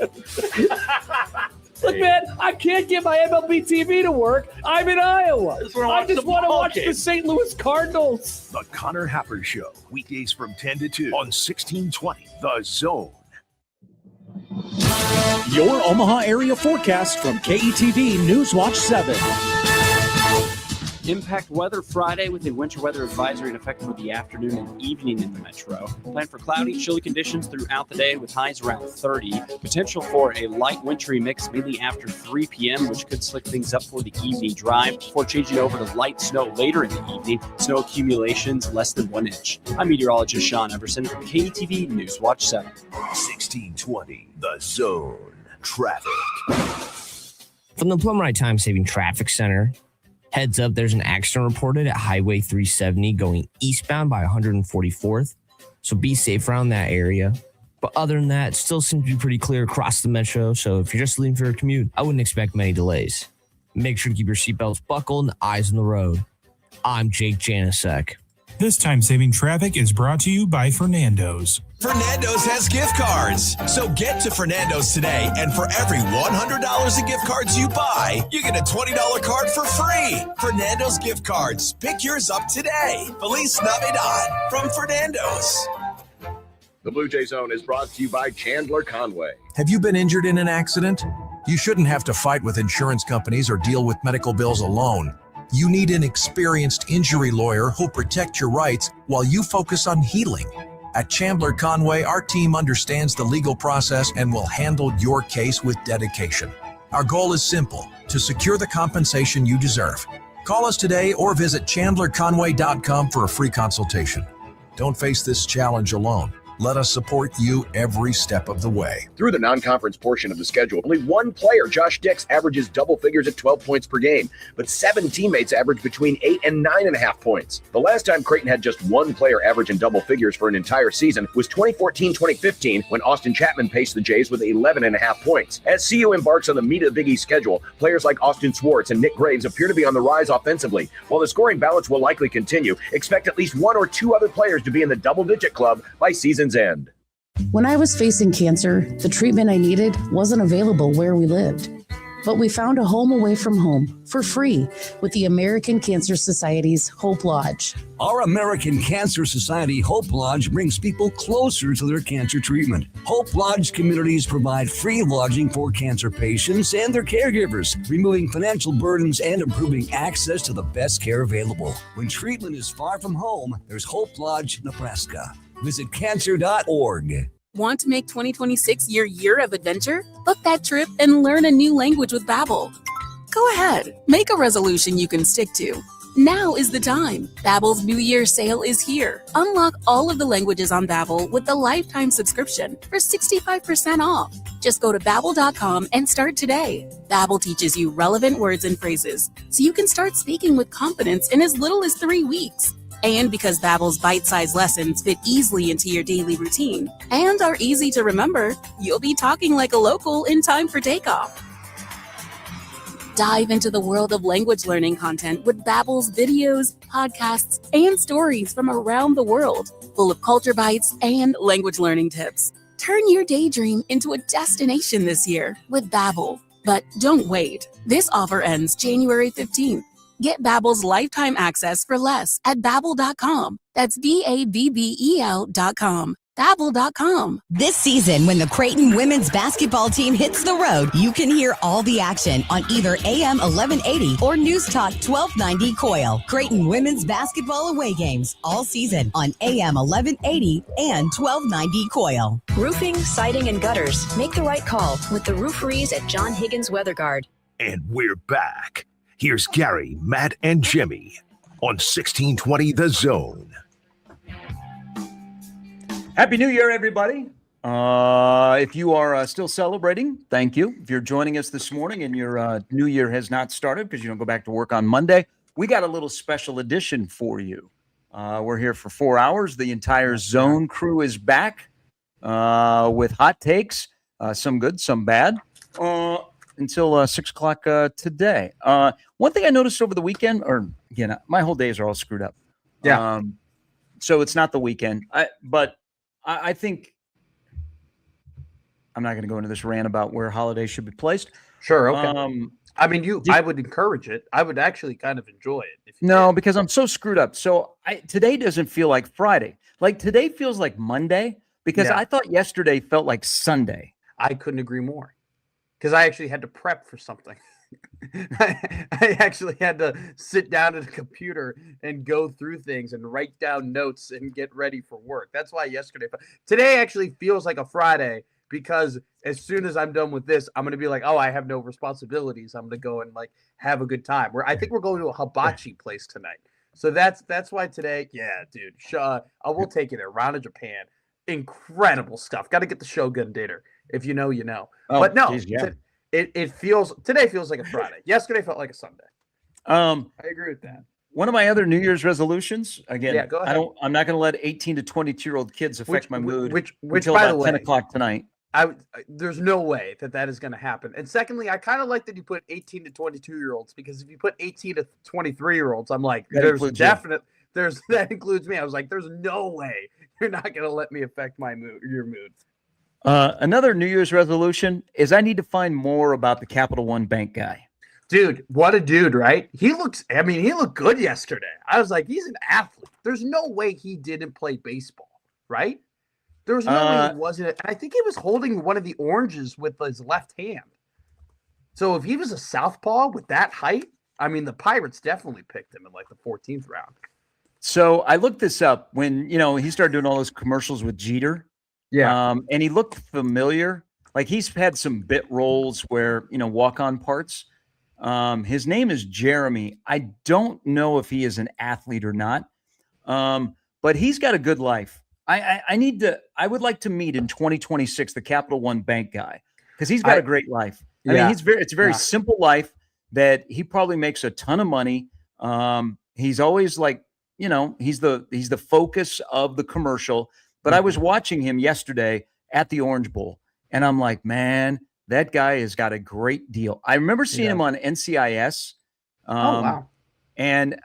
Look, man, I can't get my MLB TV to work. I'm in Iowa. I just want to watch the St. Louis Cardinals. The Connor Happer Show. Weekdays from 10 to 2 on 1620 The Zone. Your Omaha area forecast from KETV Newswatch 7. Impact weather Friday with a winter weather advisory in effect for the afternoon and evening in the metro. Plan for cloudy, chilly conditions throughout the day with highs around 30. Potential for a light wintry mix mainly after 3 p.m., which could slick things up for the evening drive before changing over to light snow later in the evening. Snow accumulations less than 1 inch. I'm meteorologist Sean Everson from KETV Newswatch 7. 1620 The Zone. Traffic. From the Plum Ride Time Saving Traffic Center, Heads up, there's an accident reported at Highway 370 going eastbound by 144th. So be safe around that area. But other than that, it still seems to be pretty clear across the metro. So if you're just leaving for a commute, I wouldn't expect many delays. Make sure to keep your seatbelts buckled and eyes on the road. I'm Jake Janasek. This time-saving traffic is brought to you by Fernando's. Fernando's has gift cards. So get to Fernando's today, and for every $100 in gift cards you buy, you get a $20 card for free. Fernando's gift cards. Pick yours up today. Feliz Navidad from Fernando's. The Blue Jay Zone is brought to you by Chandler Conway. Have you been injured in an accident? You shouldn't have to fight with insurance companies or deal with medical bills alone. You need an experienced injury lawyer who'll protect your rights while you focus on healing. At Chandler Conway, our team understands the legal process and will handle your case with dedication. Our goal is simple: to secure the compensation you deserve. Call us today or visit chandlerconway.com for a free consultation. Don't face this challenge alone. Let us support you every step of the way. Through the non-conference portion of the schedule, only one player, Josh Dix, averages double figures at 12 points per game, but 7 teammates average between 8 and 9.5 points. The last time Creighton had just one player average in double figures for an entire season was 2014-2015, when Austin Chapman paced the Jays with 11.5 points. As CU embarks on the meat of the Big East schedule, players like Austin Swartz and Nick Graves appear to be on the rise offensively. While the scoring balance will likely continue, expect at least 1 or 2 other players to be in the double-digit club by season's end. When I was facing cancer, the treatment I needed wasn't available where we lived. But we found a home away from home for free with the American Cancer Society's Hope Lodge. Our American Cancer Society Hope Lodge brings people closer to their cancer treatment. Hope Lodge communities provide free lodging for cancer patients and their caregivers, removing financial burdens and improving access to the best care available. When treatment is far from home, there's Hope Lodge, Nebraska. Visit cancer.org. Want to make 2026 your year of adventure? Book that trip and learn a new language with Babbel. Go ahead, make a resolution you can stick to. Now is the time. Babbel's New Year sale is here. Unlock all of the languages on Babbel with the lifetime subscription for 65% off. Just go to Babbel.com and start today. Babbel teaches you relevant words and phrases, so you can start speaking with confidence in as little as 3 weeks. And because Babbel's bite-sized lessons fit easily into your daily routine and are easy to remember, you'll be talking like a local in time for takeoff. Dive into the world of language learning content with Babbel's videos, podcasts, and stories from around the world, full of culture bites and language learning tips. Turn your daydream into a destination this year with Babbel. But don't wait. This offer ends January 15th. Get Babbel's lifetime access for less at Babbel.com. That's Babbel.com. Babbel.com. This season, when the Creighton women's basketball team hits the road, you can hear all the action on either AM 1180 or News Talk 1290 Coil. Creighton women's basketball away games all season on AM 1180 and 1290 Coil. Roofing, siding, and gutters. Make the right call with the rooferees at John Higgins Weather Guard. And we're back. Here's Gary, Matt, and Jimmy on 1620 The Zone. Happy New Year, everybody. If you are still celebrating, thank you. If you're joining us this morning and your New Year has not started because you don't go back to work on Monday, we got a little special edition for you. We're here for 4 hours. The entire Zone crew is back with hot takes, some good, some bad. Until 6 o'clock today. One thing I noticed over the weekend, or again, my whole days are all screwed up. Yeah. So it's not the weekend. But I think I'm not going to go into this rant about where holidays should be placed. Sure. Okay. I mean, I would encourage it. I would actually kind of enjoy it. No, because I'm so screwed up. So today doesn't feel like Friday. Like today feels like Monday because I thought yesterday felt like Sunday. I couldn't agree more. Because I actually had to prep for something. I actually had to sit down at a computer and go through things and write down notes and get ready for work. That's why today actually feels like a Friday because as soon as I'm done with this, I'm going to be like, oh, I have no responsibilities. I'm going to go and like have a good time. I think we're going to a hibachi place tonight. So that's why today, dude, I will take you there. Round of Japan. Incredible stuff. Got to get the Shogun dinner. If you know, you know. But no, today feels like a Friday. Yesterday felt like a Sunday. I agree with that. One of my other New Year's resolutions, again, Yeah, go ahead. I'm not going to let 18 to 22-year-old kids affect my mood Which until by about the way, 10 o'clock tonight. There's no way that is going to happen. And secondly, I kind of like that you put 18 to 22-year-olds, because if you put 18 to 23-year-olds, I'm like, That there's includes you. that includes me. I was like, there's no way you're not going to let me affect your mood. Another New Year's resolution is I need to find more about the Capital One Bank guy. Dude, what a dude, right? He looked good yesterday. I was like, he's an athlete. There's no way he didn't play baseball, right? There was no way he wasn't. I think he was holding one of the oranges with his left hand. So if he was a southpaw with that height, I mean, the Pirates definitely picked him in like the 14th round. So I looked this up when, he started doing all those commercials with Jeter. Yeah. And he looked familiar. Like he's had some bit roles where, walk-on parts. His name is Jeremy. I don't know if he is an athlete or not. But he's got a good life. I would like to meet in 2026 the Capital One Bank guy, because he's got a great life. I mean, it's a very simple life that he probably makes a ton of money. He's always like, he's the focus of the commercial. But I was watching him yesterday at the Orange Bowl, and I'm like, man, that guy has got a great deal. I remember seeing him on NCIS. Oh wow! And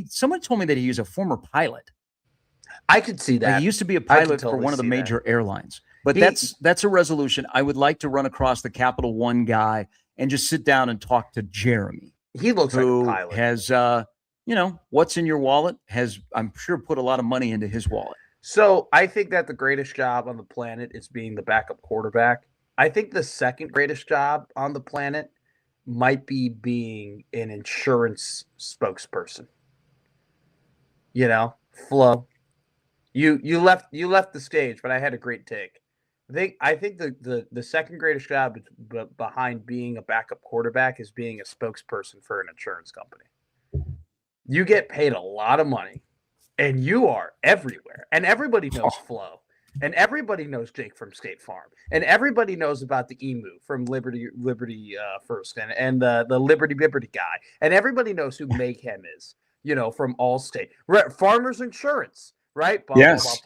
someone told me that he was a former pilot. I could see that. He used to be a pilot for one of the major airlines. But that's a resolution. I would like to run across the Capital One guy and just sit down and talk to Jeremy. He looks like a pilot. Has what's in your wallet? I'm sure put a lot of money into his wallet. So I think that the greatest job on the planet is being the backup quarterback. I think the second greatest job on the planet might be being an insurance spokesperson. Flo. You left the stage, but I had a great take. I think the second greatest job behind being a backup quarterback is being a spokesperson for an insurance company. You get paid a lot of money, and you are everywhere, and everybody knows Flo, and everybody knows Jake from State Farm, and everybody knows about the Emu from Liberty First, and the Liberty guy, and everybody knows who Mayhem is, from Allstate, Farmers Insurance. Right? Yes.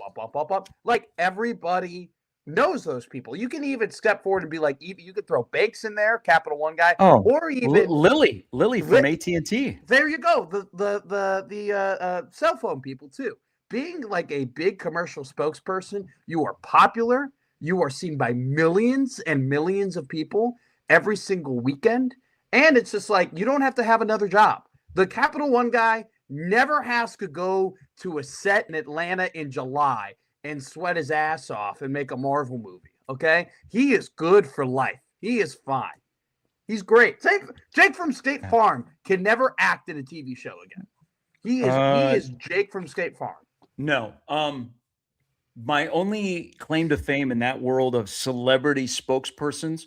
Like everybody knows those people. You can even step forward and be like, you could throw Bakes in there, Capital One guy, or even Lily from AT&T. There you go. The cell phone people too. Being like a big commercial spokesperson, you are popular. You are seen by millions and millions of people every single weekend, and it's just like you don't have to have another job. The Capital One guy never has to go to a set in Atlanta in July and sweat his ass off and make a Marvel movie. Okay? He is good for life. He is fine. He's great. Jake from State Farm can never act in a TV show again. He is Jake from State Farm. No. My only claim to fame in that world of celebrity spokespersons,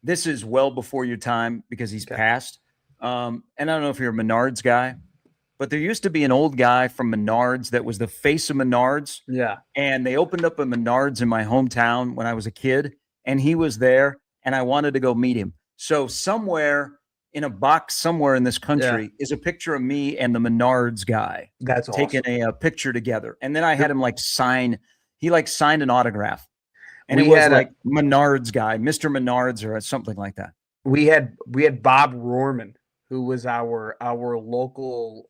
this is well before your time because he's passed. And I don't know if you're a Menards guy, but there used to be an old guy from Menards that was the face of Menards. Yeah. And they opened up a Menards in my hometown when I was a kid, and he was there, and I wanted to go meet him. So somewhere in a box somewhere in this country is a picture of me and the Menards guy. That's taking a picture together. And then I had him signed an autograph. And it was like Menards guy, Mr. Menards or something like that. We had Bob Rohrman, who was our local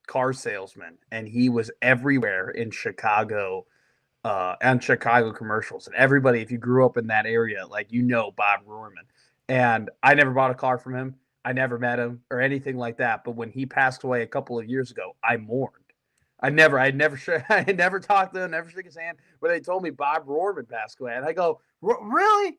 car salesman, and he was everywhere in Chicago on Chicago commercials. And everybody, if you grew up in that area, Bob Rohrman. And I never bought a car from him. I never met him or anything like that. But when he passed away a couple of years ago, I mourned. I had never talked to him, never shook his hand. But they told me Bob Rohrman passed away, and I go, really?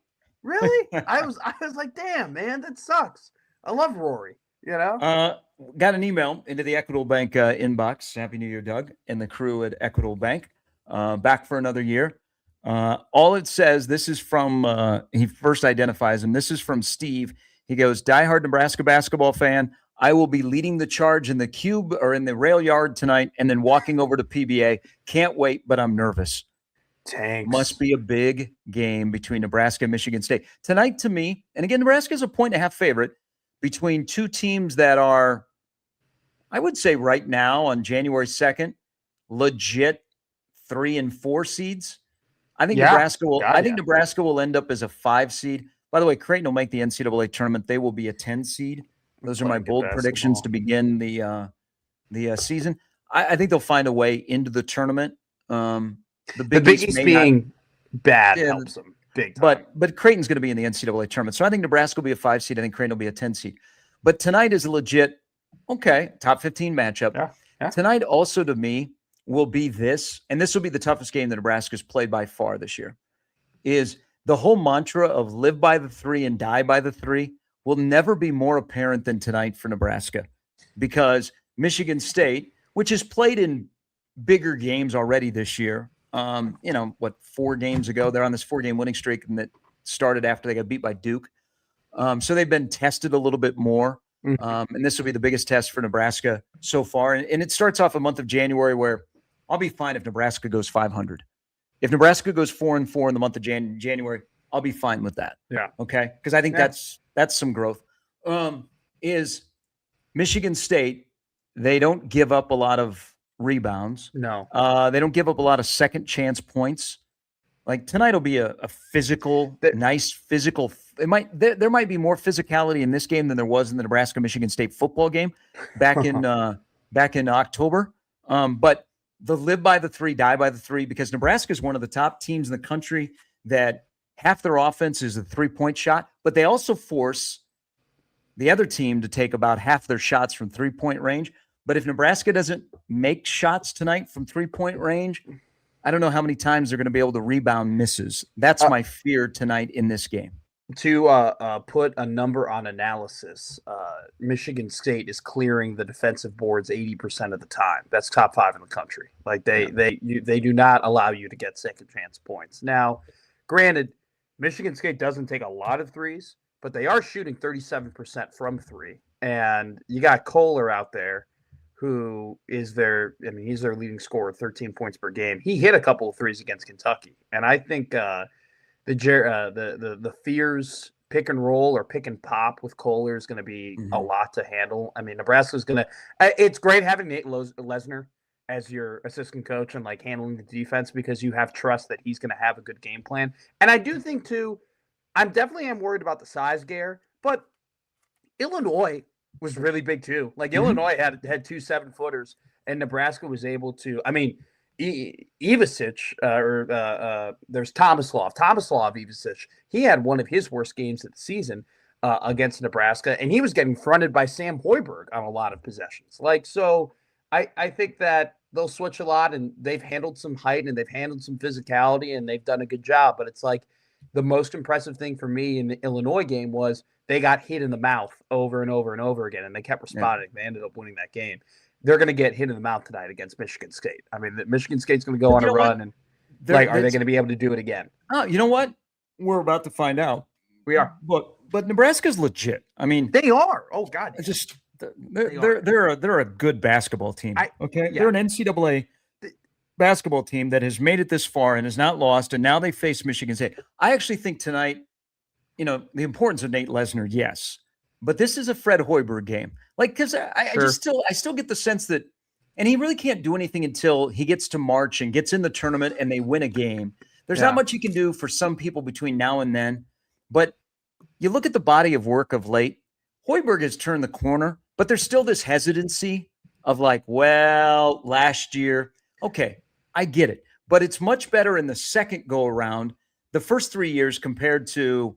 I was like, damn, man, that sucks. I love Rory, Got an email into the Equitable Bank inbox. Happy New Year, Doug, and the crew at Equitable Bank. Back for another year. All it says, this is from, he first identifies him. This is from Steve. He goes, diehard Nebraska basketball fan. I will be leading the charge in the cube or in the rail yard tonight and then walking over to PBA. Can't wait, but I'm nervous. Tanks. Must be a big game between Nebraska and Michigan State. Tonight, to me, and again, Nebraska is a 1.5 favorite, between two teams that are, I would say right now on January 2nd, legit 3 and 4 seeds. I think Nebraska will end up as a 5 seed. By the way, Creighton will make the NCAA tournament. They will be a 10 seed. Those are my bold predictions to begin the season. I think they'll find a way into the tournament. The Big East being bad helps them big time. But Creighton's going to be in the NCAA tournament. So I think Nebraska will be a 5 seed. I think Creighton will be a 10 seed. But tonight is a legit, top 15 matchup. Yeah. Tonight also to me will be this, and this will be the toughest game that Nebraska's played by far this year, is the whole mantra of live by the 3 and die by the 3 will never be more apparent than tonight for Nebraska, because Michigan State, which has played in bigger games already this year, 4 games ago, they're on this 4-game winning streak, and that started after they got beat by Duke. So they've been tested a little bit more. And this will be the biggest test for Nebraska so far. And it starts off a month of January where I'll be fine if Nebraska goes 500. If Nebraska goes 4-4 in the month of January, I'll be fine with that. Yeah. Okay. Because I think that's some growth. Is Michigan State, they don't give up a lot of rebounds. No. They don't give up a lot of second chance points. Like tonight will be a physical, nice physical. There might be more physicality in this game than there was in the Nebraska-Michigan State football game back in October. But the live by the 3, die by the 3, because Nebraska is one of the top teams in the country that half their offense is a 3-point shot, but they also force the other team to take about half their shots from 3-point range. But if Nebraska doesn't make shots tonight from 3-point range, I don't know how many times they're going to be able to rebound misses. That's my fear tonight in this game. To put a number on analysis, Michigan State is clearing the defensive boards 80% of the time. That's top 5 in the country. Like they do not allow you to get second chance points. Now, granted, Michigan State doesn't take a lot of threes, but they are shooting 37% from 3. And you got Kohler out there, who is he's their leading scorer, 13 points per game. He hit a couple of threes against Kentucky, and I think the Fears pick and roll or pick and pop with Kohler is going to be a lot to handle. I mean, Nebraska's going to. It's great having Nate Lesnar as your assistant coach and like handling the defense, because you have trust that he's going to have a good game plan. And I do think too, I'm worried about the size, Gare, but Illinois was really big too. Like Illinois had 2 7-footers, and Nebraska was able to. I mean, Ivicic, there's Tomislav Ivicic. He had one of his worst games of the season against Nebraska, and he was getting fronted by Sam Hoiberg on a lot of possessions. So I think that they'll switch a lot, and they've handled some height and they've handled some physicality, and they've done a good job. But it's like the most impressive thing for me in the Illinois game was they got hit in the mouth over and over and over again, and they kept responding. Yeah. They ended up winning that game. They're going to get hit in the mouth tonight against Michigan State. I mean, Michigan State's going to go on a run, and are they going to be able to do it again? Oh, you know what? We're about to find out. We are, but Nebraska's legit. I mean, they are. Oh God, they're a good basketball team. They're an NCAA basketball team that has made it this far and has not lost, and now they face Michigan State. I actually think tonight, the importance of Nate Lesnar, yes. But this is a Fred Hoiberg game. Like, because I still get the sense that, and he really can't do anything until he gets to March and gets in the tournament and they win a game. There's not much you can do for some people between now and then. But you look at the body of work of late, Hoiberg has turned the corner, but there's still this hesitancy of like, well, last year, okay, I get it. But it's much better in the second go around, the first 3 years compared to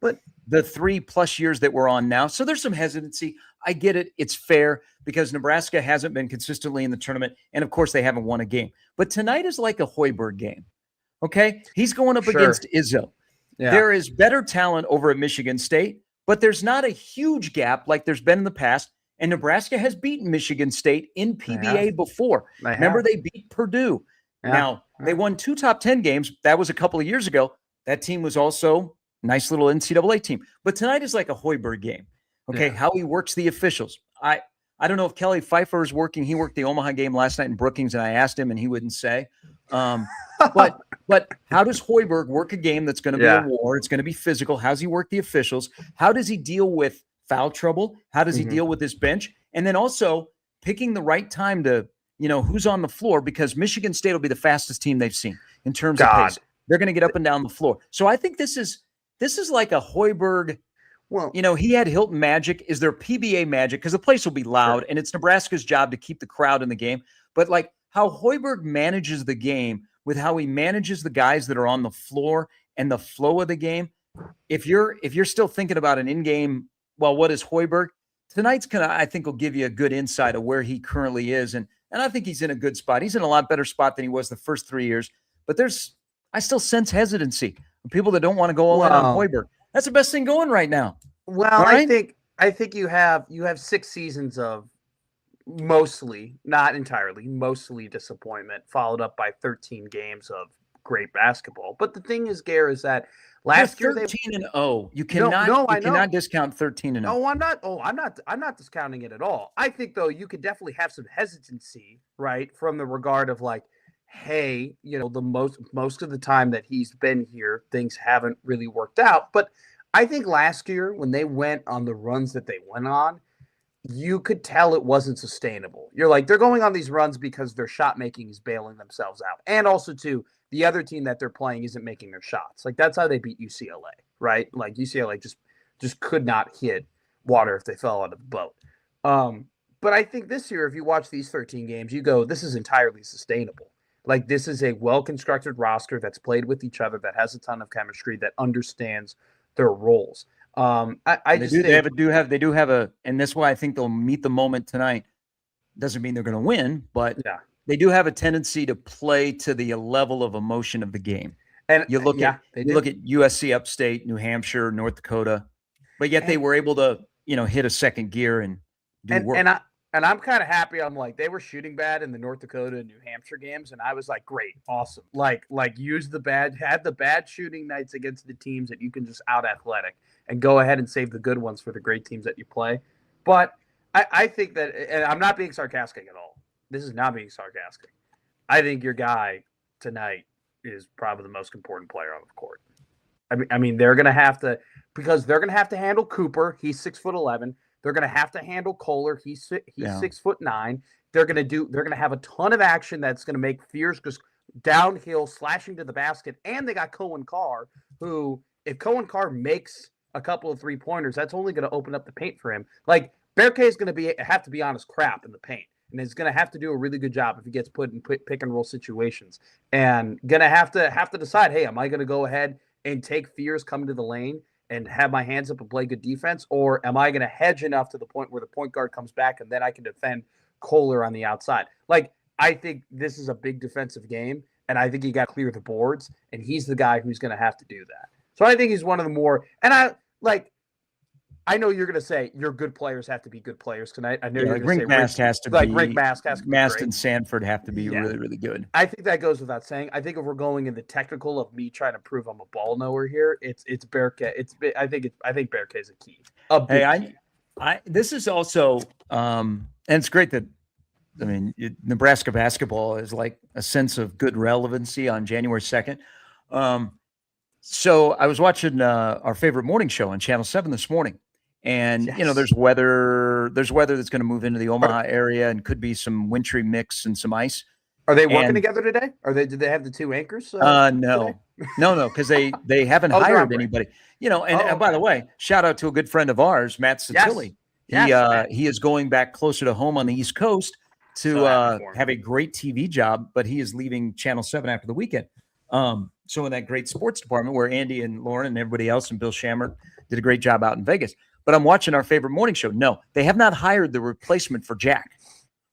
the 3+ years that we're on now. So there's some hesitancy. I get it. It's fair because Nebraska hasn't been consistently in the tournament. And of course they haven't won a game, but tonight is like a Hoiberg game. Okay. He's going up against Izzo. Yeah. There is better talent over at Michigan State, but there's not a huge gap like there's been in the past. And Nebraska has beaten Michigan State in PBA before. Remember, they beat Purdue. Yeah. Now, they won 2 top 10 games. That was a couple of years ago. That team was also nice little NCAA team. But tonight is like a Hoiberg game. Okay, how he works the officials. I don't know if Kelly Pfeiffer is working. He worked the Omaha game last night in Brookings, and I asked him, and he wouldn't say. But how does Hoiberg work a game that's going to be a war? It's going to be physical. How does he work the officials? How does he deal with foul trouble? How does he deal with his bench? And then also picking the right time to, who's on the floor, because Michigan State will be the fastest team they've seen in terms of pace. They're going to get up and down the floor. So I think this is like a Hoiberg. Well, he had Hilton magic. Is there PBA magic? Because the place will be loud, and it's Nebraska's job to keep the crowd in the game. But like how Hoiberg manages the game with how he manages the guys that are on the floor and the flow of the game. If you're still thinking about an in-game, well, what is Hoiberg? Tonight's I think will give you a good insight of where he currently is. And I think he's in a good spot. He's in a lot better spot than he was the first 3 years. But I still sense hesitancy from people that don't want to go all in on Hoiberg. That's the best thing going right now. Well, right? I think you have 6 seasons of mostly, not entirely, mostly disappointment, followed up by 13 games of great basketball. But the thing is, Gare, is that last year 13-0. You cannot discount 13-0. Oh, I'm not discounting it at all. I think though you could definitely have some hesitancy, right, from the regard of like, hey, the most of the time that he's been here, things haven't really worked out. But I think last year when they went on the runs that they went on, you could tell it wasn't sustainable. You're like, they're going on these runs because their shot making is bailing themselves out. And also too, the other team that they're playing isn't making their shots. Like that's how they beat UCLA, right? Like UCLA just could not hit water if they fell out of the boat. But I think this year, if you watch these 13 games, you go, this is entirely sustainable. Like this is a well-constructed roster that's played with each other, that has a ton of chemistry, that understands their roles. They do have a, and that's why I think they'll meet the moment tonight. Doesn't mean they're going to win, but they do have a tendency to play to the level of emotion of the game. And you look at USC Upstate, New Hampshire, North Dakota, but yet they were able to, hit a second gear and do work. And I'm kind of happy. I'm like, they were shooting bad in the North Dakota and New Hampshire games. And I was like, great, awesome. Like had the bad shooting nights against the teams that you can just out athletic and go ahead and save the good ones for the great teams that you play. But I think that, and I'm not being sarcastic at all. This is not being sarcastic. I think your guy tonight is probably the most important player on the court. I mean, they're going to have to, because they're going to have to handle Cooper. He's 6'11". They're going to have to handle Kohler. He's 6'9". They're going to have a ton of action that's going to make Fears just downhill, slashing to the basket. And they got Cohen Carr, who, if Cohen Carr makes a couple of 3-pointers, that's only going to open up the paint for him. Like Berkay is going to have to be on his crap in the paint, and he's going to have to do a really good job if he gets put in pick and roll situations, and going to have to decide, hey, am I going to go ahead and take Fears coming to the lane and have my hands up and play good defense, or am I going to hedge enough to the point where the point guard comes back and then I can defend Kohler on the outside? Like, I think this is a big defensive game, and I think he got to clear the boards, and he's the guy who's going to have to do that. So I think he's one of the more, and I know you're going to say your good players have to be good players tonight. I know you're going to say Rick Mast has to be Mast and Sanford have to be really, really good. I think that goes without saying. I think if we're going in the technical of me trying to prove I'm a ball knower here, it's Berkay. I think Berkay is a key. This is also, and it's great that, Nebraska basketball is like a sense of good relevancy on January 2nd. So I was watching our favorite morning show on Channel 7 this morning. And, there's weather that's going to move into the Omaha area and could be some wintry mix and some ice. Are they working together today? Did they have the two anchors? No, because they haven't hired anybody. And by the way, shout out to a good friend of ours, Matt Santilli. He is going back closer to home on the East Coast to have a great TV job, but he is leaving Channel 7 after the weekend. So in that great sports department where Andy and Lauren and everybody else and Bill Shammer did a great job out in Vegas. But I'm watching our favorite morning show. No, they have not hired the replacement for Jack.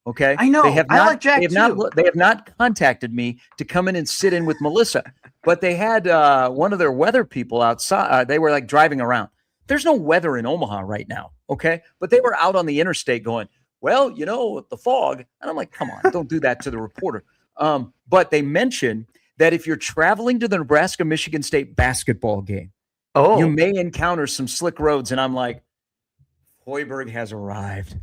Okay. I know. They have not, I like Jack too. They have not contacted me to come in and sit in with Melissa, but they had one of their weather people outside. They were like driving around. There's no weather in Omaha right now. Okay. But they were out on the interstate going, well, the fog. And I'm like, come on, don't do that to the reporter. But they mentioned that if you're traveling to the Nebraska-Michigan State basketball game, you may encounter some slick roads. And I'm like, Hoiberg has arrived.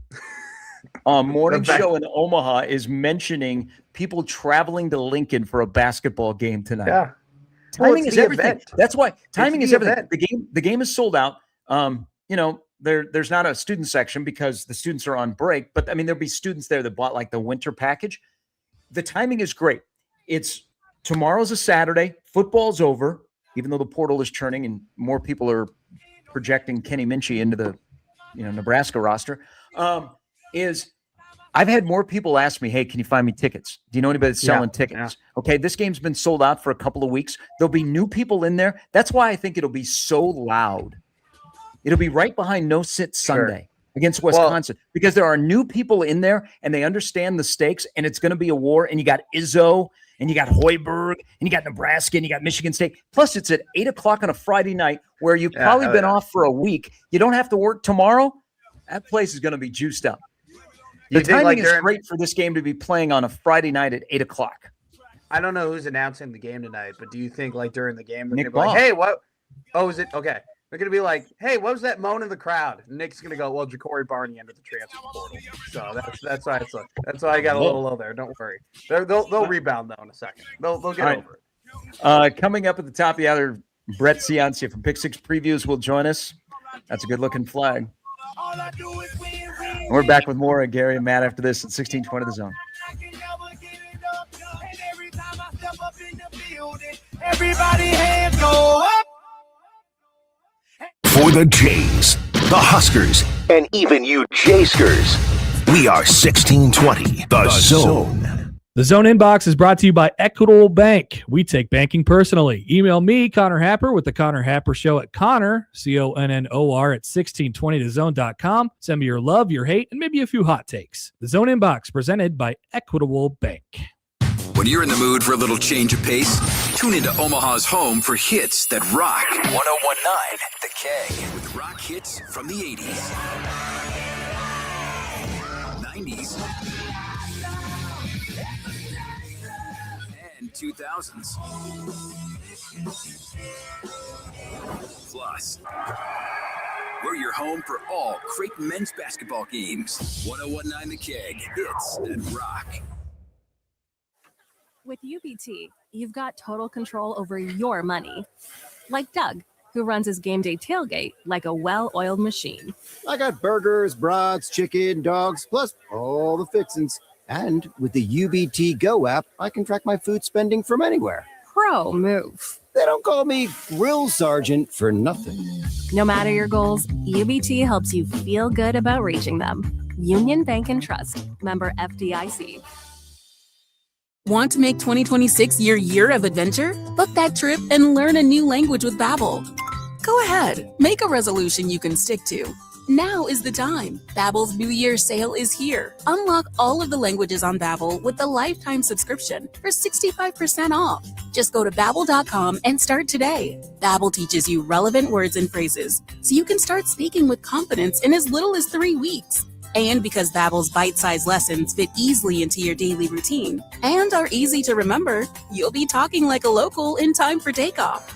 Morning show in Omaha is mentioning people traveling to Lincoln for a basketball game tonight. Yeah. Timing is everything. That's why timing is everything. The game is sold out. there's not a student section because the students are on break, but I mean, there'll be students there that bought like the winter package. The timing is great. Tomorrow's a Saturday. Football's over, even though the portal is churning and more people are projecting Kenny Minchie into the Nebraska roster. I've had more people ask me, hey, can you find me tickets? Do you know anybody that's selling tickets? Yeah. Okay, this game's been sold out for a couple of weeks. There'll be new people in there. That's why I think it'll be so loud. It'll be right behind No Sit Sunday against Wisconsin because there are new people in there and they understand the stakes, and it's going to be a war. And you got Izzo, and you got Hoiberg, and you got Nebraska, and you got Michigan State. Plus, it's at 8 o'clock on a Friday night where you've probably been off for a week. You don't have to work tomorrow. That place is going to be juiced up. The timing is great for this game to be playing on a Friday night at 8 o'clock. I don't know who's announcing the game tonight, but do you think like during the game they're going to be like, hey, what? Oh, is it? Okay. They're going to be like, hey, what was that moan in the crowd? And Nick's going to go, well, Ja'Cory Barney entered the transfer portal. So that's why that's why I got a little low there. Don't worry. They'll rebound, though, in a second. They'll get over it. Coming up at the top of the hour, Brett Ciancia from Pick Six Previews will join us. That's a good-looking flag. And we're back with more of Gary and Matt after this at 1620 The Zone. Everybody hands go up. For the Jays, the Huskers, and even you Jayskers, we are 1620 The Zone. The Zone Inbox is brought to you by Equitable Bank. We take banking personally. Email me, Connor Happer, with the Connor Happer Show at Connor, CONNOR, at 1620thezone.com. Send me your love, your hate, and maybe a few hot takes. The Zone Inbox, presented by Equitable Bank. When you're in the mood for a little change of pace, tune into Omaha's home for hits that rock. 101.9 The K. With rock hits from the 80s, 90s, and 2000s. Plus, we're your home for all Creighton men's basketball games. 101.9 The Keg. Hits that rock. With UBT, you've got total control over your money. Like Doug, who runs his game day tailgate like a well-oiled machine. I got burgers, brats, chicken, dogs, plus all the fixins. And with the UBT Go app, I can track my food spending from anywhere. Pro move. They don't call me Grill Sergeant for nothing. No matter your goals, UBT helps you feel good about reaching them. Union Bank and Trust. Member FDIC. Want to make 2026 your year of adventure? Book that trip and learn a new language with Babbel. Go ahead, make a resolution you can stick to. Now is the time. Babbel's New Year sale is here. Unlock all of the languages on Babbel with the lifetime subscription for 65% off. Just go to Babbel.com and start today. Babbel teaches you relevant words and phrases, so you can start speaking with confidence in as little as 3 weeks. And because Babbel's bite-sized lessons fit easily into your daily routine and are easy to remember, you'll be talking like a local in time for takeoff.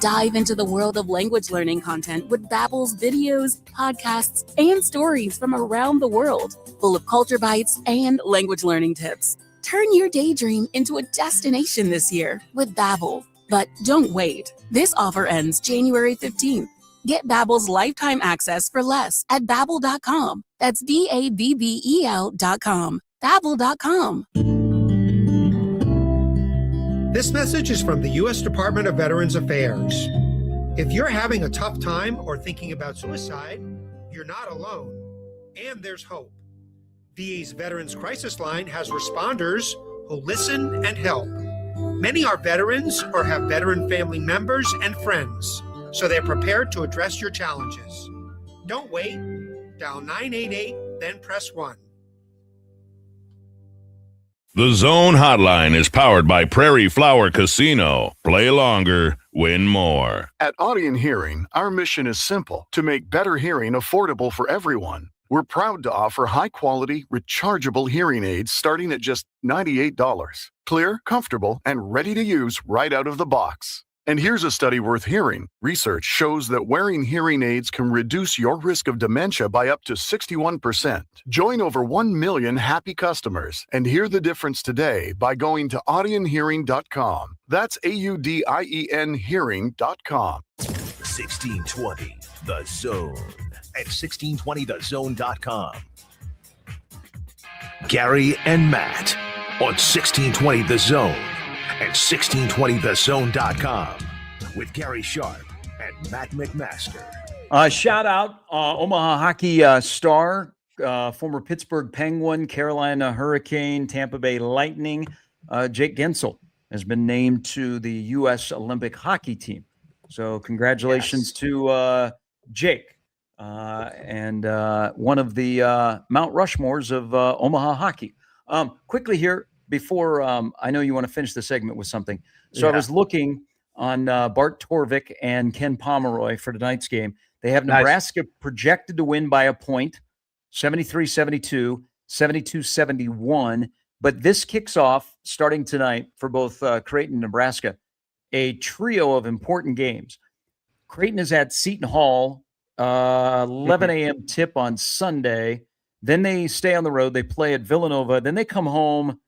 Dive into the world of language learning content with Babbel's videos, podcasts, and stories from around the world, full of culture bites and language learning tips. Turn your daydream into a destination this year with Babbel. But don't wait. This offer ends January 15th. Get Babbel's lifetime access for less at Babbel.com. That's Babbel.com. Babbel.com. This message is from the U.S. Department of Veterans Affairs. If you're having a tough time or thinking about suicide, you're not alone, and there's hope. VA's Veterans Crisis Line has responders who listen and help. Many are veterans or have veteran family members and friends, so they're prepared to address your challenges. Don't wait. Dial 988, then press 1. The Zone Hotline is powered by Prairie Flower Casino. Play longer, win more. At Audion Hearing, our mission is simple: to make better hearing affordable for everyone. We're proud to offer high-quality, rechargeable hearing aids starting at just $98. Clear, comfortable, and ready to use right out of the box. And here's a study worth hearing. Research shows that wearing hearing aids can reduce your risk of dementia by up to 61%. Join over 1 million happy customers and hear the difference today by going to audionhearing.com. That's AUDIEN hearing.com. 1620 The Zone at 1620thezone.com. Gary and Matt on 1620 The Zone and 1620thezone.com with Gary Sharp and Matt McMaster. Shout out Omaha hockey star, former Pittsburgh Penguin, Carolina Hurricane, Tampa Bay Lightning, Jake Gensel has been named to the U.S. Olympic hockey team. So congratulations to Jake and one of the Mount Rushmores of Omaha hockey. Quickly here, before I know you want to finish the segment with something. So I was looking on Bart Torvik and Ken Pomeroy for tonight's game. They have Nebraska projected to win by a point, 73-72, 72-71. But this kicks off, starting tonight, for both Creighton and Nebraska, a trio of important games. Creighton is at Seton Hall, 11 a.m. tip on Sunday. Then they stay on the road. They play at Villanova. Then they come home,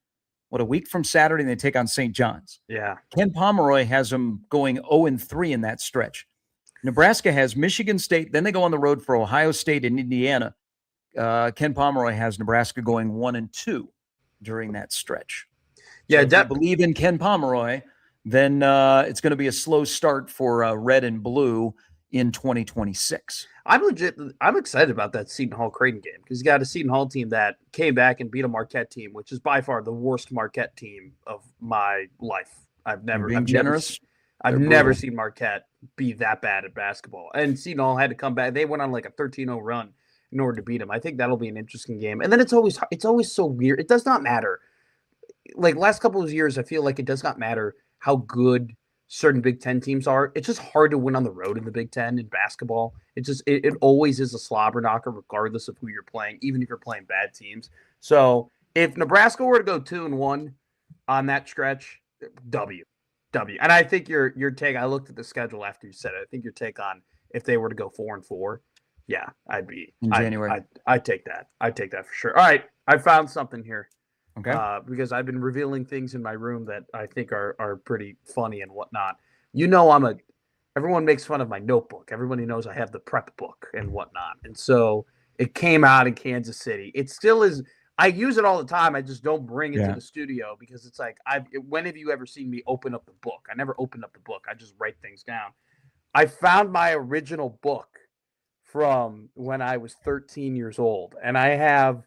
a week from Saturday, and they take on St. John's. Yeah. Ken Pomeroy has them going 0-3 in that stretch. Nebraska has Michigan State. Then they go on the road for Ohio State and Indiana. Ken Pomeroy has Nebraska going 1-2 during that stretch. Yeah, so if you believe in Ken Pomeroy, then it's going to be a slow start for red and blue in 2026. I'm excited about that Seton Hall Creighton game because you got a Seton Hall team that came back and beat a Marquette team, which is by far the worst Marquette team of my life. I've never seen Marquette be that bad at basketball. And Seton Hall had to come back. They went on like a 13-0 run in order to beat them. I think that'll be an interesting game. And then it's always so weird. It does not matter. Like last couple of years, I feel like it does not matter how good certain Big Ten teams are. It's just hard to win on the road in the Big Ten in basketball. It always is a slobber knocker, regardless of who you're playing, even if you're playing bad teams. So if Nebraska were to go 2-1 on that stretch, W. And I think your take, I looked at the schedule after you said it. I think your take on if they were to go 4-4, yeah, I'd be in January. I'd take that. I'd take that for sure. All right, I found something here. Okay. Because I've been revealing things in my room that I think are pretty funny and whatnot. You know, everyone makes fun of my notebook. Everybody knows I have the prep book and whatnot. And so it came out in Kansas City. It still is. I use it all the time. I just don't bring it to the studio because it's like, when have you ever seen me open up the book? I never open up the book. I just write things down. I found my original book from when I was 13 years old. And I have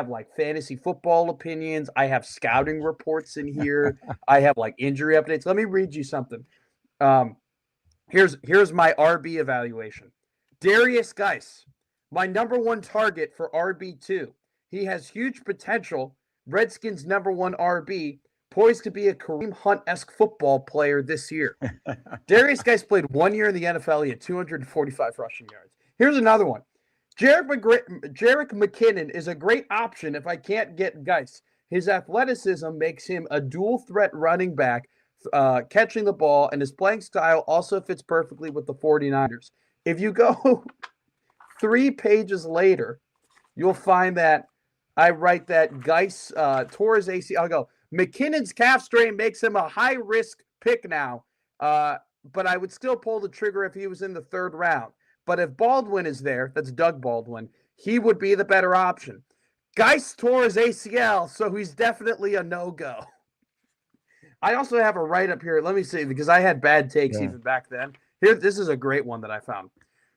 like fantasy football opinions. I have scouting reports in here. I have like injury updates. Let me read you something. Here's my RB evaluation. Darius Geis, my number one target for RB2. He has huge potential. Redskins number one RB, poised to be a Kareem Hunt-esque football player this year. Darius Geis played 1 year in the NFL. He had 245 rushing yards. Here's another one. Jerick McKinnon is a great option if I can't get Geis. His athleticism makes him a dual threat running back, catching the ball, and his playing style also fits perfectly with the 49ers. If you go 3 pages later, you'll find that I write that Geis tore his ACL. I'll go, McKinnon's calf strain makes him a high-risk pick now, but I would still pull the trigger if he was in the 3rd round. But if Baldwin is there, that's Doug Baldwin, he would be the better option. Geis tore his ACL, so he's definitely a no-go. I also have a write-up here. Let me see, because I had bad takes even back then. This is a great one that I found.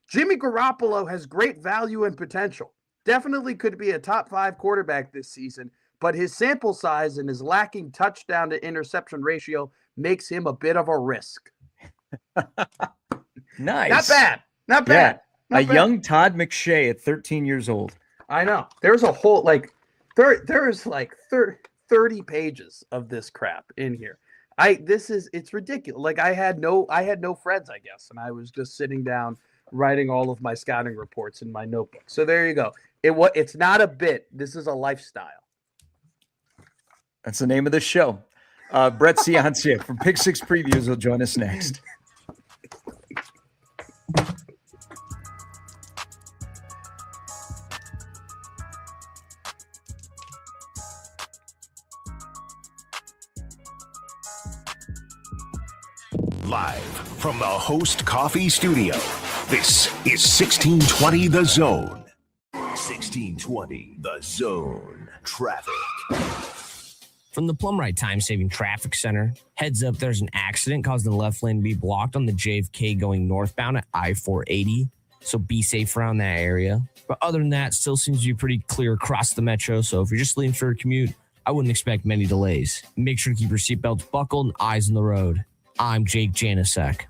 Jimmy Garoppolo has great value and potential. Definitely could be a top 5 quarterback this season, but his sample size and his lacking touchdown to interception ratio makes him a bit of a risk. Nice. Not bad. Not bad. Yeah. Not bad. Young Todd McShay at 13 years old. I know. There's a whole, there's 30 pages of this crap in here. It's ridiculous. Like I had no friends, I guess. And I was just sitting down writing all of my scouting reports in my notebook. So there you go. It's not a bit. This is a lifestyle. That's the name of the show. Brett Ciancia from Pick Six Previews will join us next. Live from the Host Coffee Studio, This is 1620 The Zone. 1620 The Zone. Traffic. From the Plumrite Time-Saving Traffic Center, heads up, there's an accident causing the left lane to be blocked on the JFK going northbound at I-480, so be safe around that area. But other than that, still seems to be pretty clear across the metro, so if you're just leaving for a commute, I wouldn't expect many delays. Make sure to keep your seatbelts buckled and eyes on the road. I'm Jake Janasek.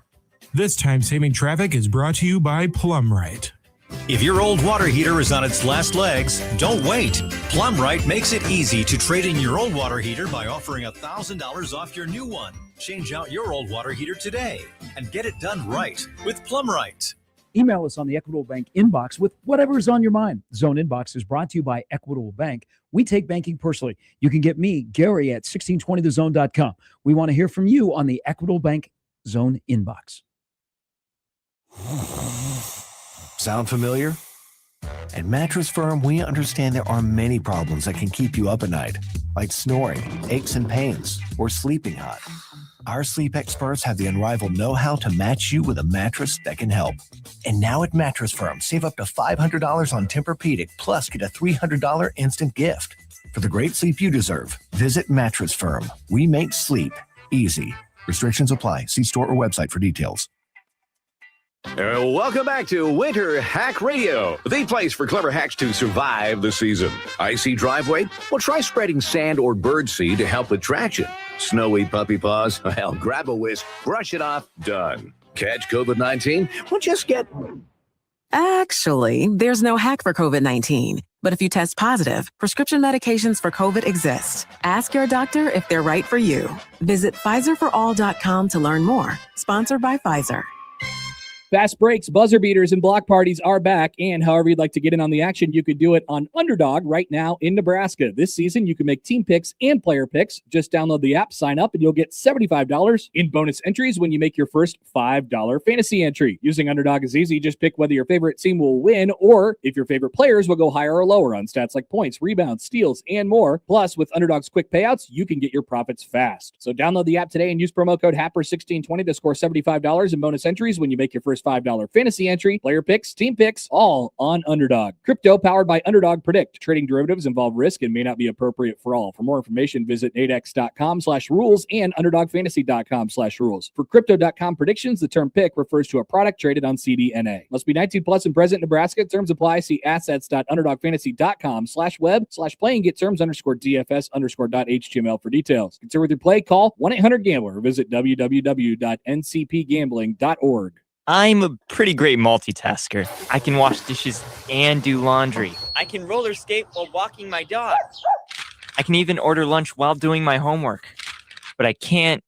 This time-saving traffic is brought to you by Plumrite. If your old water heater is on its last legs, don't wait. Plumrite makes it easy to trade in your old water heater by offering $1,000 off your new one. Change out your old water heater today and get it done right with Plumrite. Email us on the Equitable Bank inbox with whatever is on your mind. Zone Inbox is brought to you by Equitable Bank. We take banking personally. You can get me, Gary, at 1620thezone.com. We want to hear from you on the Equitable Bank Zone Inbox. Sound familiar? At Mattress Firm, we understand there are many problems that can keep you up at night, like snoring, aches and pains, or sleeping hot. Our sleep experts have the unrivaled know-how to match you with a mattress that can help. And now at Mattress Firm, save up to $500 on Tempur-Pedic, plus get a $300 instant gift. For the great sleep you deserve, visit Mattress Firm. We make sleep easy. Restrictions apply. See store or website for details. Welcome back to Winter Hack Radio, the place for clever hacks to survive the season. Icy driveway? Well, try spreading sand or birdseed to help with traction. Snowy puppy paws? Well, grab a whisk, brush it off, done. Catch COVID-19? Well, just get... Actually, there's no hack for COVID-19. But if you test positive, prescription medications for COVID exist. Ask your doctor if they're right for you. Visit PfizerForAll.com to learn more. Sponsored by Pfizer. Fast breaks, buzzer beaters, and block parties are back, and however you'd like to get in on the action, you could do it on Underdog right now in Nebraska. This season, you can make team picks and player picks. Just download the app, sign up, and you'll get $75 in bonus entries when you make your first $5 fantasy entry. Using Underdog is easy. Just pick whether your favorite team will win or if your favorite players will go higher or lower on stats like points, rebounds, steals, and more. Plus, with Underdog's quick payouts, you can get your profits fast. So download the app today and use promo code HAPPER1620 to score $75 in bonus entries when you make your first $5 fantasy entry, player picks, team picks, all on Underdog. Crypto powered by Underdog Predict. Trading derivatives involve risk and may not be appropriate for all. For more information, visit nadex.com/rules and underdogfantasy.com/rules. For crypto.com predictions, the term pick refers to a product traded on CDNA. Must be 19 plus and present in Nebraska. Terms apply. See assets.underdogfantasy.com/web/play and get terms_DFS_.html for details. Concerned with your play? Call 1-800-GAMBLER or visit www.ncpgambling.org. I'm a pretty great multitasker. I can wash dishes and do laundry. I can roller skate while walking my dog. I can even order lunch while doing my homework. But I can't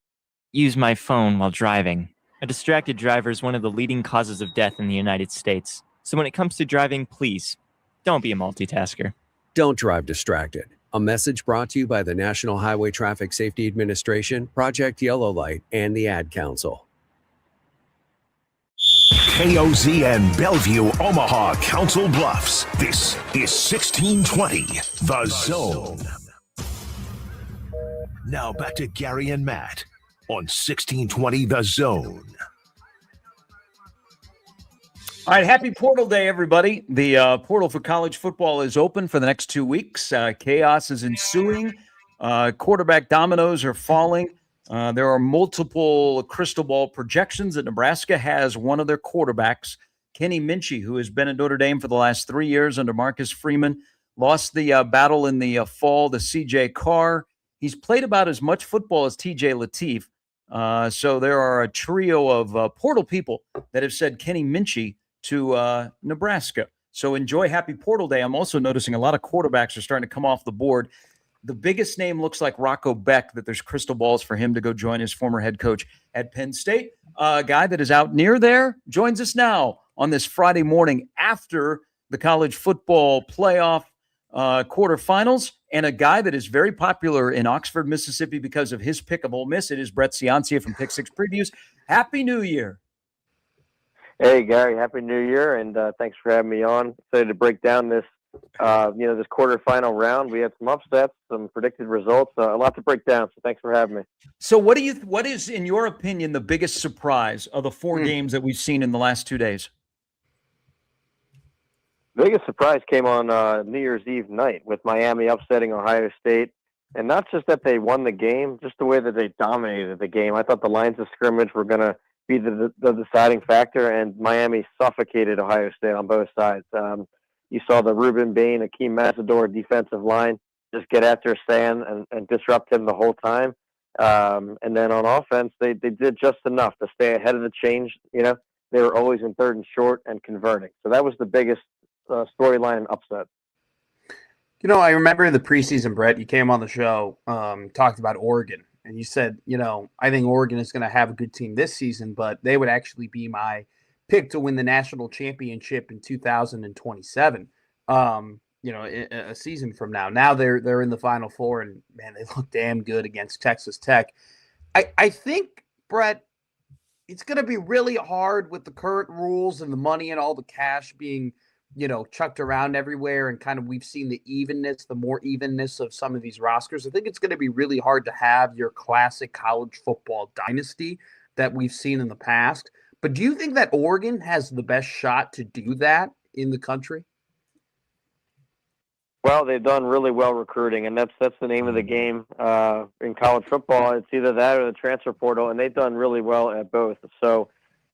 use my phone while driving. A distracted driver is one of the leading causes of death in the United States. So when it comes to driving, please, don't be a multitasker. Don't drive distracted. A message brought to you by the National Highway Traffic Safety Administration, Project Yellow Light, and the Ad Council. KOZ and Bellevue, Omaha, Council Bluffs. This is 1620 The Zone. Now back to Gary and Matt on 1620 The Zone. All right, happy Portal Day, everybody. The portal for college football is open for the next 2 weeks. Chaos is ensuing. Quarterback dominoes are falling. There are multiple crystal ball projections that Nebraska has one of their quarterbacks, Kenny Minchey, who has been at Notre Dame for the last 3 years under Marcus Freeman, lost the battle in the fall to C.J. Carr. He's played about as much football as T.J. Lateef. So there are a trio of portal people that have said Kenny Minchey to Nebraska. So enjoy Happy Portal Day. I'm also noticing a lot of quarterbacks are starting to come off the board. The biggest name looks like Rocco Beck, that there's crystal balls for him to go join his former head coach at Penn State. A guy that is out near there joins us now on this Friday morning after the college football playoff quarterfinals, and a guy that is very popular in Oxford, Mississippi because of his pick of Ole Miss. It is Brett Ciancia from Pick Six Previews. Happy New Year. Hey, Gary, Happy New Year, and thanks for having me on. Excited to break down this this quarterfinal round. We had some upsets, some predicted results, a lot to break down. So thanks for having me. So what is, in your opinion, the biggest surprise of the four games that we've seen in the last 2 days? Biggest surprise came on New Year's Eve night with Miami upsetting Ohio State. And not just that they won the game, just the way that they dominated the game. I thought the lines of scrimmage were going to be the deciding factor, and Miami suffocated Ohio State on both sides. You saw the Ruben Bain, Akeem Matador defensive line just get after Stan and disrupt him the whole time. And then on offense, they did just enough to stay ahead of the change. You know, they were always in 3rd and short and converting. So that was the biggest storyline and upset. You know, I remember in the preseason, Brett, you came on the show, talked about Oregon, and you said, you know, I think Oregon is going to have a good team this season, but they would actually be my pick to win the national championship in 2027. You know, a season from now. Now they're in the Final Four, and man, they look damn good against Texas Tech. I think, Brett, it's going to be really hard with the current rules and the money and all the cash being, you know, chucked around everywhere, and kind of we've seen the more evenness of some of these rosters. I think it's going to be really hard to have your classic college football dynasty that we've seen in the past. But do you think that Oregon has the best shot to do that in the country? Well, they've done really well recruiting, and that's the name of the game in college football. It's either that or the transfer portal, and they've done really well at both. So,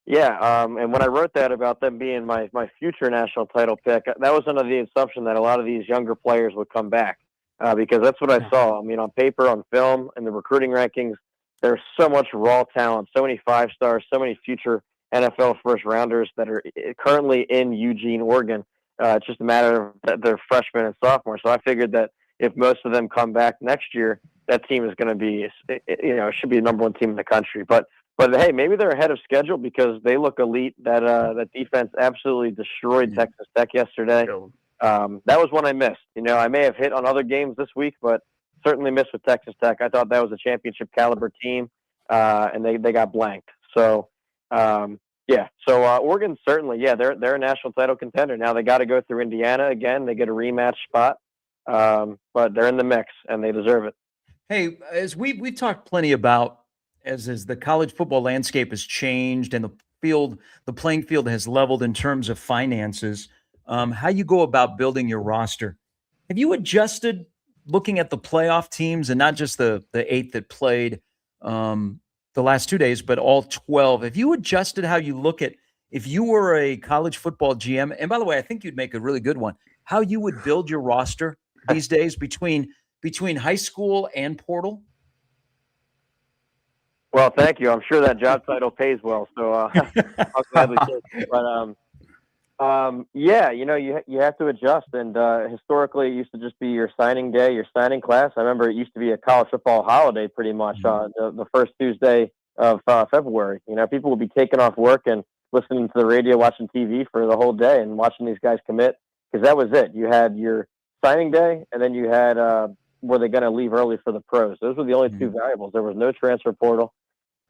yeah, and when I wrote that about them being my future national title pick, that was under the assumption that a lot of these younger players would come back because that's what I saw. I mean, on paper, on film, in the recruiting rankings, there's so much raw talent, so many 5-stars, so many future NFL first-rounders that are currently in Eugene, Oregon. It's just a matter of they're freshmen and sophomores. So I figured that if most of them come back next year, that team is going to be, you know, it should be the number 1 team in the country. But hey, maybe they're ahead of schedule because they look elite. That defense absolutely destroyed Texas Tech yesterday. That was one I missed. You know, I may have hit on other games this week, but certainly missed with Texas Tech. I thought that was a championship caliber team, and they got blanked. So. Yeah, so Oregon certainly, they're a national title contender. Now they got to go through Indiana again. They get a rematch spot, but they're in the mix, and they deserve it. Hey, as we've talked plenty about, as the college football landscape has changed and the playing field has leveled in terms of finances, how you go about building your roster. Have you adjusted looking at the playoff teams and not just the 8 that played the last 2 days, but all 12. Have you adjusted how you look at, if you were a college football GM, and by the way, I think you'd make a really good one, how you would build your roster these days between high school and portal? Well, thank you. I'm sure that job title pays well, so I'll gladly take it. But yeah, you know, you have to adjust, and historically it used to just be your signing day, your signing class. I remember it used to be a college football holiday pretty much on the first Tuesday of February. You know, people would be taking off work and listening to the radio, watching TV for the whole day and watching these guys commit, because that was it. You had your signing day, and then you had were they going to leave early for the pros. Those were the only 2 variables. There was no transfer portal.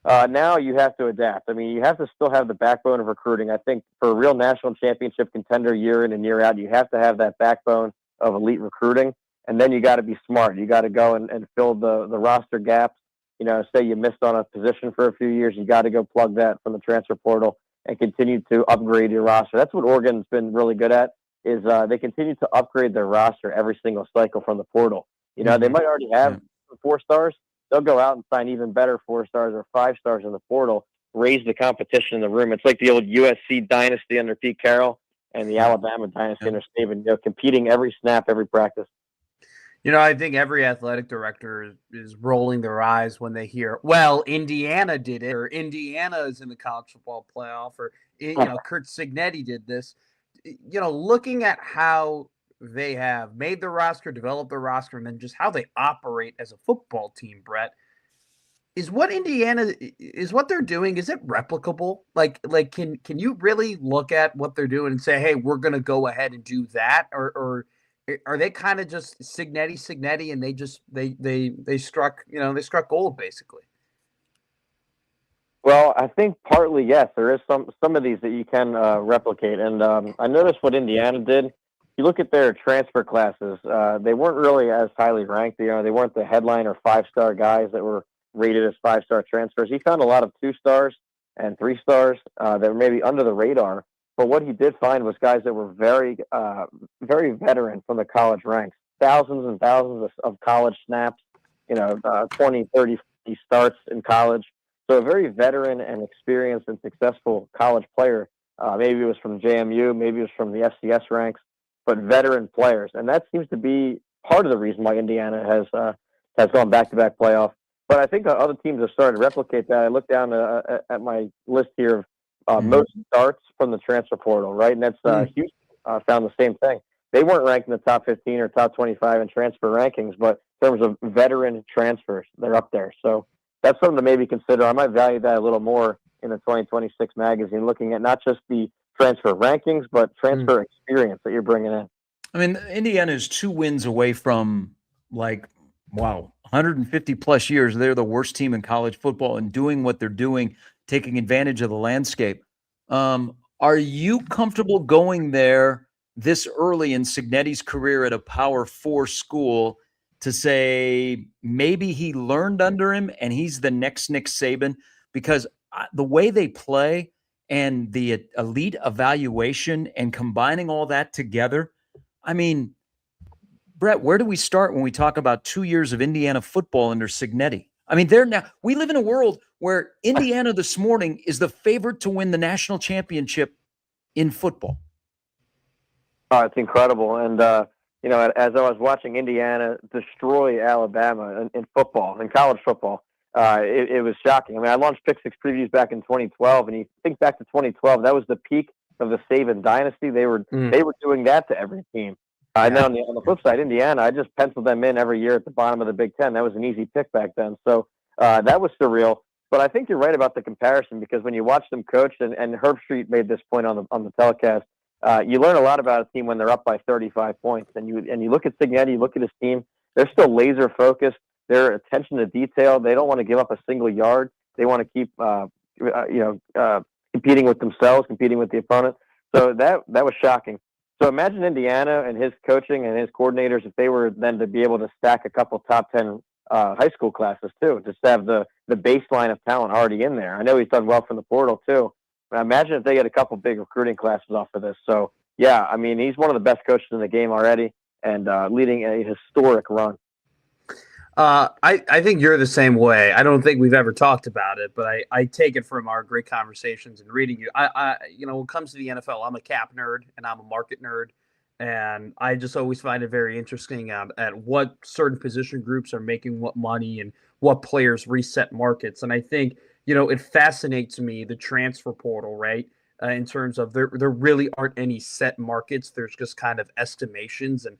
Now you have to adapt. I mean, you have to still have the backbone of recruiting. I think for a real national championship contender year in and year out, you have to have that backbone of elite recruiting. And then you got to be smart. You got to go and fill the roster gaps. You know, say you missed on a position for a few years, you got to go plug that from the transfer portal and continue to upgrade your roster. That's what Oregon's been really good at, is they continue to upgrade their roster every single cycle from the portal. You know, they might already have 4-stars. They'll go out and sign even better 4-stars or 5-stars in the portal, raise the competition in the room. It's like the old USC dynasty under Pete Carroll and the Alabama dynasty under Saban, you know, competing every snap, every practice. You know, I think every athletic director is rolling their eyes when they hear, well, Indiana did it, or Indiana is in the college football playoff, or, you know, Kurt Cignetti did this. You know, looking at how they have made the roster, developed the roster, and then just how they operate as a football team, Brett, is what they're doing, is it replicable? Like can you really look at what they're doing and say, hey, we're going to go ahead and do that? Or are they kind of just Cignetti and they struck gold basically? Well, I think partly, yes, there is some of these that you can replicate. And I noticed what Indiana did. You look at their transfer classes, they weren't really as highly ranked. You know, they weren't the headline or 5-star guys that were rated as 5-star transfers. He found a lot of 2-stars and 3-stars that were maybe under the radar, but what he did find was guys that were very, very veteran from the college ranks, thousands and thousands of college snaps, 20, 30, 50 starts in college. So a very veteran and experienced and successful college player. Maybe it was from JMU, maybe it was from the FCS ranks, but veteran players. And that seems to be part of the reason why Indiana has gone back-to-back playoff. But I think other teams have started to replicate that. I looked down at my list here of most starts from the transfer portal, right? And that's Houston found the same thing. They weren't ranked in the top 15 or top 25 in transfer rankings, but in terms of veteran transfers, they're up there. So that's something to maybe consider. I might value that a little more in the 2026 magazine, looking at not just the transfer rankings, but transfer experience that you're bringing in. I mean, Indiana is 2 wins away from 150 plus years. They're the worst team in college football and doing what they're doing, taking advantage of the landscape. Are you comfortable going there this early in Cignetti's career at a Power 4 school to say maybe he learned under him and he's the next Nick Saban? Because the way they play and the elite evaluation and combining all that together, I mean, Brett, where do we start when we talk about 2 years of Indiana football under Cignetti? I mean, we live in a world where Indiana this morning is the favorite to win the national championship in football. Oh, it's incredible. And, as I was watching Indiana destroy Alabama in football, in college football, it was shocking. I mean, I launched Pick Six previews back in 2012, and you think back to 2012, that was the peak of the Saban dynasty. They were doing that to every team. And then on the flip side, Indiana, I just penciled them in every year at the bottom of the Big Ten. That was an easy pick back then. So that was surreal. But I think you're right about the comparison, because when you watch them coach, and Herb Street made this point on the telecast, you learn a lot about a team when they're up by 35 points. And you look at Cignetti, you look at his team, they're still laser focused. Their attention to detail. They don't want to give up a single yard. They want to keep, competing with themselves, competing with the opponent. So that was shocking. So imagine Indiana and his coaching and his coordinators, if they were then to be able to stack a couple top 10 high school classes too, just to have the baseline of talent already in there. I know he's done well from the portal too. But imagine if they get a couple big recruiting classes off of this. So yeah, I mean, he's one of the best coaches in the game already, and leading a historic run. I think you're the same way. I don't think we've ever talked about it, but I take it from our great conversations and reading you. When it comes to the NFL, I'm a cap nerd and I'm a market nerd, and I just always find it very interesting at what certain position groups are making what money and what players reset markets. And I think, it fascinates me, the transfer portal, right? In terms of there really aren't any set markets. There's just kind of estimations. And,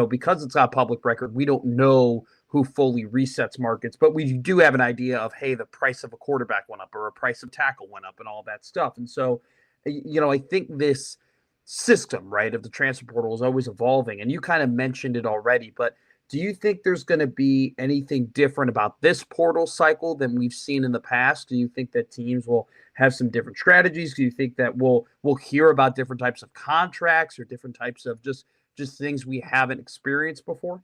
because it's not public record, we don't know who fully resets markets, but we do have an idea of, hey, the price of a quarterback went up or a price of tackle went up and all that stuff. And so, I think this system, right, of the transfer portal is always evolving. And you kind of mentioned it already, but do you think there's going to be anything different about this portal cycle than we've seen in the past? Do you think that teams will have some different strategies? Do you think that we'll hear about different types of contracts or different types of just things we haven't experienced before?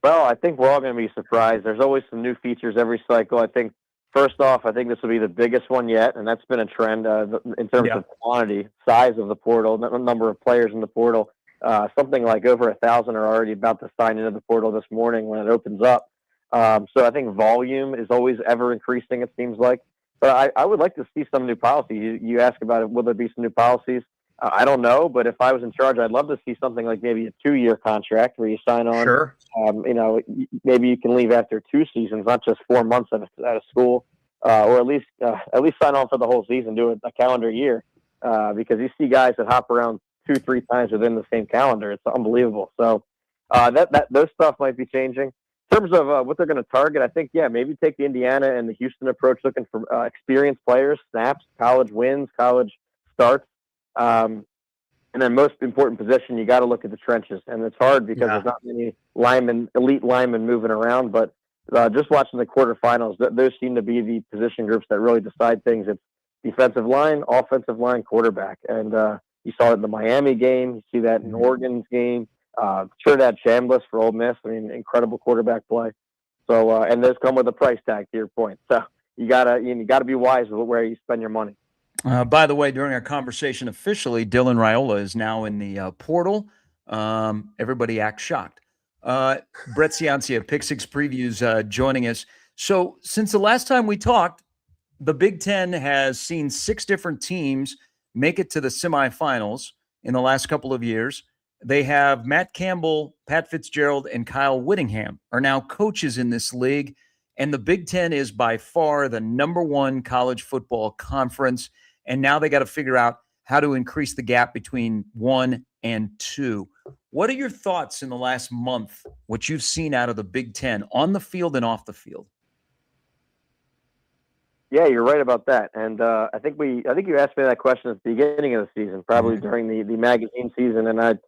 Well, I think we're all going to be surprised. There's always some new features every cycle. I think, first off, I think this will be the biggest one yet, and that's been a trend in terms of quantity, size of the portal, the number of players in the portal. Something like over 1,000 are already about to sign into the portal this morning when it opens up. So I think volume is always ever increasing, it seems like. But I would like to see some new policies. You ask about it, will there be some new policies? I don't know, but if I was in charge, I'd love to see something like maybe a 2-year contract where you sign on. Sure. Maybe you can leave after 2 seasons, not just 4 months at a school, or at least sign on for the whole season, do it a calendar year, because you see guys that hop around 2-3 times within the same calendar. It's unbelievable. So those stuff might be changing. In terms of what they're going to target, I think, maybe take the Indiana and the Houston approach, looking for experienced players, snaps, college wins, college starts. And then most important position, you got to look at the trenches. And it's hard because there's not many elite linemen moving around. But just watching the quarterfinals, those seem to be the position groups that really decide things. It's defensive line, offensive line, quarterback. And you saw it in the Miami game. You see that in Oregon's game. Trinidad Chambliss for Ole Miss. I mean, incredible quarterback play. So, and those come with a price tag, to your point. So you gotta be wise with where you spend your money. By the way, during our conversation officially, Dylan Raiola is now in the portal. Everybody acts shocked. Brett Ciancia, Pick Six Previews, joining us. So since the last time we talked, the Big Ten has seen 6 different teams make it to the semifinals in the last couple of years. They have Matt Campbell, Pat Fitzgerald, and Kyle Whittingham are now coaches in this league. And the Big Ten is by far the #1 college football conference. And now they got to figure out how to increase the gap between 1 and 2. What are your thoughts in the last month, what you've seen out of the Big Ten on the field and off the field? Yeah, you're right about that. And I think you asked me that question at the beginning of the season, probably during the magazine season. And I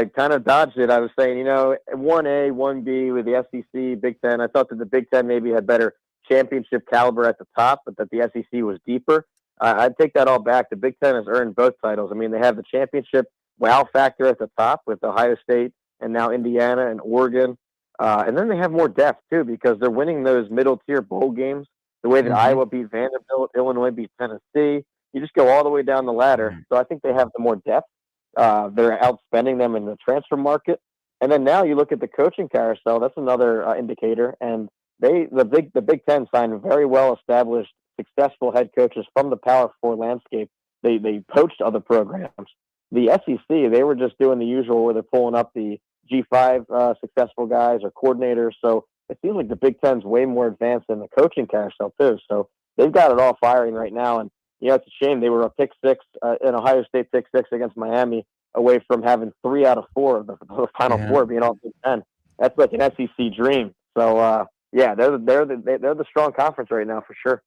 kind of dodged it. I was saying, 1A, 1B with the SEC, Big Ten. I thought that the Big Ten maybe had better championship caliber at the top, but that the SEC was deeper. I'd take that all back. The Big Ten has earned both titles. I mean, they have the championship wow factor at the top with Ohio State and now Indiana and Oregon. And then they have more depth, too, because they're winning those middle-tier bowl games the way that Iowa beat Vanderbilt, Illinois beat Tennessee. You just go all the way down the ladder. So I think they have the more depth. They're outspending them in the transfer market. And then now you look at the coaching carousel. That's another indicator. And the Big Ten signed very well-established, successful head coaches from the Power 4 landscape. They poached other programs. The SEC, they were just doing the usual where they're pulling up the G5 successful guys or coordinators. So it seems like the Big Ten's way more advanced than the coaching carousel, too. So they've got it all firing right now. And, it's a shame they were a pick 6, an Ohio State pick 6 against Miami away from having 3 out of 4 of the Final Four being all Big Ten. That's like an SEC dream. So, they're the strong conference right now for sure.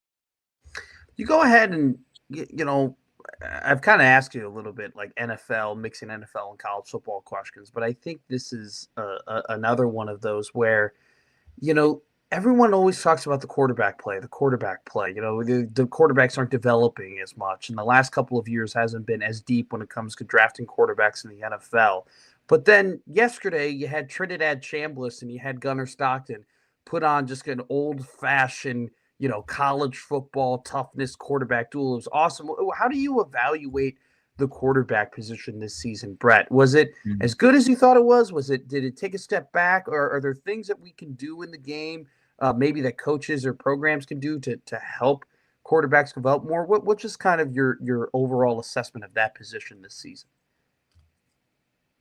You go ahead and, I've kind of asked you a little bit like NFL, mixing NFL and college football questions, but I think this is another one of those where, everyone always talks about the quarterback play. The quarterbacks aren't developing as much, and the last couple of years hasn't been as deep when it comes to drafting quarterbacks in the NFL. But then yesterday you had Trinidad Chambliss and you had Gunnar Stockton put on just an old-fashioned, college football toughness quarterback duel. It was awesome. How do you evaluate the quarterback position this season, Brett? Was it as good as you thought it was? Did it take a step back, or are there things that we can do in the game, maybe that coaches or programs can do to help quarterbacks develop more? What's just kind of your overall assessment of that position this season?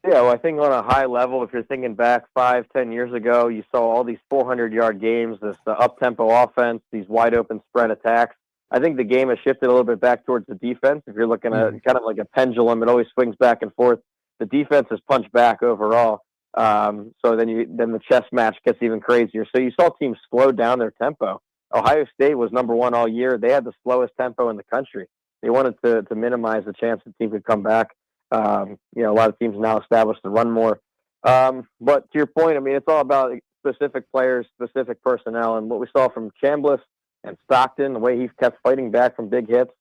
Yeah, well, I think on a high level, if you're thinking back 5-10 years ago, you saw all these 400-yard games, this up-tempo offense, these wide-open spread attacks. I think the game has shifted a little bit back towards the defense. If you're looking at kind of like a pendulum, it always swings back and forth. The defense has punched back overall. So then the chess match gets even crazier. So you saw teams slow down their tempo. Ohio State was #1 all year. They had the slowest tempo in the country. They wanted to minimize the chance the team could come back. A lot of teams now established to run more. But to your point, I mean, it's all about specific players, specific personnel, and what we saw from Chambliss and Stockton, the way he kept fighting back from big hits.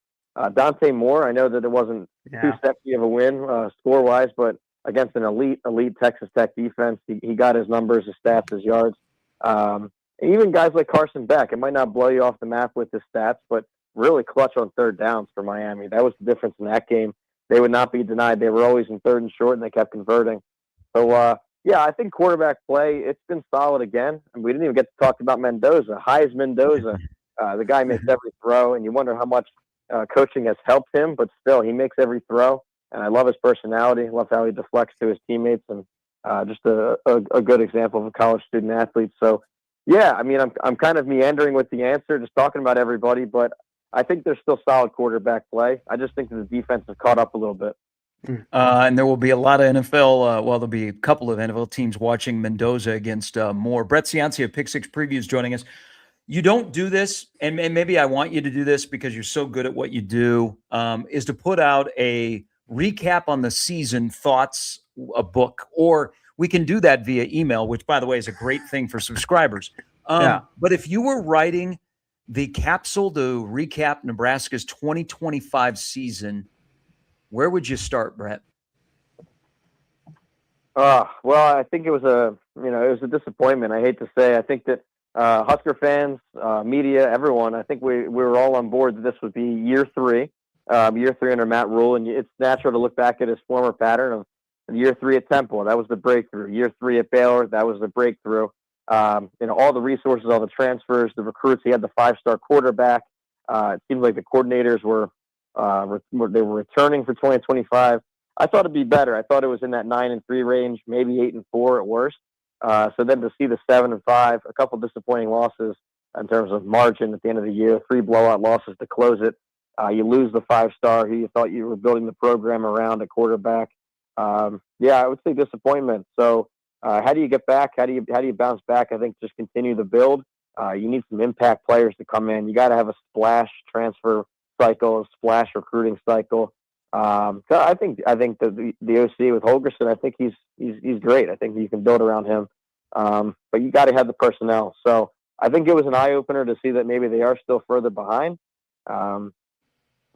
Dante Moore, I know that it wasn't too sexy of a win score-wise, but against an elite Texas Tech defense, he got his numbers, his stats, his yards. Even guys like Carson Beck, it might not blow you off the map with his stats, but really clutch on third downs for Miami. That was the difference in that game. They would not be denied. They were always in third and short, and they kept converting. So, I think quarterback play, it's been solid again. And we didn't even get to talk about Mendoza. Heisman Mendoza. The guy makes every throw, and you wonder how much coaching has helped him, but still, he makes every throw. And I love his personality. I love how he deflects to his teammates, and just a good example of a college student athlete. So, I mean, I'm kind of meandering with the answer, just talking about everybody, but I think there's still solid quarterback play. I just think that the defense has caught up a little bit. And there will be a lot of NFL, there'll be a couple of NFL teams watching Mendoza against Moore. Brett Ciancia of Pick Six Previews joining us. You don't do this, and maybe I want you to do this because you're so good at what you do, is to put out a recap on the season, thoughts, a book, or we can do that via email, which, by the way, is a great thing for subscribers. But if you were writing the capsule to recap Nebraska's 2025 season, where would you start, Brett? Well, I think it was a disappointment. I hate to say. I think that Husker fans, media, everyone, I think we were all on board that this would be year 3. year 3 under Matt Rule, and it's natural to look back at his former pattern of year 3 at Temple. That was the breakthrough. Year 3 at Baylor, that was the breakthrough. All the resources, all the transfers, the recruits. He had the 5-star quarterback. It seemed like the coordinators were returning for 2025. I thought it'd be better. I thought it was in that 9-3 range, maybe 8-4 at worst. So then to see the 7-5, a couple disappointing losses in terms of margin at the end of the year, 3 blowout losses to close it. You lose the 5-star who you thought you were building the program around at quarterback. I would say disappointment. So how do you get back? How do you bounce back? I think just continue the build. You need some impact players to come in. You got to have a splash transfer cycle, a splash recruiting cycle. So I think the OC with Holgorsen, I think he's great. I think you can build around him. But you got to have the personnel. So I think it was an eye opener to see that maybe they are still further behind. I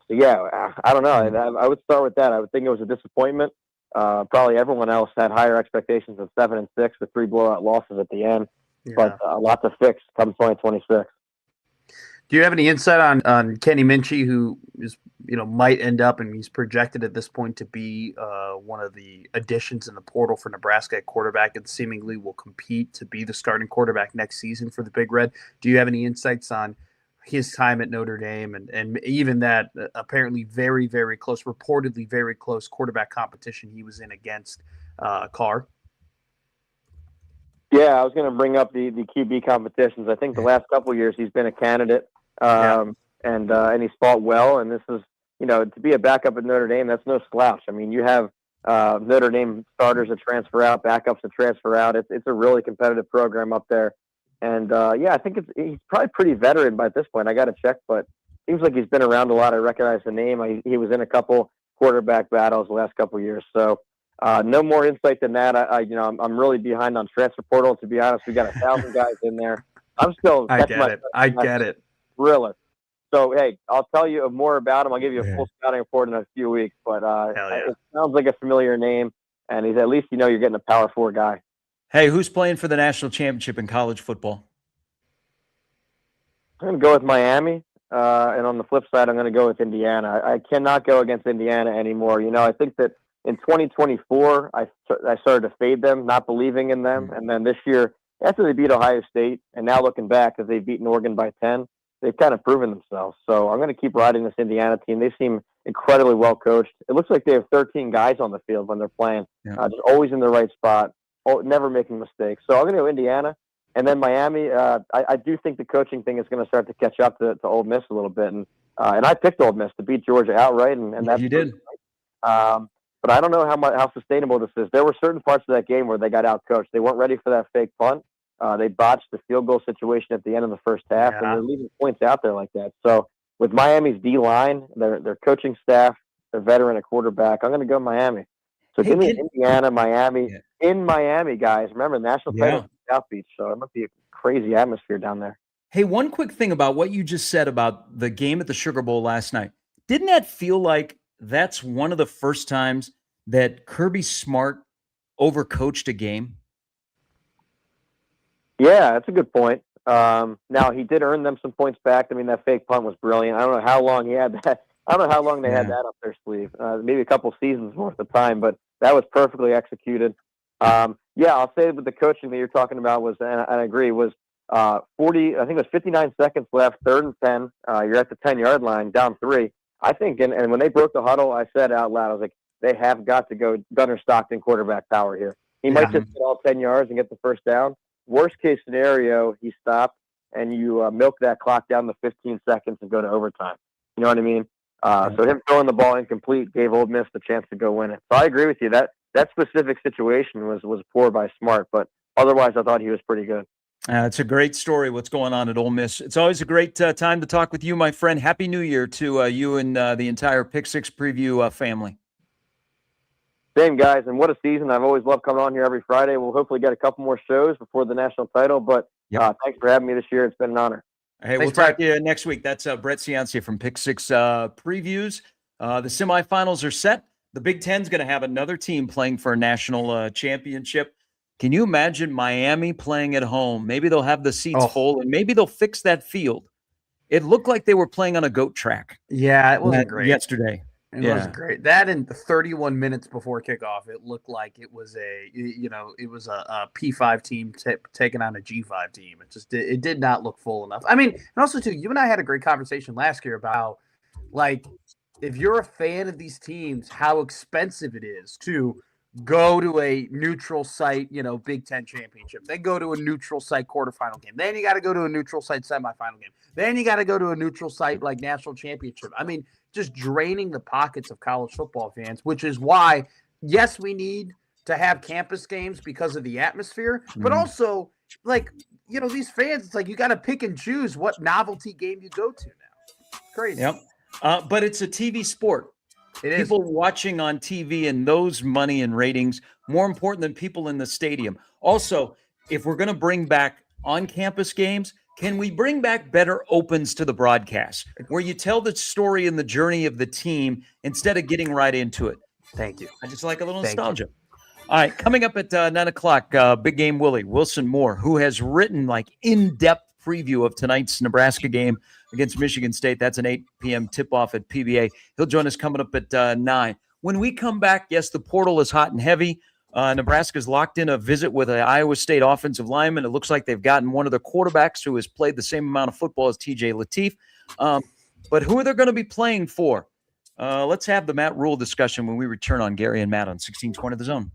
don't know. I would start with that. I would think it was a disappointment. Probably everyone else had higher expectations of 7-6 with 3 blowout losses at the end, but a lot to fix come 2026. Do you have any insight on Kenny Minchey, who is might end up, and he's projected at this point to be one of the additions in the portal for Nebraska at quarterback, and seemingly will compete to be the starting quarterback next season for the Big Red? Do you have any insights on his time at Notre Dame and even that apparently very, very close, reportedly very close quarterback competition he was in against Carr? Yeah, I was going to bring up the QB competitions. I think the last couple of years he's been a candidate, and he's fought well. And this is, to be a backup at Notre Dame, that's no slouch. I mean, you have Notre Dame starters that transfer out, backups that transfer out. It's a really competitive program up there. And I think he's probably pretty veteran by this point. I got to check, but seems like he's been around a lot. I recognize the name. He was in a couple quarterback battles the last couple of years. So no more insight than that. I'm really behind on transfer portal. To be honest, we got 1,000 guys in there. I'm still. I get it. Thriller. So hey, I'll tell you more about him. I'll give you a full scouting report in a few weeks. But it sounds like a familiar name, and he's at least you're getting a Power 4 guy. Hey, who's playing for the national championship in college football? I'm going to go with Miami, and on the flip side, I'm going to go with Indiana. I cannot go against Indiana anymore. I think that in 2024, I started to fade them, not believing in them, and then this year, after they beat Ohio State, and now looking back, as they've beaten Oregon by 10, they've kind of proven themselves. So I'm going to keep riding this Indiana team. They seem incredibly well coached. It looks like they have 13 guys on the field when they're playing, just always in the right spot. Never making mistakes. So I'm going to go Indiana. And then Miami, I do think the coaching thing is going to start to catch up to Ole Miss a little bit. And I picked Ole Miss to beat Georgia outright. And that's you did. But I don't know how sustainable this is. There were certain parts of that game where they got out-coached. They weren't ready for that fake punt. They botched the field goal situation at the end of the first half, and they're leaving points out there like that. So with Miami's D-line, their coaching staff, their veteran at quarterback, I'm going to go Miami. So give me Indiana, Miami. In Miami, guys. Remember, national title in South Beach, so it must be a crazy atmosphere down there. Hey, one quick thing about what you just said about the game at the Sugar Bowl last night. Didn't that feel like that's one of the first times that Kirby Smart overcoached a game? Yeah, that's a good point. Now, he did earn them some points back. I mean, that fake punt was brilliant. I don't know how long he had that. I don't know how long they had that up their sleeve. Maybe a couple seasons worth of time, but that was perfectly executed. I'll say with the coaching that you're talking about was, and I agree, was 40. I think it was 59 seconds left, 3rd and 10. You're at the 10-yard line, down 3. I think, and when they broke the huddle, I said out loud, I was like, they have got to go Gunnar Stockton quarterback power here. He might just get all 10 yards and get the first down. Worst case scenario, he stopped and you milk that clock down to 15 seconds and go to overtime. You know what I mean? So him throwing the ball incomplete gave Ole Miss the chance to go win it. So I agree with you. That specific situation was poor by Smart, but otherwise I thought he was pretty good. It's a great story, what's going on at Ole Miss. It's always a great time to talk with you, my friend. Happy New Year to you and the entire Pick Six Preview family. Same, guys, and what a season. I've always loved coming on here every Friday. We'll hopefully get a couple more shows before the national title, but thanks for having me this year. It's been an honor. Hey, we'll talk to you next week. That's Brett Ciancia from Pick Six Previews. The semifinals are set. The Big Ten's going to have another team playing for a national championship. Can you imagine Miami playing at home? Maybe they'll have the seats full, and maybe they'll fix that field. It looked like they were playing on a goat track. Yeah, it wasn't great yesterday. It wasn't great. That in 31 minutes before kickoff, it looked like it was a P5 team taking on a G5 team. It did not look full enough. I mean, and also too, you and I had a great conversation last year about like if you're a fan of these teams, how expensive it is to go to a neutral site, Big Ten championship. Then go to a neutral site quarterfinal game. Then you got to go to a neutral site semifinal game. Then you got to go to a neutral site like national championship. I mean, just draining the pockets of college football fans, which is why, yes, we need to have campus games because of the atmosphere, but also these fans, it's like you got to pick and choose what novelty game you go to now. Crazy. Yep. But it's a TV sport. It is. People watching on TV and those money and ratings more important than people in the stadium. Also, if we're going to bring back on-campus games, can we bring back better opens to the broadcast where you tell the story and the journey of the team instead of getting right into it? Thank you. I just like a little nostalgia. All right, coming up at 9 o'clock, Big Game Willie, Wilson Moore, who has written in-depth preview of tonight's Nebraska game against Michigan State. That's an 8 p.m. tip-off at PBA. He'll join us coming up at 9. When we come back, yes, the portal is hot and heavy. Nebraska's locked in a visit with an Iowa State offensive lineman. It looks like they've gotten one of their quarterbacks who has played the same amount of football as TJ Lateef. But who are they going to be playing for? Let's have the Matt Rule discussion when we return on Gary and Matt on 1620 The Zone.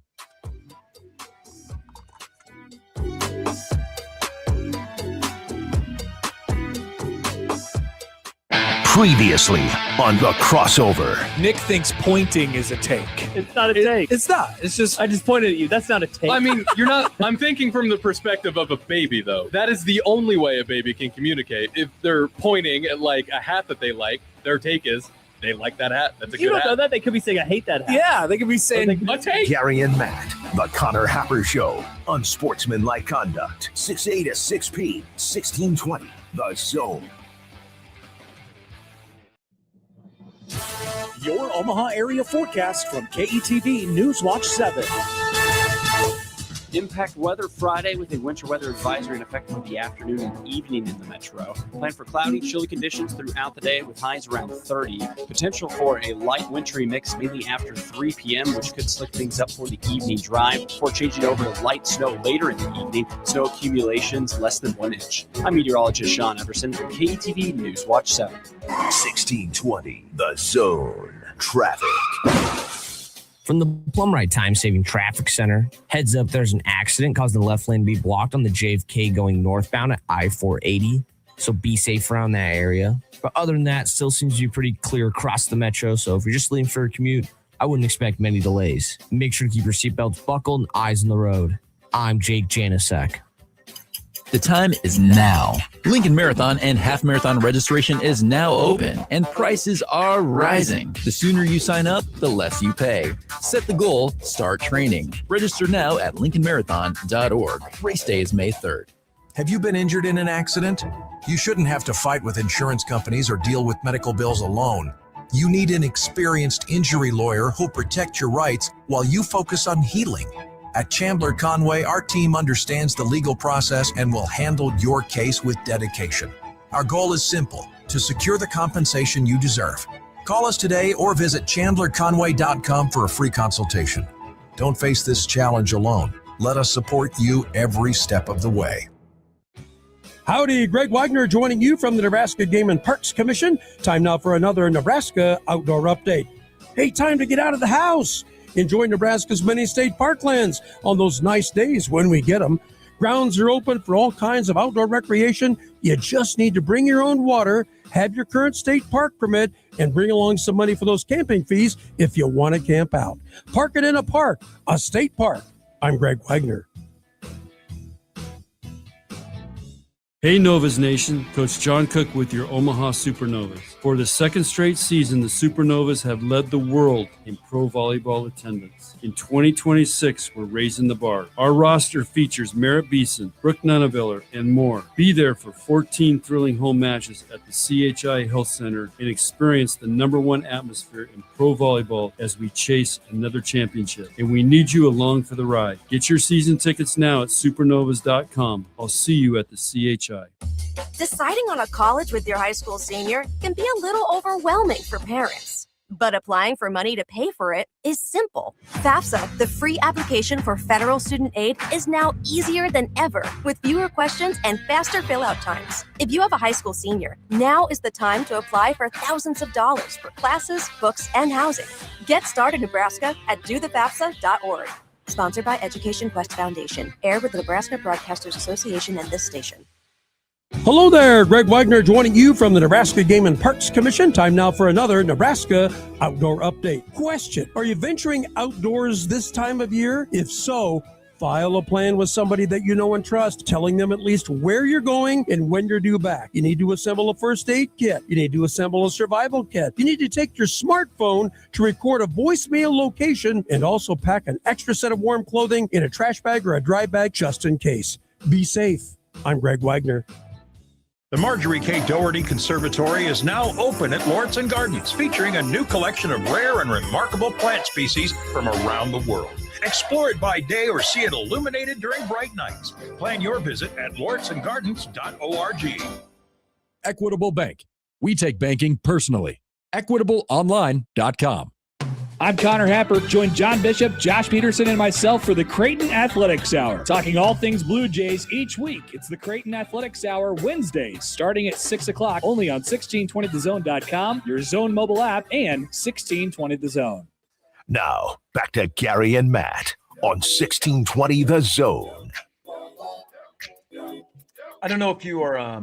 Previously on The Crossover. Nick thinks pointing is a take. It's not a take. It's not. It's just I just pointed at you. That's not a take. I mean, you're not. I'm thinking from the perspective of a baby, though. That is the only way a baby can communicate. If they're pointing at like a hat that they like, their take is they like that hat. That's a you good don't hat. know that. They could be saying, I hate that hat. Yeah, they could be saying a take. Gary and Matt, The Connor Happer Show. Unsportsmanlike conduct. 6A to 6P. 1620 The Zone. Your Omaha area forecast from KETV Newswatch 7. Impact weather Friday with a winter weather advisory in effect for the afternoon and evening in the metro. Plan for cloudy, chilly conditions throughout the day with highs around 30. Potential for a light wintry mix mainly after 3 p.m., which could slick things up for the evening drive before changing over to light snow later in the evening. Snow accumulations less than 1 inch. I'm meteorologist Sean Everson from KETV Newswatch 7. 1620 The Zone. Traffic. From the Plumrite Time-Saving Traffic Center, heads up, there's an accident causing the left lane to be blocked on the JFK going northbound at I-480, so be safe around that area. But other than that, still seems to be pretty clear across the metro, so if you're just leaving for a commute, I wouldn't expect many delays. Make sure to keep your seatbelts buckled and eyes on the road. I'm Jake Janasek. The time is now. Lincoln Marathon and Half Marathon registration is now open, and prices are rising. The sooner you sign up, the less you pay. Set the goal, start training. Register now at lincolnmarathon.org. Race day is May 3rd. Have you been injured in an accident? You shouldn't have to fight with insurance companies or deal with medical bills alone. You need an experienced injury lawyer who'll protect your rights while you focus on healing. At Chandler Conway, our team understands the legal process and will handle your case with dedication. Our goal is simple: to secure the compensation you deserve. Call us today or visit chandlerconway.com for a free consultation. Don't face this challenge alone. Let us support you every step of the way. Howdy, Greg Wagner joining you from the Nebraska Game and Parks Commission. Time now for another Nebraska Outdoor Update. Hey, time to get out of the house. Enjoy Nebraska's many state parklands on those nice days when we get them. Grounds are open for all kinds of outdoor recreation. You just need to bring your own water, have your current state park permit, and bring along some money for those camping fees if you want to camp out. Park it in a park, a state park. I'm Greg Wagner. Hey Novas Nation, Coach John Cook with your Omaha Supernovas. For the second straight season, the Supernovas have led the world in pro volleyball attendance. In 2026, we're raising the bar. Our roster features Merritt Beeson, Brooke Nunaviller, and more. Be there for 14 thrilling home matches at the CHI Health Center and experience the #1 atmosphere in pro volleyball as we chase another championship. And we need you along for the ride. Get your season tickets now at supernovas.com. I'll see you at the CHI. Deciding on a college with your high school senior can be a little overwhelming for parents. But applying for money to pay for it is simple. FAFSA, the free application for federal student aid, is now easier than ever with fewer questions and faster fill-out times. If you have a high school senior, now is the time to apply for thousands of dollars for classes, books, and housing. Get started, Nebraska, at dothefafsa.org. Sponsored by Education Quest Foundation. Aired with the Nebraska Broadcasters Association and this station. Hello there, Greg Wagner joining you from the Nebraska Game and Parks Commission. Time now for another Nebraska Outdoor Update. Question: are you venturing outdoors this time of year? If so, file a plan with somebody that you know and trust, telling them at least where you're going and when you're due back. You need to assemble a first aid kit. You need to assemble a survival kit. You need to take your smartphone to record a voicemail location and also pack an extra set of warm clothing in a trash bag or a dry bag just in case. Be safe. I'm Greg Wagner. The Marjorie K. Doherty Conservatory is now open at Lawrence and Gardens, featuring a new collection of rare and remarkable plant species from around the world. Explore it by day or see it illuminated during bright nights. Plan your visit at lawrenceandgardens.org. Equitable Bank. We take banking personally. EquitableOnline.com. I'm Connor Happer. Join John Bishop, Josh Peterson, and myself for the Creighton Athletics Hour, talking all things Blue Jays each week. It's the Creighton Athletics Hour Wednesdays, starting at 6 o'clock, only on 1620thezone.com, your Zone mobile app, and 1620 The Zone. Now, back to Gary and Matt on 1620 The Zone. I don't know if you are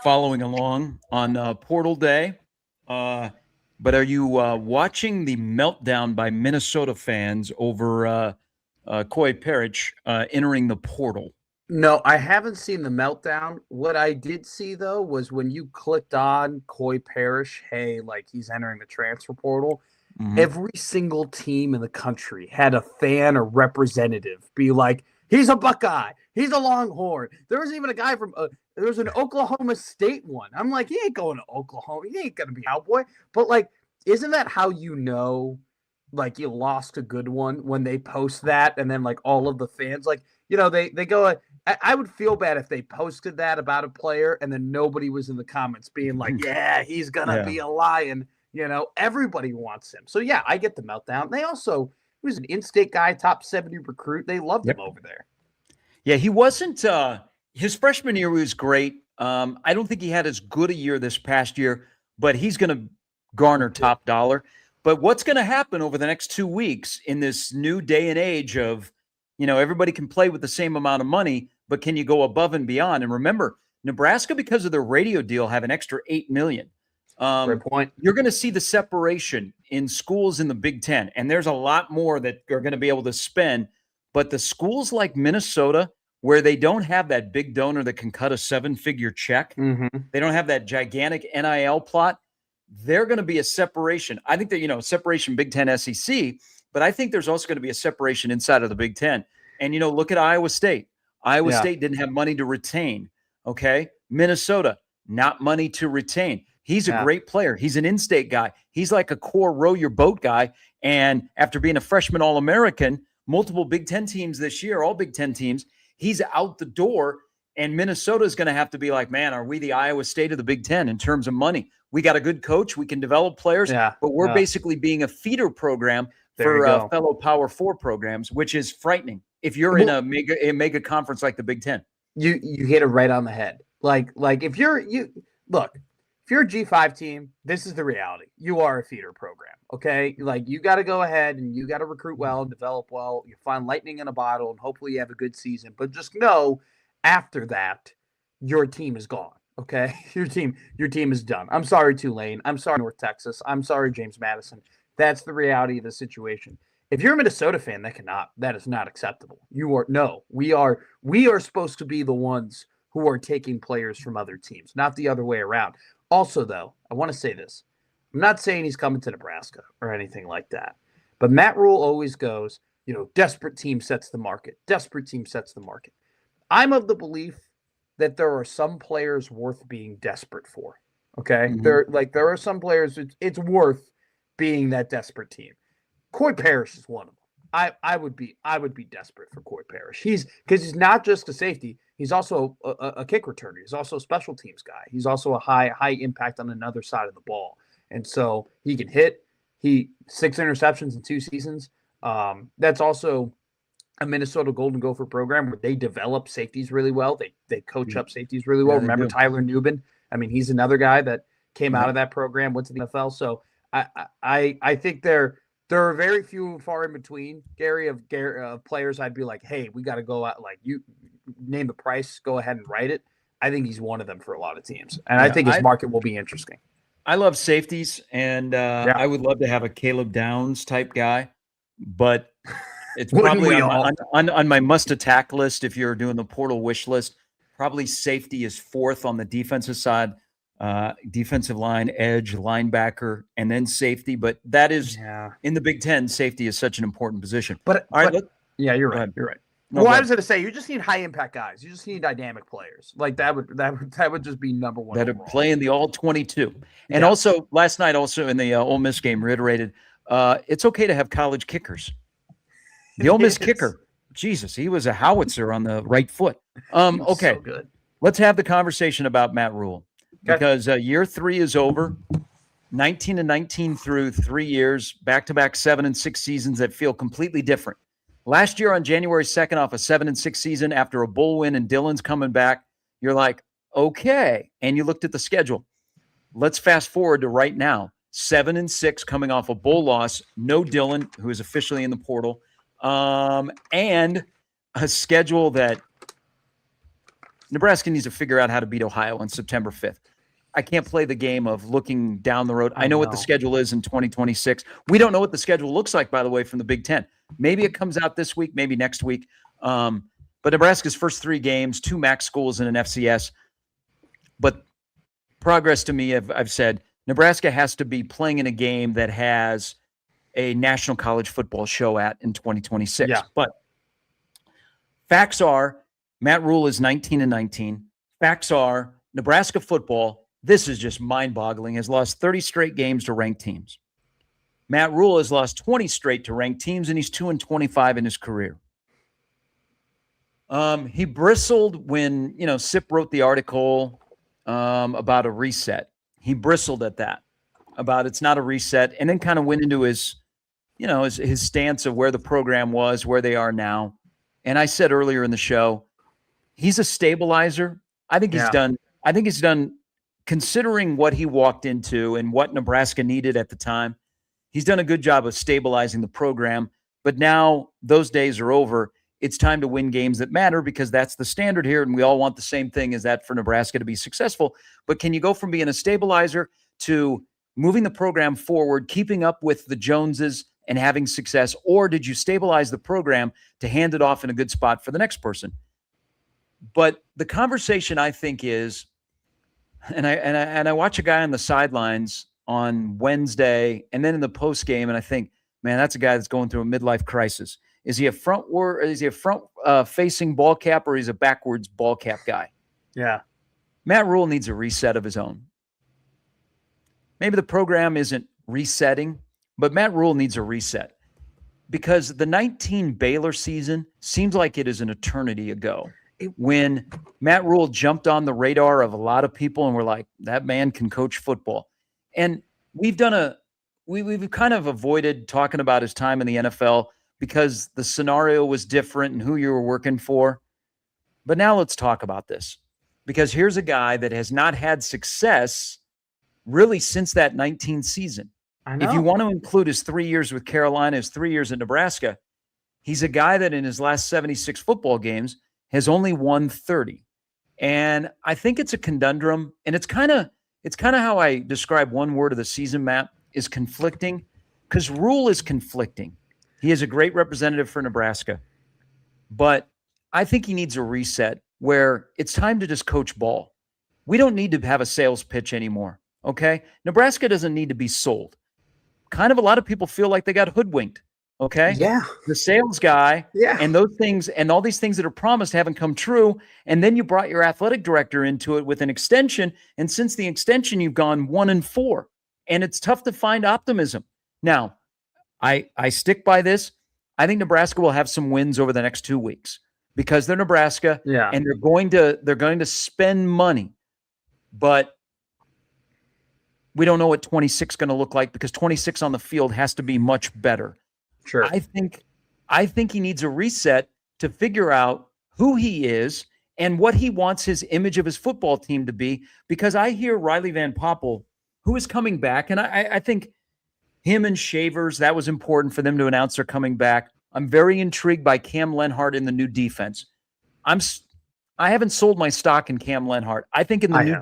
following along on Portal Day, but are you watching the meltdown by Minnesota fans over Coy Parrish entering the portal? No, I haven't seen the meltdown. What I did see, though, was when you clicked on Coy Parrish, hey, like he's entering the transfer portal, every single team in the country had a fan or representative be like, he's a Buckeye, he's a Longhorn. There was even a guy from there was an Oklahoma State one. I'm like, he ain't going to Oklahoma. He ain't going to be Cowboy. But, like, isn't that how you know, like, you lost a good one when they post that? And then, like, all of the fans, like, you know, they go, I would feel bad if they posted that about a player and then nobody was in the comments being like, yeah, he's going to be a Lion. You know, everybody wants him. So, yeah, I get the meltdown. They also, he was an in-state guy, top 70 recruit. They loved him over there. Yeah, he wasn't his freshman year was great. I don't think he had as good a year this past year, but he's going to garner top dollar. But what's going to happen over the next 2 weeks in this new day and age of, you know, everybody can play with the same amount of money, but can you go above and beyond? And remember, Nebraska, because of their radio deal, have an extra $8 million. Great point. You're going to see the separation in schools in the Big Ten, and there's a lot more that are going to be able to spend. But the schools like Minnesota, where they don't have that big donor that can cut a 7-figure check, they don't have that gigantic NIL plot, they're going to be a separation. I think that, you know, separation Big Ten SEC, but I think there's also going to be a separation inside of the Big Ten. And, you know, look at Iowa State. Iowa State didn't have money to retain, okay? Minnesota, not money to retain. He's a great player. He's an in-state guy. He's like a core row your boat guy. And after being a freshman All-American, multiple Big Ten teams this year, all Big Ten teams, he's out the door. And Minnesota is going to have to be like, man, are we the Iowa State of the Big Ten in terms of money? We got a good coach. We can develop players, but we're basically being a feeder program for fellow Power 4 programs, which is frightening if you're in a mega conference like the Big Ten. You hit it right on the head. Like if you're if you're a G5 team, this is the reality. You are a feeder program, okay? Like, you got to go ahead and you got to recruit well and develop well. You find lightning in a bottle, and hopefully you have a good season. But just know, after that, your team is gone, okay? Your team is done. I'm sorry, Tulane. I'm sorry, North Texas. I'm sorry, James Madison. That's the reality of the situation. If you're a Minnesota fan, that is not acceptable. We are supposed to be the ones who are taking players from other teams, not the other way around. Also, though, I want to say this. I'm not saying he's coming to Nebraska or anything like that. But Matt Rule always goes, you know, desperate team sets the market. Desperate team sets the market. I'm of the belief that there are some players worth being desperate for. Okay? There are some players it's worth being that desperate team. Coy Parrish is one of them. I would be desperate for Corey Parrish. Because he's not just a safety, he's also a kick returner. He's also a special teams guy. He's also a high impact on another side of the ball. And so he can hit. 6 interceptions in 2 seasons. That's also a Minnesota Golden Gopher program where they develop safeties really well. They coach up safeties really well. Remember Tyler Nubin? I mean, he's another guy that came out of that program, went to the NFL. So I think there are very few and far in between, Gary, of players I'd be like, hey, we got to go out. Like, you name the price, go ahead and write it. I think he's one of them for a lot of teams. And I think his market will be interesting. I love safeties, and I would love to have a Caleb Downs type guy, but it's probably on my must-attack list if you're doing the portal wish list. Probably safety is 4th on the defensive side, defensive line, edge, linebacker, and then safety. But that is in the Big Ten. Safety is such an important position. But all right, you're right. You're right. No, well, I was going to say, you just need high impact guys. You just need dynamic players. Like that would just be number one. That are playing the all 22. And also last night, also in the Ole Miss game, reiterated, it's okay to have college kickers. The Ole Miss kicker, Jesus, he was a howitzer on the right foot. Okay, so good. Let's have the conversation about Matt Rule because year 3 is over. 19-19 through 3 years, back-to-back 7-6 seasons that feel completely different. Last year on January 2nd, off a 7-6 season after a bowl win and Dillon's coming back, you're like, okay. And you looked at the schedule. Let's fast forward to right now. 7-6 coming off a bowl loss. No Dillon, who is officially in the portal. And a schedule that Nebraska needs to figure out how to beat Ohio on September 5th. I can't play the game of looking down the road. I know what the schedule is in 2026. We don't know what the schedule looks like, by the way, from the Big Ten. Maybe it comes out this week, maybe next week. But Nebraska's first 3 games, 2 MAC schools and an FCS. But progress to me, I've said, Nebraska has to be playing in a game that has a national college football show at in 2026. Yeah. But facts are, Matt Rule is 19-19. Facts are, Nebraska football, this is just mind-boggling, has lost 30 straight games to ranked teams. Matt Rule has lost 20 straight to ranked teams, and he's 2-25 in his career. He bristled when, SIP wrote the article about a reset. He bristled at that, about it's not a reset, and then kind of went into his stance of where the program was, where they are now. And I said earlier in the show, he's a stabilizer. I think he's done, considering what he walked into and what Nebraska needed at the time, he's done a good job of stabilizing the program. But now those days are over. It's time to win games that matter because that's the standard here. And we all want the same thing, is that for Nebraska to be successful. But can you go from being a stabilizer to moving the program forward, keeping up with the Joneses and having success? Or did you stabilize the program to hand it off in a good spot for the next person? But the conversation, I think, is, and I watch a guy on the sidelines on Wednesday and then in the post game, and I think, man, that's a guy that's going through a midlife crisis. Is he a front facing ball cap, or he's a backwards ball cap guy? Yeah. Matt Rule needs a reset of his own. Maybe the program isn't resetting, but Matt Rule needs a reset because the 19 Baylor season seems like it is an eternity ago. When Matt Rule jumped on the radar of a lot of people and were like, that man can coach football. And we've kind of avoided talking about his time in the NFL because the scenario was different and who you were working for. But now let's talk about this, because here's a guy that has not had success really since that 19 season. If you want to include his 3 years with Carolina, his 3 years at Nebraska, he's a guy that in his last 76 football games has only won 30. And I think it's a conundrum. And it's kind of how I describe one word of the season, Matt, is conflicting, because Rule is conflicting. He is a great representative for Nebraska, but I think he needs a reset where it's time to just coach ball. We don't need to have a sales pitch anymore. Okay. Nebraska doesn't need to be sold. Kind of a lot of people feel like they got hoodwinked. Okay. Yeah. The sales guy. Yeah. And those things and all these things that are promised haven't come true. And then you brought your athletic director into it with an extension. And since the extension, you've gone 1-4, and it's tough to find optimism. Now, I stick by this. I think Nebraska will have some wins over the next 2 weeks because they're Nebraska, Yeah. and they're going to spend money, but we don't know what 26 is going to look like because 26 on the field has to be much better. Sure. I think he needs a reset to figure out who he is and what he wants his image of his football team to be, because I hear Riley Van Poppel, who is coming back, and I think him and Shavers, that was important for them to announce they're coming back. I'm very intrigued by Cam Lenhart in the new defense. I haven't sold my stock in Cam Lenhart. I think in the new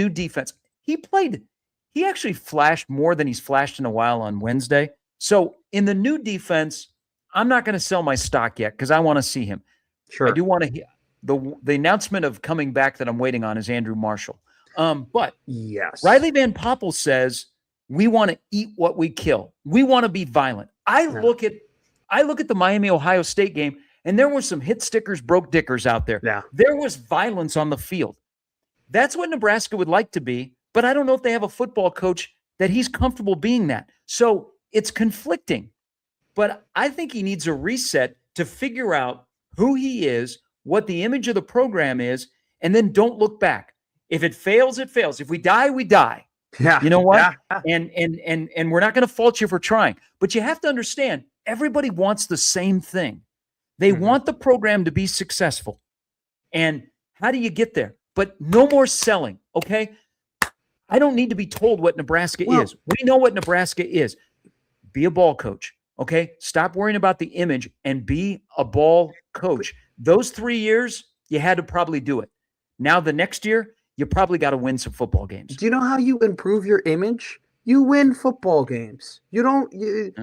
defense, he actually flashed more than he's flashed in a while on Wednesday. So in the new defense, I'm not going to sell my stock yet because I want to see him. Sure. I do want to hear the announcement of coming back that I'm waiting on is Andrew Marshall. But yes, Riley Van Poppel says we want to eat what we kill. We want to be violent. I look at the Miami-Ohio State game, and there were some hit stickers, broke dickers out there. Yeah. There was violence on the field. That's what Nebraska would like to be, but I don't know if they have a football coach that he's comfortable being that. So it's conflicting. But I think he needs a reset to figure out who he is, what the image of the program is, and then don't look back. If it fails, it fails. If we die, we die. Yeah. You know what? Yeah. And we're not going to fault you for trying. But you have to understand, everybody wants the same thing. They want the program to be successful. And how do you get there? But no more selling, okay? I don't need to be told what Nebraska is. We know what Nebraska is. Be a ball coach, okay? Stop worrying about the image and be a ball coach. Those 3 years, you had to probably do it. Now the next year, you probably got to win some football games. Do you know how you improve your image? You win football games. You don't, you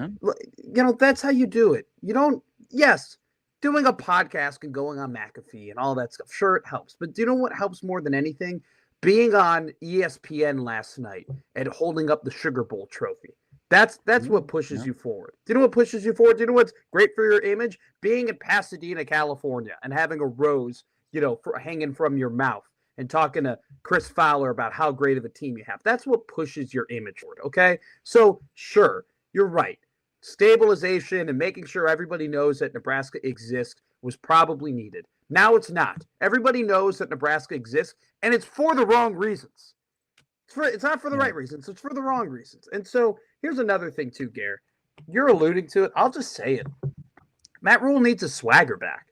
know, that's how you do it. You don't, yes, doing a podcast and going on McAfee and all that stuff, sure, it helps. But do you know what helps more than anything? Being on ESPN last night and holding up the Sugar Bowl trophy. That's what pushes you forward. Do you know what pushes you forward? Do you know what's great for your image? Being in Pasadena, California, and having a rose, hanging from your mouth and talking to Chris Fowler about how great of a team you have. That's what pushes your image forward, okay? So, sure, you're right. Stabilization and making sure everybody knows that Nebraska exists was probably needed. Now it's not. Everybody knows that Nebraska exists, and it's for the wrong reasons. It's not for the right reasons. It's for the wrong reasons. And so here's another thing too, Gare. You're alluding to it. I'll just say it. Matt Rule needs a swagger back.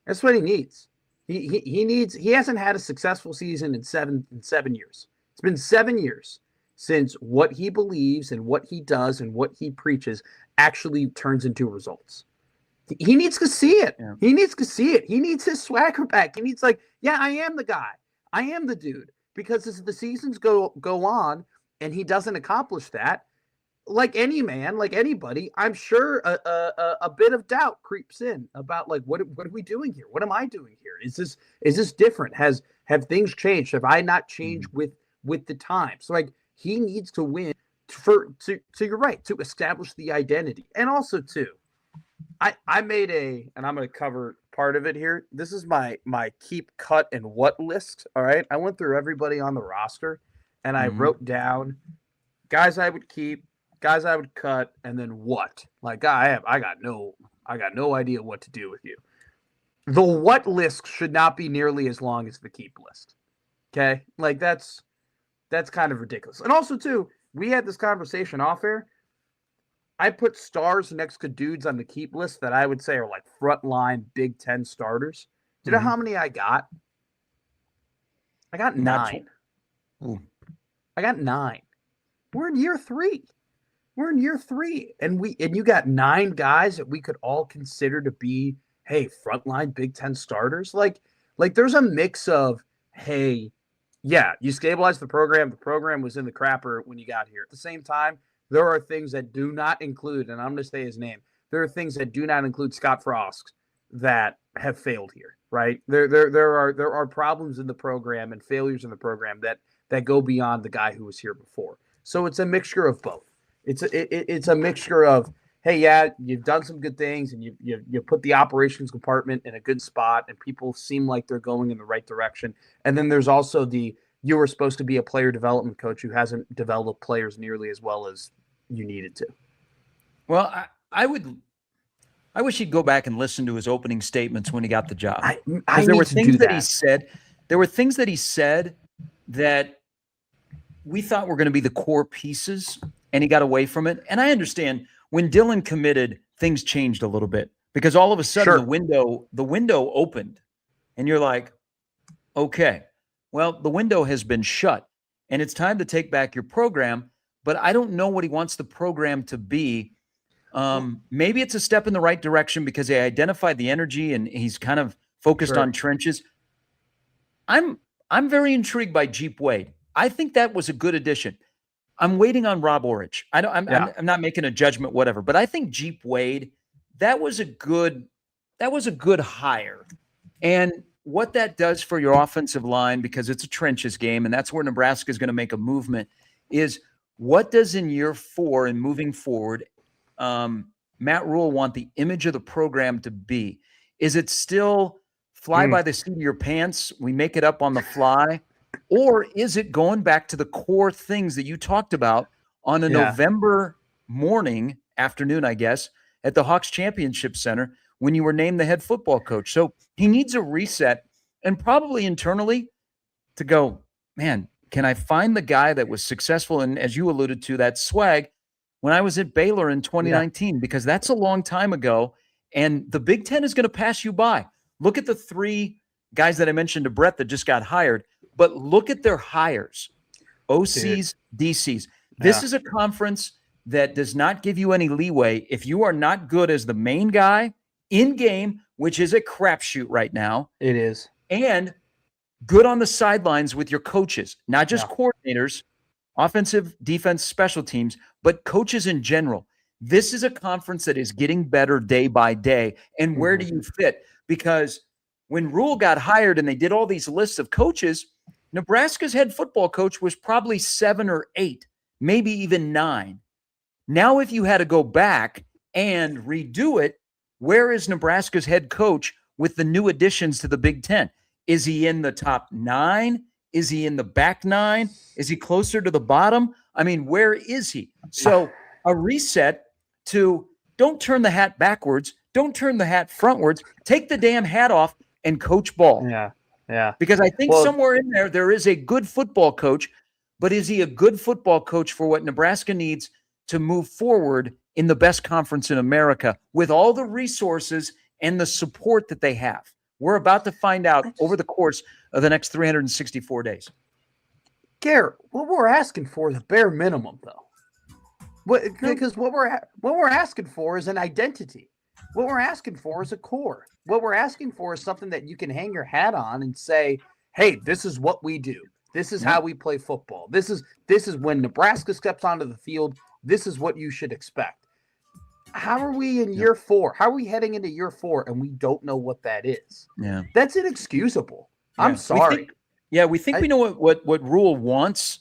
That's what he needs. He hasn't had a successful season in seven years. It's been 7 years since what he believes and what he does and what he preaches actually turns into results. He needs to see it. Yeah. He needs to see it. He needs his swagger back. He needs I am the guy. I am the dude. Because as the seasons go on and he doesn't accomplish that, like any man, like anybody, I'm sure a bit of doubt creeps in about what are we doing here? What am I doing here? Is this different? Have things changed? Have I not changed with the time? So he needs to win so you're right, to establish the identity. And also too, I made and I'm going to cover part of it here. This is my keep, cut, and what list. All right. I went through everybody on the roster and I wrote down guys I would keep, guys I would cut, and then what. I got no idea what to do with you. The what list should not be nearly as long as the keep list. Okay? That's kind of ridiculous. And also too, we had this conversation off air. I put stars next to dudes on the keep list that I would say are frontline Big Ten starters. Do you know how many I got? I got 9. I got 9. We're in year 3. And you got 9 guys that we could all consider to be, hey, frontline Big Ten starters. There's a mix of, hey, yeah, you stabilized the program. The program was in the crapper when you got here. At the same time, there are things that do not include, and I'm going to say his name, there are things that do not include Scott Frost that have failed here, right? There are problems in the program and failures in the program that go beyond the guy who was here before. So it's a mixture of both. It's a mixture of, hey, yeah, you've done some good things and you put the operations department in a good spot and people seem like they're going in the right direction. And then there's also you were supposed to be a player development coach who hasn't developed players nearly as well as you needed to. Well, I wish he'd go back and listen to his opening statements when he got the job. I there were need to things do that he that. said. There were things that he said that we thought were going to be the core pieces, and he got away from it. And I understand when Dylan committed, things changed a little bit because all of a sudden the window opened, and you're like, okay, well, the window has been shut, and it's time to take back your program. But I don't know what he wants the program to be. Maybe it's a step in the right direction because they identified the energy and he's kind of focused on trenches. I'm very intrigued by Jeep Wade. I think that was a good addition. I'm waiting on Rob Orich. I'm not making a judgment, whatever, but I think Jeep Wade, that was a good hire. And what that does for your offensive line, because it's a trenches game, and that's where Nebraska is going to make a movement, is what does in year 4 and moving forward, Matt Rule want the image of the program to be? Is it still fly by the seat of your pants? We make it up on the fly. Or is it going back to the core things that you talked about on a November morning, afternoon, I guess, at the Hawks Championship Center when you were named the head football coach? So he needs a reset and probably internally to go, man, can I find the guy that was successful? And as you alluded to, that swag when I was at Baylor in 2019, because that's a long time ago. And the Big Ten is going to pass you by. Look at the 3 guys that I mentioned to Brett that just got hired, but look at their hires, OCs, DCs. This is a conference that does not give you any leeway. If you are not good as the main guy in game, which is a crapshoot right now. It is. And good on the sidelines with your coaches, not just coordinators, offensive, defense, special teams, but coaches in general. This is a conference that is getting better day by day. And where do you fit? Because when Rule got hired and they did all these lists of coaches, Nebraska's head football coach was probably 7 or 8, maybe even 9. Now, if you had to go back and redo it, where is Nebraska's head coach with the new additions to the Big Ten? Is he in the top 9? Is he in the back 9? Is he closer to the bottom? I mean, where is he? So a reset to don't turn the hat backwards. Don't turn the hat frontwards. Take the damn hat off and coach ball. Yeah. Because I think somewhere in there is a good football coach, but is he a good football coach for what Nebraska needs to move forward in the best conference in America with all the resources and the support that they have? We're about to find out over the course of the next 364 days. Garrett, what we're asking for is a bare minimum, though. Because what we're asking for is an identity. What we're asking for is a core. What we're asking for is something that you can hang your hat on and say, hey, this is what we do. This is how we play football. This is when Nebraska steps onto the field. This is what you should expect. How are we in year 4? How are we heading into year 4 and we don't know what that is? Yeah. That's inexcusable. I'm sorry. We think we know what Rule wants,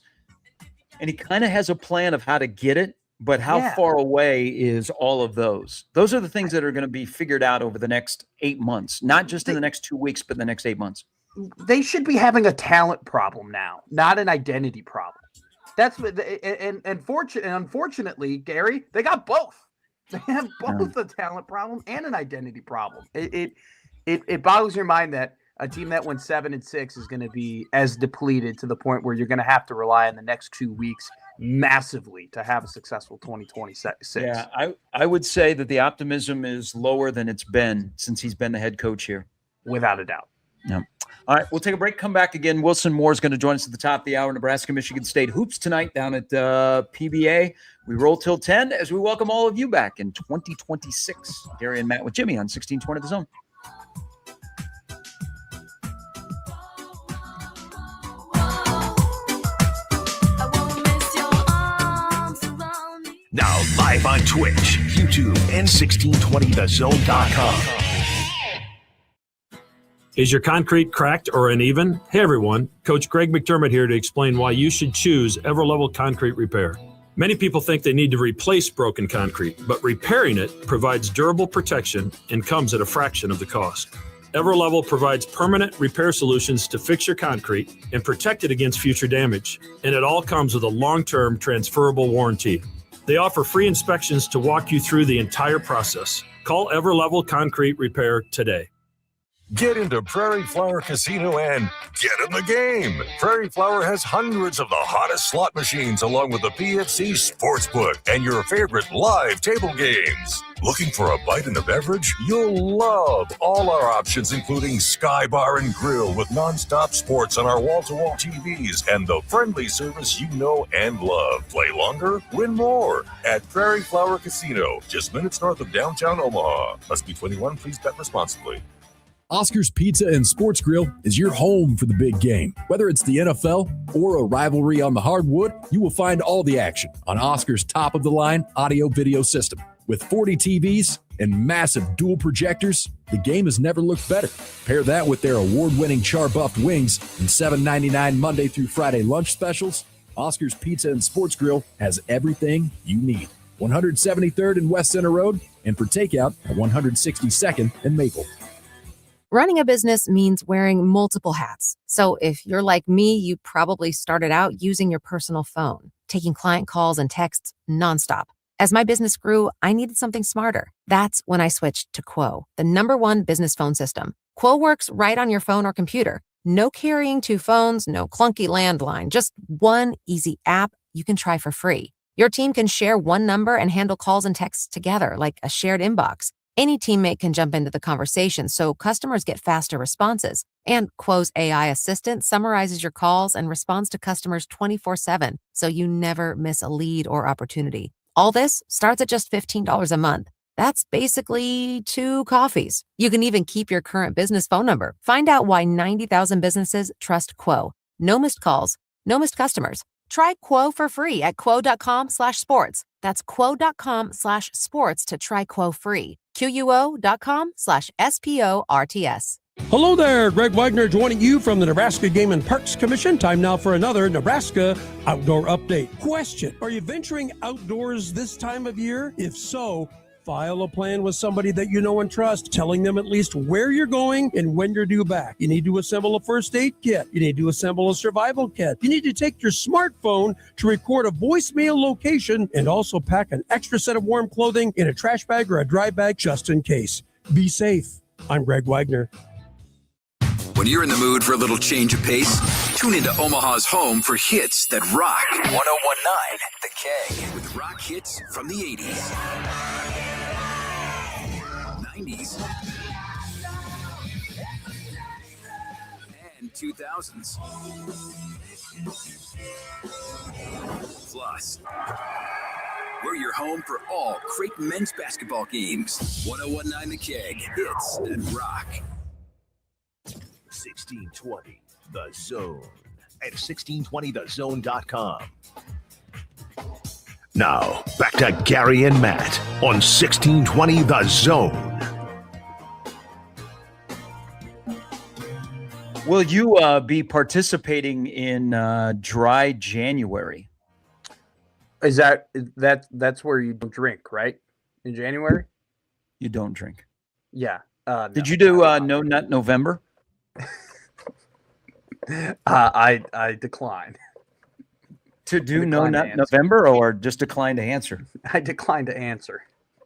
and he kind of has a plan of how to get it, but how far away is all of those? Those are the things that are going to be figured out over the next 8 months, not just in the next 2 weeks, but the next 8 months. They should be having a talent problem now, not an identity problem. That's what, and unfortunately, Gary, they got both. They have both a talent problem and an identity problem. It boggles your mind that a team that went 7-6 is going to be as depleted to the point where you're going to have to rely on the next 2 weeks massively to have a successful 2026. Yeah, I would say that the optimism is lower than it's been since he's been the head coach here. Without a doubt. Yeah. All right, we'll take a break, come back again. Wilson Moore is going to join us at the top of the hour. Nebraska, Michigan State hoops tonight down at PBA. We roll till 10 as we welcome all of you back in 2026. Gary and Matt with Jimmy on 1620 The Zone. Now live on Twitch, YouTube, and 1620thezone.com. Is your concrete cracked or uneven? Hey everyone, Coach Greg McDermott here to explain why you should choose Everlevel Concrete Repair. Many people think they need to replace broken concrete, but repairing it provides durable protection and comes at a fraction of the cost. Everlevel provides permanent repair solutions to fix your concrete and protect it against future damage, and it all comes with a long-term transferable warranty. They offer free inspections to walk you through the entire process. Call Everlevel Concrete Repair today. Get into Prairie Flower Casino and get in the game. Prairie Flower has hundreds of the hottest slot machines along with the PFC Sportsbook and your favorite live table games. Looking for a bite and a beverage? You'll love all our options, including Sky Bar and Grill with nonstop sports on our wall-to-wall TVs and the friendly service you know and love. Play longer, win more at Prairie Flower Casino, just minutes north of downtown Omaha. Must be 21. Please bet responsibly. Oscar's Pizza and Sports Grill is your home for the big game. Whether it's the NFL or a rivalry on the hardwood, you will find all the action on Oscar's top-of-the-line audio-video system. With 40 TVs and massive dual projectors, the game has never looked better. Pair that with their award-winning char-buffed wings and $7.99 Monday through Friday lunch specials, Oscar's Pizza and Sports Grill has everything you need. 173rd and West Center Road, and for takeout at 162nd and Maple. Running a business means wearing multiple hats. So if you're like me, you probably started out using your personal phone, taking client calls and texts nonstop. As my business grew, I needed something smarter. That's when I switched to Quo, the #1 business phone system. Quo works right on your phone or computer. No carrying 2 phones, no clunky landline, just one easy app you can try for free. Your team can share one number and handle calls and texts together like a shared inbox. Any teammate can jump into the conversation, so customers get faster responses. And Quo's AI assistant summarizes your calls and responds to customers 24/7, so you never miss a lead or opportunity. All this starts at just $15 a month. That's basically 2 coffees. You can even keep your current business phone number. Find out why 90,000 businesses trust Quo. No missed calls, no missed customers. Try Quo for free at quo.com/sports. That's quo.com/sports to try Quo free. QUO.com/SPORTS. Hello there, Greg Wagner joining you from the Nebraska Game and Parks Commission. Time now for another Nebraska Outdoor Update. Question: are you venturing outdoors this time of year? If so, file a plan with somebody that you know and trust, telling them at least where you're going and when you're due back. You need to assemble a first aid kit. You need to assemble a survival kit. You need to take your smartphone to record a voicemail location and also pack an extra set of warm clothing in a trash bag or a dry bag just in case. Be safe. I'm Greg Wagner. When you're in the mood for a little change of pace, tune into Omaha's home for hits that rock. 101.9 The Keg with rock hits from the 80s, 90s, and 2000s. Plus, we're your home for all Creighton men's basketball games. 101.9 The Keg, hits that rock. 1620 The Zone at 1620thezone.com. Now, back to Gary and Matt on 1620 The Zone. Will you be participating in Dry January? Is that's where you don't drink, right? In January? You don't drink. Yeah. Did you do No Nut November? I decline to do No Nut November, or just decline to answer? I decline to answer.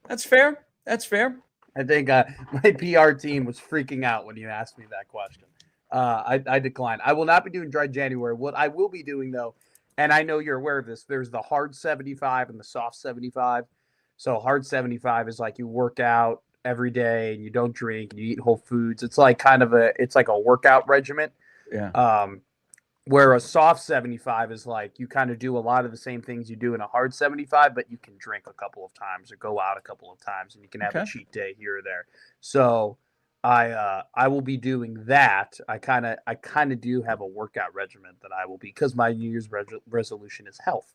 That's fair. That's fair. I think my PR team was freaking out when you asked me that question. I decline. I will not be doing Dry January. What I will be doing, though, and I know you're aware of this, there's the hard 75 and the soft 75. So hard 75 is like you work out every day and you don't drink and you eat whole foods. It's like it's like a workout regimen. Yeah. Where a soft 75 is like you kind of do a lot of the same things you do in a hard 75, but you can drink a couple of times or go out a couple of times and you can have a cheat day here or there. So I will be doing that. I kind of do have a workout regimen that I will be, because my New Year's resolution is health.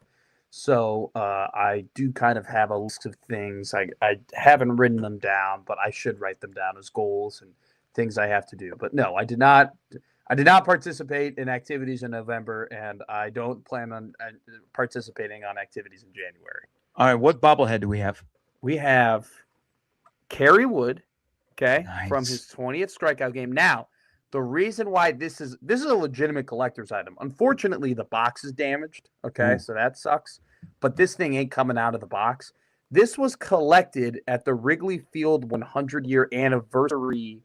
So I do kind of have a list of things. I haven't written them down, but I should write them down as goals and things I have to do. But no, I did not participate in activities in November, and I don't plan on participating on activities in January. All right, what bobblehead do we have? We have Kerry Wood, okay, nice. from his 20th strikeout game. Now, The reason why this is a legitimate collector's item. Unfortunately, the box is damaged. Okay, so that sucks. But this thing ain't coming out of the box. This was collected at the Wrigley Field 100-year anniversary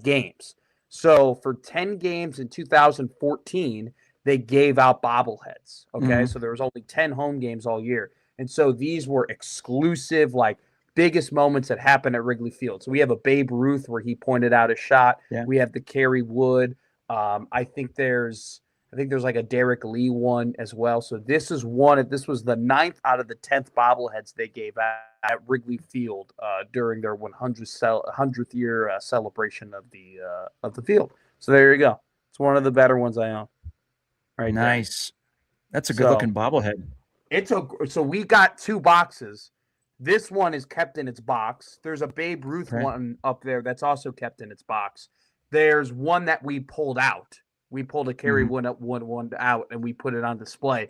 games. So for 10 games in 2014, they gave out bobbleheads. Okay, so there was only 10 home games all year. And so these were exclusive, like, biggest moments that happened at Wrigley Field. So we have a Babe Ruth where he pointed out a shot. Yeah. We have the Kerry Wood. I think there's like a Derek Lee one as well. So this was the 9th out of the 10th bobbleheads they gave out at Wrigley Field during their 100th year celebration of the field. So there you go. It's one of the better ones I own. Right. Nice. That's a good looking bobblehead. So we got 2 boxes. This one is kept in its box. There's a Babe Ruth one up there that's also kept in its box. There's one that we pulled out. We pulled a Kerry one out and we put it on display.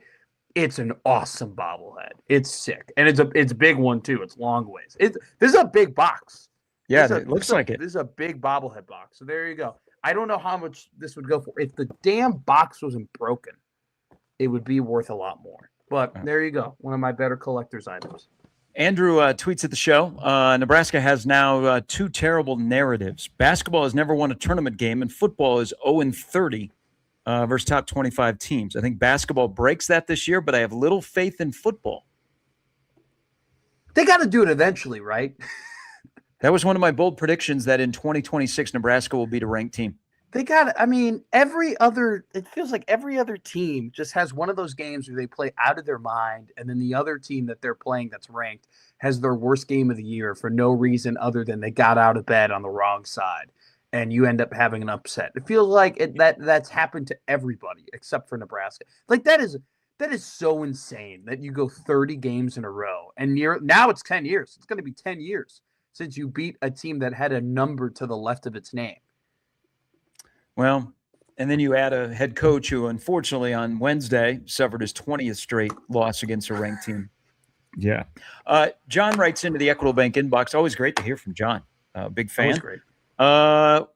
It's an awesome bobblehead. It's sick. And it's a big one too. It's long ways. This is a big box. Yeah, it looks like it. This is a big bobblehead box. So there you go. I don't know how much this would go for. If the damn box wasn't broken, it would be worth a lot more. But there you go. One of my better collector's items. Andrew tweets at the show, Nebraska has now 2 terrible narratives. Basketball has never won a tournament game, and football is 0-30 versus top 25 teams. I think basketball breaks that this year, but I have little faith in football. They got to do it eventually, right? That was one of my bold predictions that in 2026, Nebraska will beat a ranked team. They got it. I mean, it feels like every other team just has one of those games where they play out of their mind, and then the other team that they're playing that's ranked has their worst game of the year for no reason other than they got out of bed on the wrong side, and you end up having an upset. It feels like that's happened to everybody except for Nebraska. Like that is so insane that you go 30 games in a row, and now it's 10 years. It's going to be 10 years since you beat a team that had a number to the left of its name. Well, and then you add a head coach who, unfortunately, on Wednesday suffered his 20th straight loss against a ranked team. Yeah. John writes into the Equitable Bank inbox. Always great to hear from John. Big fan. Always great.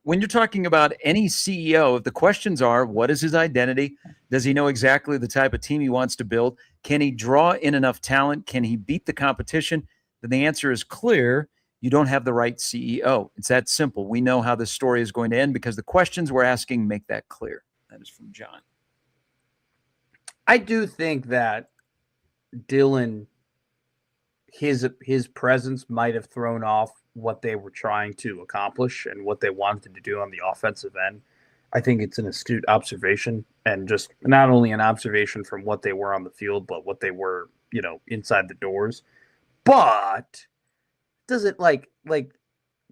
When you're talking about any CEO, the questions are, what is his identity? Does he know exactly the type of team he wants to build? Can he draw in enough talent? Can he beat the competition? Then the answer is clear. You don't have the right CEO. It's that simple. We know how this story is going to end because the questions we're asking make that clear. That is from John. I do think that Dylan, his presence might have thrown off what they were trying to accomplish and what they wanted to do on the offensive end. I think it's an astute observation, and just not only an observation from what they were on the field, but what they were, inside the doors. But doesn't like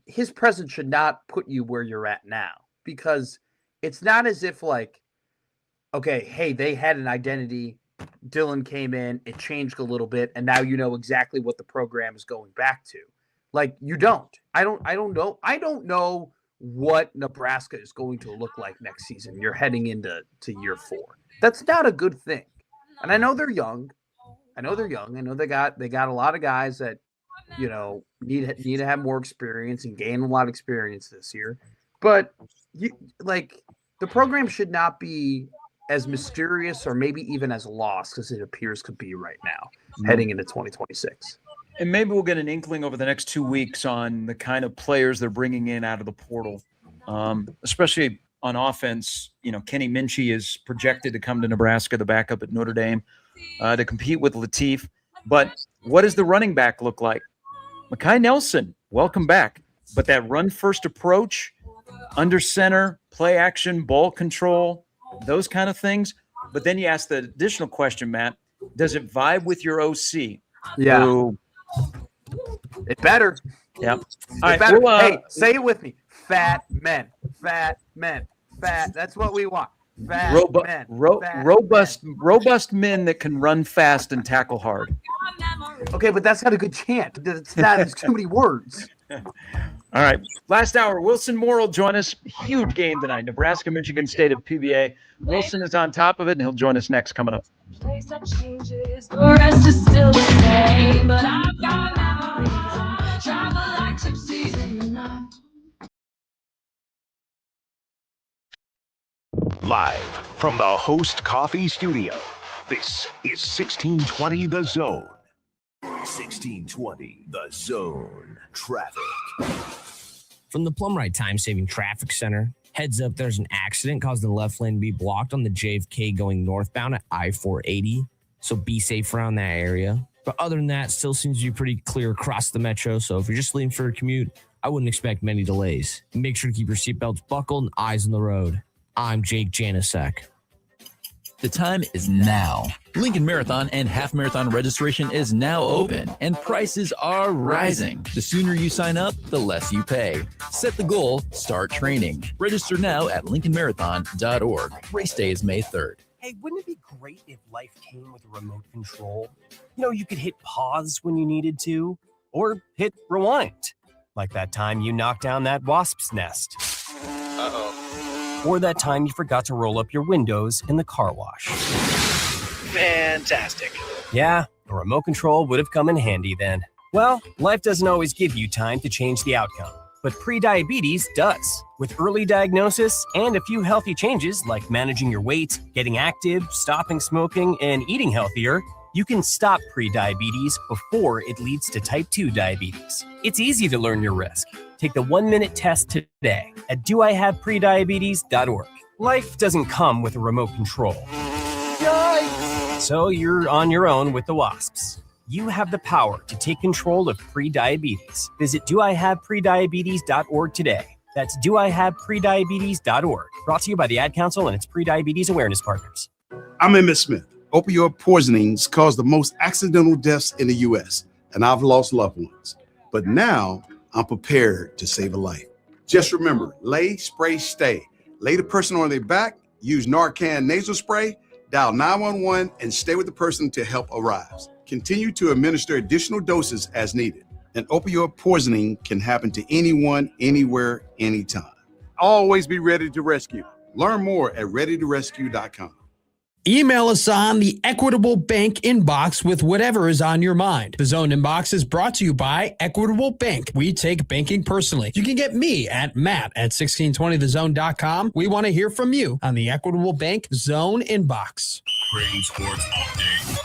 his presence should not put you where you're at now, because it's not as if okay, hey, they had an identity. Dylan came in, it changed a little bit, and now you know exactly what the program is going back to. You don't. I don't know what Nebraska is going to look like next season. You're heading into year 4. That's not a good thing. And I know they're young. I know they got a lot of guys that need to have more experience and gain a lot of experience this year. But the program should not be as mysterious or maybe even as lost as it appears to be right now, heading into 2026. And maybe we'll get an inkling over the next 2 weeks on the kind of players they're bringing in out of the portal, especially on offense. Kenny Minchie is projected to come to Nebraska, the backup at Notre Dame, to compete with Latif. But what does the running back look like? Makai Nelson, welcome back. But that run-first approach, under center, play action, ball control, those kind of things. But then you ask the additional question, Matt, does it vibe with your OC? Yeah. Who, it better. Yeah. It better. Hey, say it with me. Fat men. Fat men. Fat. That's what we want. Fat men. Robust men that can run fast and tackle hard. Okay, but that's not a good chant. There's too many words. All right. Last hour, Wilson Moore will join us. Huge game tonight. Nebraska, Michigan State at PBA. Wilson is on top of it, and he'll join us next coming up. Place that changes, the rest is still the same, but I've got memories. Travel like gypsies in the night. Live from the Host Coffee Studio, this is 1620 The Zone. 1620 The Zone. Traffic. From the Plumrite Time-Saving Traffic Center, heads up, there's an accident causing the left lane to be blocked on the JFK going northbound at I-480. So be safe around that area. But other than that, still seems to be pretty clear across the metro. So if you're just leaving for a commute, I wouldn't expect many delays. Make sure to keep your seatbelts buckled and eyes on the road. I'm Jake Janasek. The time is now. Lincoln Marathon and Half Marathon registration is now open, and prices are rising. The sooner you sign up, the less you pay. Set the goal, start training. Register now at lincolnmarathon.org. Race day is May 3rd. Hey, wouldn't it be great if life came with a remote control? You know, you could hit pause when you needed to, or hit rewind. Like that time you knocked down that wasp's nest. Uh-oh. Or that time you forgot to roll up your windows in the car wash. Fantastic. Yeah, a remote control would have come in handy then. Well, life doesn't always give you time to change the outcome, but prediabetes does. With early diagnosis and a few healthy changes like managing your weight, getting active, stopping smoking, and eating healthier, you can stop prediabetes before it leads to type 2 diabetes. It's easy to learn your risk. Take the 1-minute test today at doihaveprediabetes.org. Life doesn't come with a remote control. Yikes! So you're on your own with the wasps. You have the power to take control of prediabetes. Visit doihaveprediabetes.org today. That's doihaveprediabetes.org. Brought to you by the Ad Council and its prediabetes awareness partners. I'm Emmett Smith. Opioid poisonings cause the most accidental deaths in the U.S., and I've lost loved ones. But now I'm prepared to save a life. Just remember, lay, spray, stay. Lay the person on their back, use Narcan nasal spray, dial 911, and stay with the person until help arrives. Continue to administer additional doses as needed. And opioid poisoning can happen to anyone, anywhere, anytime. Always be ready to rescue. Learn more at readytorescue.com. Email us on the Equitable Bank inbox with whatever is on your mind. The Zone Inbox is brought to you by Equitable Bank. We take banking personally. You can get me at matt@1620thezone.com. We want to hear from you on the Equitable Bank Zone Inbox. Creighton Sports Update.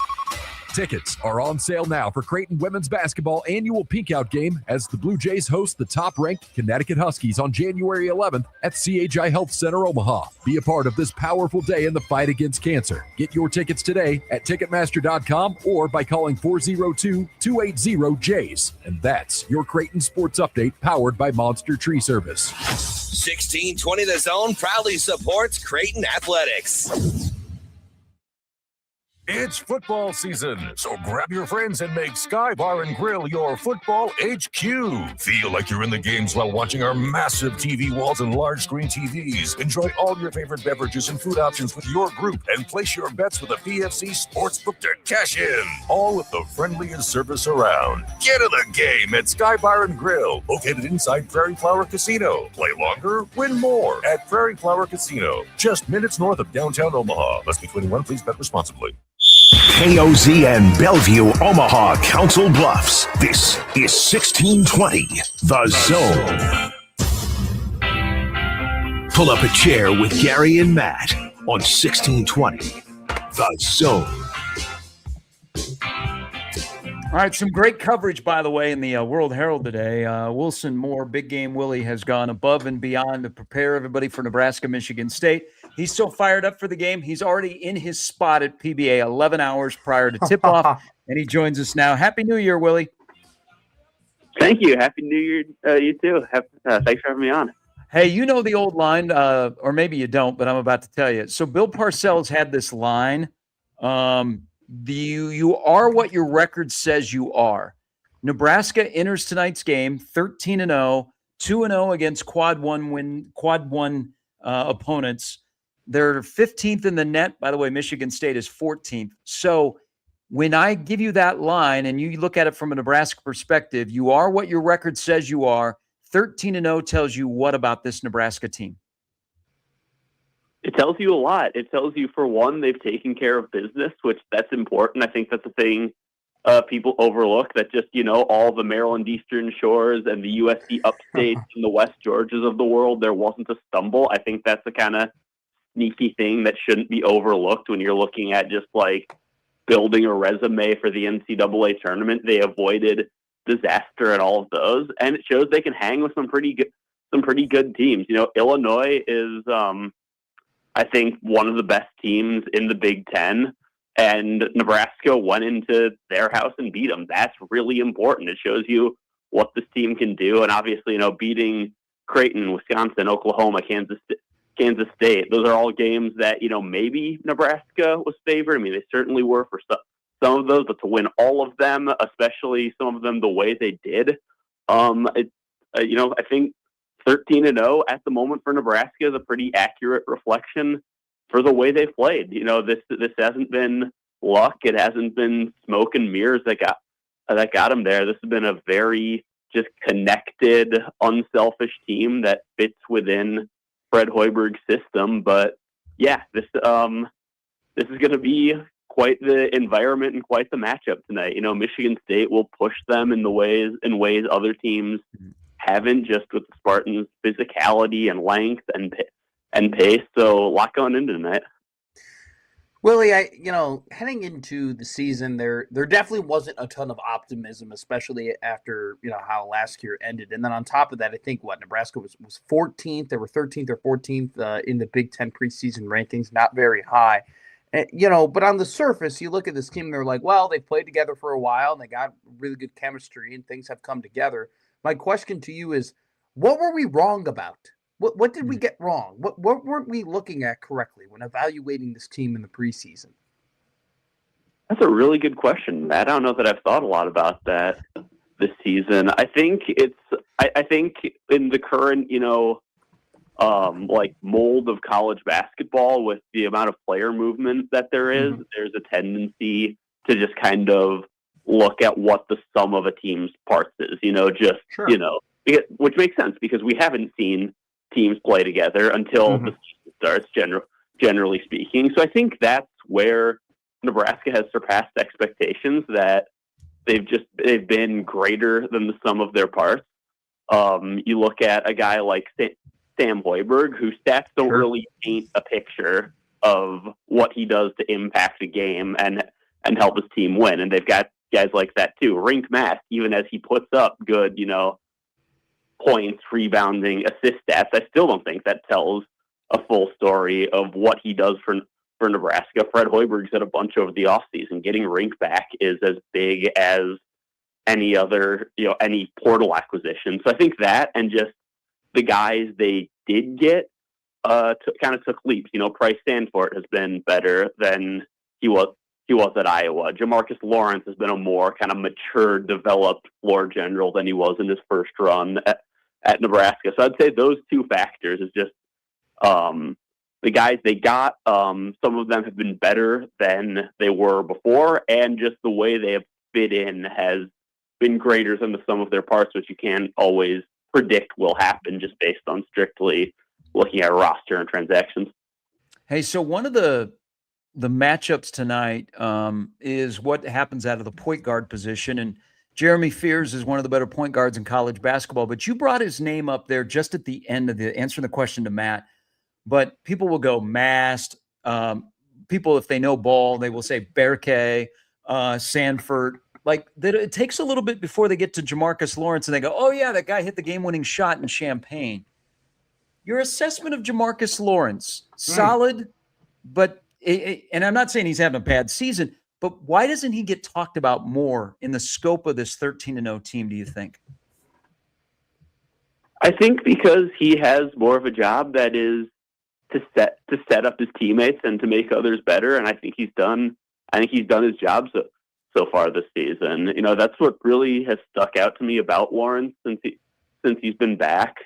Tickets are on sale now for Creighton Women's Basketball annual Pink Out game as the Blue Jays host the top-ranked Connecticut Huskies on January 11th at CHI Health Center, Omaha. Be a part of this powerful day in the fight against cancer. Get your tickets today at Ticketmaster.com or by calling 402-280-JAYS. And that's your Creighton Sports Update powered by Monster Tree Service. 1620 The Zone proudly supports Creighton Athletics. It's football season, so grab your friends and make Sky Bar and Grill your football HQ. Feel like you're in the games while watching our massive TV walls and large screen TVs. Enjoy all your favorite beverages and food options with your group and place your bets with a PFC Sportsbook to cash in. All with the friendliest service around. Get in the game at Sky Bar and Grill, located inside Prairie Flower Casino. Play longer, win more at Prairie Flower Casino, just minutes north of downtown Omaha. Must be 21. Please bet responsibly. KOZN Bellevue, Omaha, Council Bluffs. This is 1620 The Zone. Pull up a chair with Gary and Matt on 1620 The Zone. All right, some great coverage, by the way, in the World Herald today. Wilson Moore, Big Game Willie, has gone above and beyond to prepare everybody for Nebraska, Michigan State. He's so fired up for the game. He's already in his spot at PBA 11 hours prior to tip-off, and he joins us now. Happy New Year, Willie. Thank you. Happy New Year, you too. Thanks for having me on. Hey, you know the old line, or maybe you don't, but I'm about to tell you. So Bill Parcells had this line, you are what your record says you are. Nebraska enters tonight's game 13-0, 2-0 against quad one opponents. They're 15th in the net. By the way, Michigan State is 14th. So when I give you that line and you look at it from a Nebraska perspective, you are what your record says you are. 13-0 tells you what about this Nebraska team? It tells you a lot. It tells you, for one, they've taken care of business, which that's important. I think that's the thing people overlook, that just, all the Maryland Eastern Shores and the USC upstates and the West Georgias of the world, there wasn't a stumble. I think that's the kind of sneaky thing that shouldn't be overlooked when you're looking at just like building a resume for the NCAA tournament. They avoided disaster at all of those, and it shows they can hang with some pretty good teams. You know, Illinois is, I think, one of the best teams in the Big Ten, and Nebraska went into their house and beat them. That's really important. It shows you what this team can do, and obviously, you know, beating Creighton, Wisconsin, Oklahoma, Kansas State, those are all games that, you know, maybe Nebraska was favored. I mean, they certainly were for some of those, but to win all of them, especially some of them the way they did, you know, I think 13-0 at the moment for Nebraska is a pretty accurate reflection for the way they've played. You know, this hasn't been luck. It hasn't been smoke and mirrors that got them there. This has been a very just connected, unselfish team that fits within Fred Hoiberg's system. But yeah, this is going to be quite the environment and quite the matchup tonight. You know, Michigan State will push them in ways other teams haven't, just with the Spartans' physicality and length and pace. So a lot going into tonight. Willie, heading into the season, there definitely wasn't a ton of optimism, especially after, you know, how last year ended. And then on top of that, I think Nebraska was 14th. They were 13th or 14th in the Big Ten preseason rankings, not very high. You know, but on the surface, you look at this team, they're like, well, they've played together for a while and they got really good chemistry and things have come together. My question to you is, what were we wrong about? What did we get wrong? What weren't we looking at correctly when evaluating this team in the preseason? That's a really good question, Matt. I don't know that I've thought a lot about that this season. I think I think in the current, you know, like mold of college basketball, with the amount of player movement that there is, there's a tendency to just kind of look at what the sum of a team's parts is, you know, just, you know, which makes sense because we haven't seen teams play together until the season starts, generally speaking. So I think that's where Nebraska has surpassed expectations, that they've been greater than the sum of their parts. You look at a guy like Sam Hoiberg, whose stats don't really paint a picture of what he does to impact a game and help his team win. And they've got guys like that too. Rink Mask, even as he puts up good, you know, points, rebounding, assist stats, I still don't think that tells a full story of what he does for Nebraska. Fred Hoiberg said a bunch over the offseason. Getting Rink back is as big as any other, you know, any portal acquisition. So I think that, and just the guys they did get, kind of took leaps. You know, Price Stanford has been better than he was at Iowa. Jamarcus Lawrence has been a more kind of mature, developed floor general than he was in his first run at Nebraska. So I'd say those two factors is just the guys they got. Some of them have been better than they were before, and just the way they have fit in has been greater than the sum of their parts, which you can't always predict will happen just based on strictly looking at roster and transactions. Hey, so one of the matchups tonight is what happens out of the point guard position. And Jeremy Fears is one of the better point guards in college basketball, but you brought his name up there just at the end of the answering the question to Matt. But people will go Mast. People, if they know ball, they will say Berke, Sanford. Like that, it takes a little bit before they get to Jamarcus Lawrence and they go, oh yeah, that guy hit the game-winning shot in Champaign. Your assessment of Jamarcus Lawrence, solid, but and I'm not saying he's having a bad season, but why doesn't he get talked about more in the scope of this 13-0 team, do you think? I think because he has more of a job that is to set up his teammates and to make others better, and I think he's done his job so far this season. You know, that's what really has stuck out to me about Lawrence since he's been back.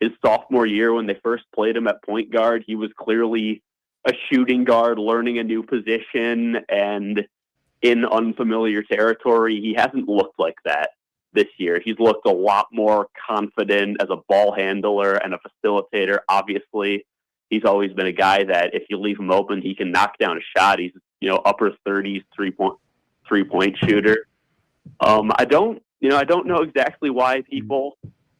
His sophomore year, when they first played him at point guard, he was clearly a shooting guard, learning a new position and in unfamiliar territory. He hasn't looked like that this year. He's looked a lot more confident as a ball handler and a facilitator. Obviously, he's always been a guy that if you leave him open, he can knock down a shot. He's, you know, upper 30s three-point shooter. I don't know exactly why people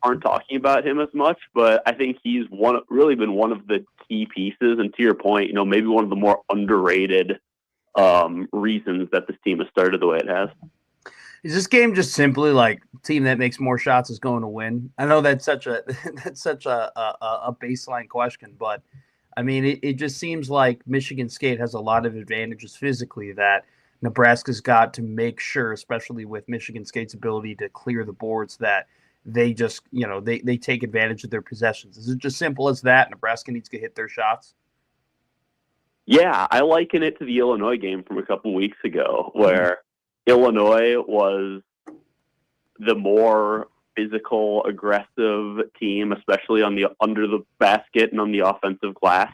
aren't talking about him as much, but I think he's really been one of the key pieces. And to your point, maybe one of the more underrated reasons that this team has started the way it has. Is this game just simply like team that makes more shots is going to win? I know that's such a baseline question, but I mean, it just seems like Michigan State has a lot of advantages physically that Nebraska's got to make sure, especially with Michigan State's ability to clear the boards, that they just, they take advantage of their possessions. Is it just simple as that? Nebraska needs to hit their shots? Yeah, I liken it to the Illinois game from a couple weeks ago, where Illinois was the more physical, aggressive team, especially under the basket and on the offensive glass.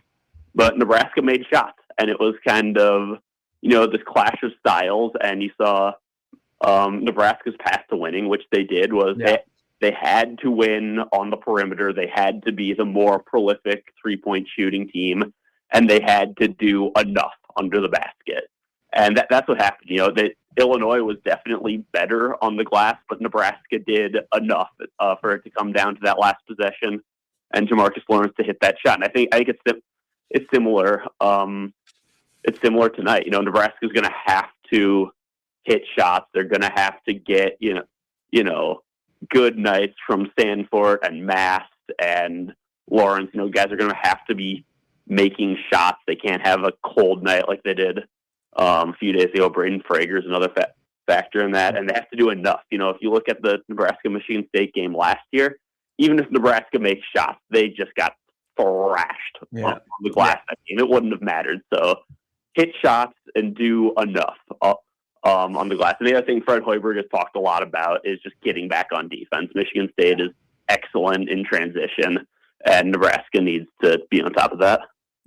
But Nebraska made shots, and it was kind of, this clash of styles. And you saw Nebraska's path to winning, which they did, was they had to win on the perimeter. They had to be the more prolific three-point shooting team, and they had to do enough under the basket. And that's what happened. That Illinois was definitely better on the glass, but Nebraska did enough for it to come down to that last possession and Jamarcus Lawrence to hit that shot. And I think it's similar. It's similar tonight. Nebraska's going to have to hit shots. They're going to have to get good nights from Sanford and Mast and Lawrence. Guys are going to have to be making shots. They can't have a cold night like they did a few days ago. Braden Frager is another factor in that, and they have to do enough. If you look at the Nebraska-Michigan State game last year, even if Nebraska makes shots, they just got thrashed on the glass that game. It wouldn't have mattered. So hit shots and do enough on the glass. And the other thing Fred Hoiberg has talked a lot about is just getting back on defense. Michigan State is excellent in transition, and Nebraska needs to be on top of that.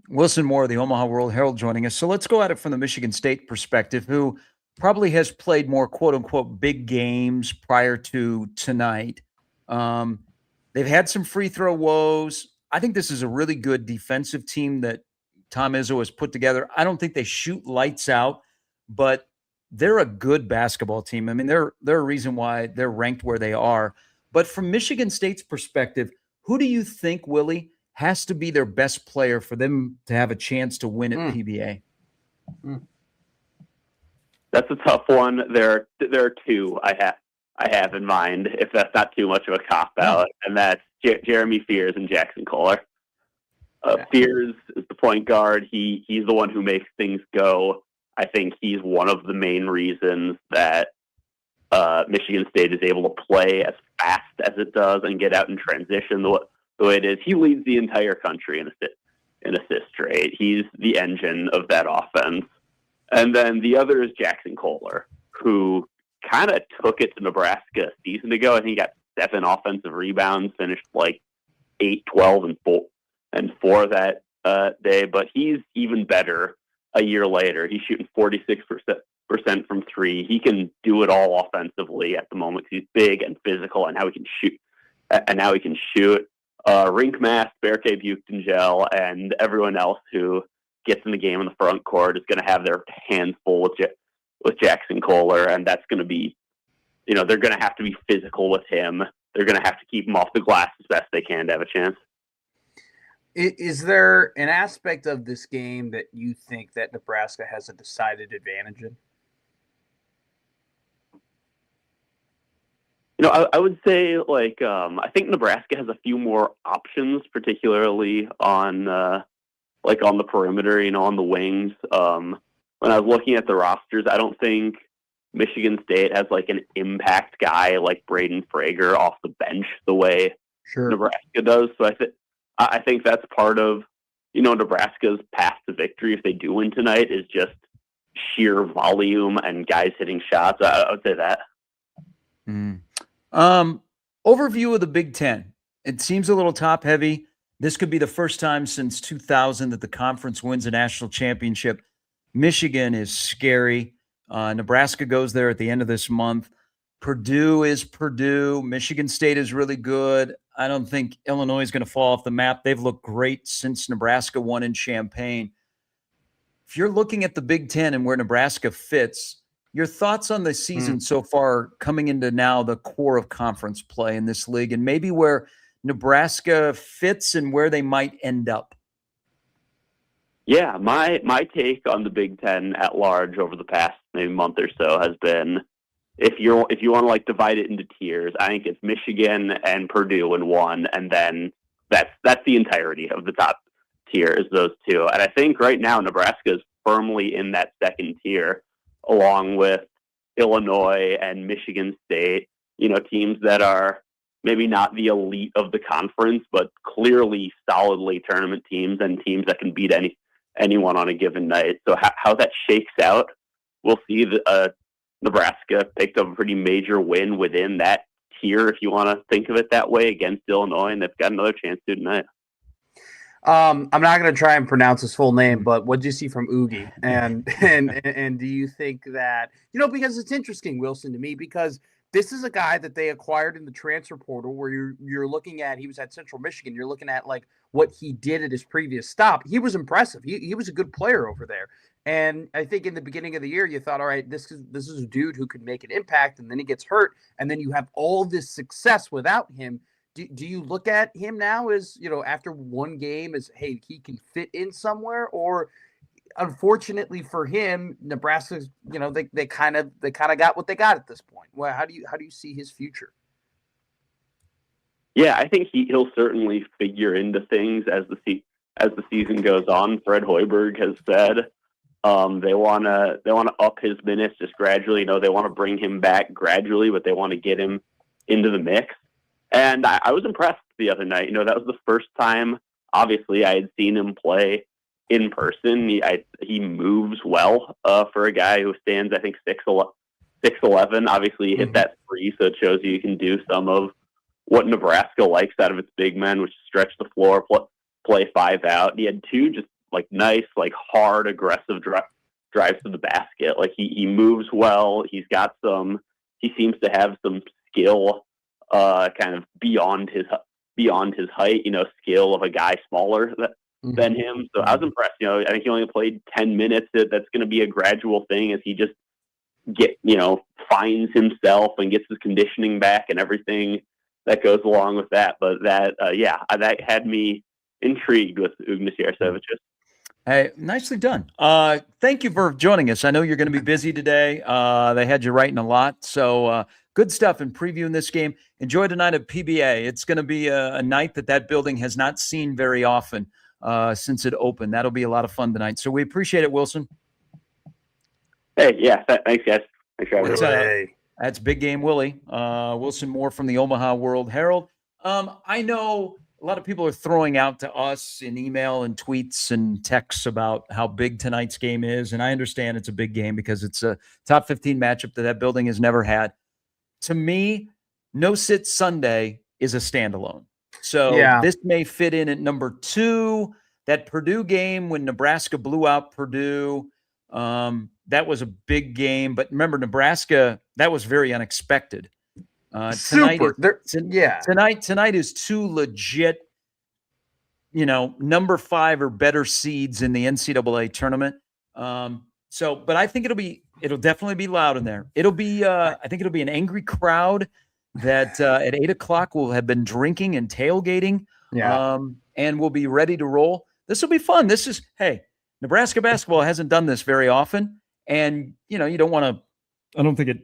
Wilson Moore of the Omaha World Herald joining us. So let's go at it from the Michigan State perspective, who probably has played more quote-unquote big games prior to tonight. They've had some free throw woes. I think this is a really good defensive team that Tom Izzo has put together. I don't think they shoot lights out, but they're a good basketball team. I mean, they're a reason why they're ranked where they are. But from Michigan State's perspective, who do you think, Willie, has to be their best player for them to have a chance to win at PBA? That's a tough one. There are two I have in mind, if that's not too much of a cop-out, and that's Jeremy Fears and Jackson Kohler. Fears is the point guard. He's the one who makes things go. I think he's one of the main reasons that Michigan State is able to play as fast as it does and get out in transition the way it is. He leads the entire country in assist rate. He's the engine of that offense. And then the other is Jackson Kohler, who kind of took it to Nebraska a season ago. I think he got 7 offensive rebounds, finished like 8, 12, and 4 that day. But he's even better a year later. He's shooting 46% from 3. He can do it all offensively at the moment. He's big and physical, and how he can shoot. Rink Mast, Berke Buchtengel, and everyone else who gets in the game in the front court is going to have their hands full with Jackson Kohler, and that's going to be, they're going to have to be physical with him. They're going to have to keep him off the glass as best they can to have a chance. Is there an aspect of this game that you think that Nebraska has a decided advantage in? I would say I think Nebraska has a few more options, particularly on on the perimeter, on the wings. When I was looking at the rosters, I don't think Michigan State has an impact guy like Braden Frager off the bench the way Nebraska does. So I think that's part of Nebraska's path to victory if they do win tonight is just sheer volume and guys hitting shots. I would say that. Overview of the Big Ten. It seems a little top heavy. This could be the first time since 2000 that the conference wins a national championship. Michigan is scary. Nebraska goes there at the end of this month. Purdue is Purdue. Michigan State is really good. I don't think Illinois is going to fall off the map. They've looked great since Nebraska won in Champaign. If you're looking at the Big Ten and where Nebraska fits, your thoughts on the season so far, coming into now the core of conference play in this league, and maybe where Nebraska fits and where they might end up. Yeah, my take on the Big Ten at large over the past maybe month or so has been, if you want to like divide it into tiers, I think it's Michigan and Purdue in one, and then that's the entirety of the top tier is those two. And I think right now Nebraska is firmly in that second tier, along with Illinois and Michigan State. Teams that are maybe not the elite of the conference, but clearly solidly tournament teams and teams that can beat anyone on a given night. So how that shakes out, we'll see. Nebraska picked up a pretty major win within that tier, if you want to think of it that way, against Illinois, and they've got another chance to tonight. I'm not going to try and pronounce his full name, but what did you see from Oogie? And do you think that, because it's interesting, Wilson, to me, because this is a guy that they acquired in the transfer portal where you're looking at, he was at Central Michigan. You're looking at like what he did at his previous stop. He was impressive. He was a good player over there. And I think in the beginning of the year, you thought, all right, this is a dude who could make an impact, and then he gets hurt, and then you have all this success without him. Do you look at him now as, after one game as, hey, he can fit in somewhere? Or unfortunately for him, Nebraska's, they kind of got what they got at this point. Well, how do you see his future? Yeah, I think he'll certainly figure into things as the season goes on. Fred Hoiberg has said they want to up his minutes just gradually. They want to bring him back gradually, but they want to get him into the mix. And I was impressed the other night. That was the first time, obviously, I had seen him play in person. He moves well for a guy who stands, I think, 6'11". Obviously, he hit that three, so it shows you can do some of what Nebraska likes out of its big men, which is stretch the floor, play five out. He had two just like nice, like hard, aggressive drives to the basket. Like he moves well. He seems to have some skill, kind of beyond his height. Skill of a guy smaller than him. So I was impressed. I think he only played 10 minutes. That's going to be a gradual thing as he just finds himself and gets his conditioning back and everything that goes along with that. But that had me intrigued with Ugnis Yarsevicius. Hey, nicely done. Thank you for joining us. I know you're going to be busy today. They had you writing a lot. So good stuff in previewing this game. Enjoy tonight at PBA. It's going to be a night that building has not seen very often since it opened. That'll be a lot of fun tonight. So we appreciate it, Wilson. Hey, yeah. Thanks, guys. Thanks for having me. That's Big Game Willie. Wilson Moore from the Omaha World Herald. I know a lot of people are throwing out to us in email and tweets and texts about how big tonight's game is. And I understand it's a big game because it's a top 15 matchup that building has never had. To me, No Sit Sunday is a standalone. So This may fit in at number 2. That Purdue game when Nebraska blew out Purdue, that was a big game. But remember, Nebraska, that was very unexpected. Tonight is 2 legit, number 5 or better seeds in the NCAA tournament. But I think it'll definitely be loud in there. It'll be, I think it'll be an angry crowd that at 8:00 will have been drinking and tailgating, and will be ready to roll. This will be fun. Nebraska basketball hasn't done this very often, and you don't want to. I don't think it,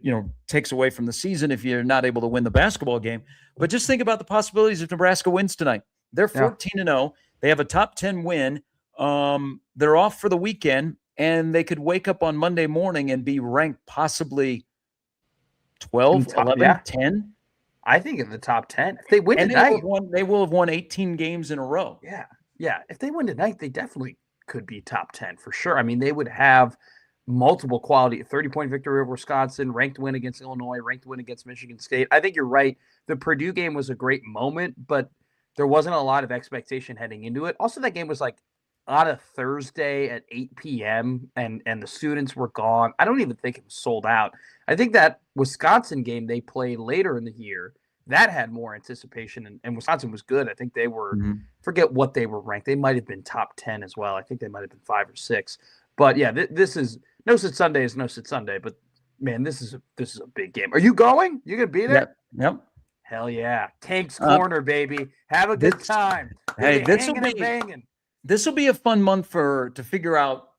takes away from the season if you're not able to win the basketball game. But just think about the possibilities if Nebraska wins tonight. They're 14-0. They have a top 10 win. They're off for the weekend, and they could wake up on Monday morning and be ranked possibly 12, 11, 10. I think in the top 10. If they win tonight, they will have won 18 games in a row. Yeah. Yeah. If they win tonight, they definitely could be top 10 for sure. I mean, they would have multiple quality, 30-point victory over Wisconsin, ranked win against Illinois, ranked win against Michigan State. I think you're right. The Purdue game was a great moment, but there wasn't a lot of expectation heading into it. Also, that game was like on a Thursday at 8 p.m. and the students were gone. I don't even think it was sold out. I think that Wisconsin game they played later in the year, that had more anticipation, and Wisconsin was good. I think they were, forget what they were ranked. They might have been top 10 as well. I think they might have been 5 or 6. But yeah, this is No Sit Sunday is No Sit Sunday, but Man, this is a big game. Are you going? You gonna be there? Yep. Hell yeah. Tank's Corner, baby. Have a good time. Hey, this will be a fun month to figure out,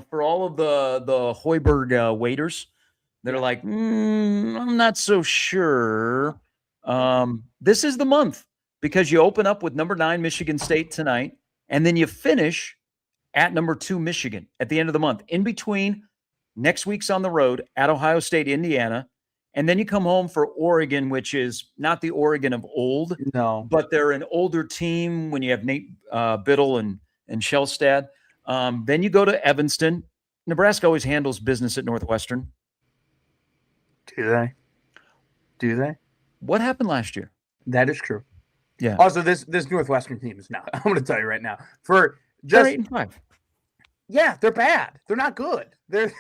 for all of the Hoiberg waiters that are like, I'm not so sure. This is the month because you open up with number 9 Michigan State tonight, and then you finish at number 2 Michigan at the end of the month. In between, next week's on the road at Ohio State, Indiana. And then you come home for Oregon, which is not the Oregon of old. No. But they're an older team when you have Nate Biddle and Shellstad. Then you go to Evanston. Nebraska always handles business at Northwestern. Do they? What happened last year? That is true. Yeah. Also, this Northwestern team is not. I'm going to tell you right now. They're 8-5. Yeah, they're bad. They're not good. They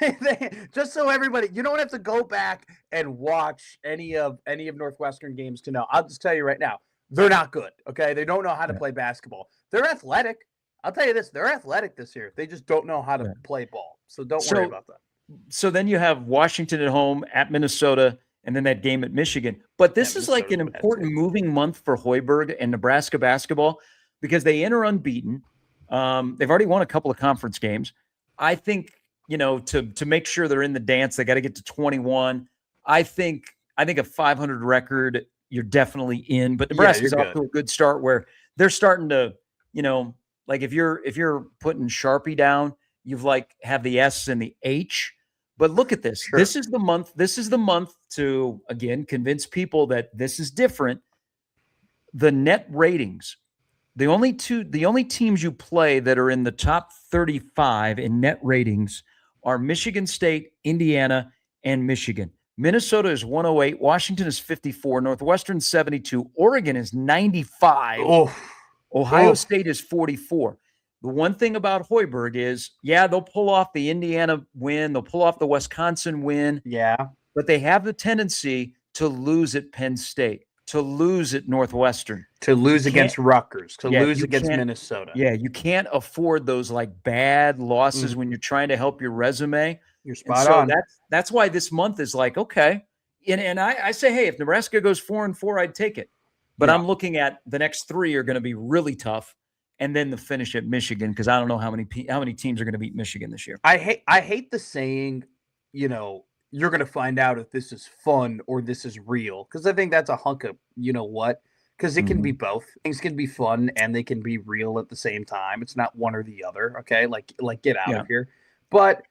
just so everybody, you don't have to go back and watch any of Northwestern games to know. I'll just tell you right now, they're not good. Okay, they don't know how to play basketball. They're athletic. I'll tell you this: they're athletic this year. They just don't know how to play ball. So don't worry about that. So then you have Washington at home, at Minnesota, and then that game at Michigan. But this is like an important moving month for Hoiberg and Nebraska basketball because they enter unbeaten. They've already won a couple of conference games. I think, to make sure they're in the dance, they got to get to 21. I think a 500 record, you're definitely in. But Nebraska's off to a good start where they're starting to, like if you're putting Sharpie down, you've have the S and the H. But look at this. Sure. This is the month. This is the month to, again, convince people that this is different. The net ratings. The only teams you play that are in the top 35 in net ratings are Michigan State, Indiana, and Michigan. Minnesota is 108, Washington is 54, Northwestern 72, Oregon is 95, Ohio State is 44. The one thing about Hoiberg is, they'll pull off the Indiana win, they'll pull off the Wisconsin win, but they have the tendency to lose at Penn State, to lose at Northwestern, to lose against Rutgers, to lose against Minnesota. Yeah, you can't afford those bad losses when you're trying to help your resume. You're spot on. That's why this month is okay. And I say, hey, if Nebraska goes 4-4, I'd take it. But I'm looking at the next 3 are going to be really tough, and then the finish at Michigan because I don't know how many teams are going to beat Michigan this year. I hate the saying, you're going to find out if this is fun or this is real. Because I think that's a hunk of, because it can be both. Things can be fun and they can be real at the same time. It's not one or the other. Okay. Like get out of here. But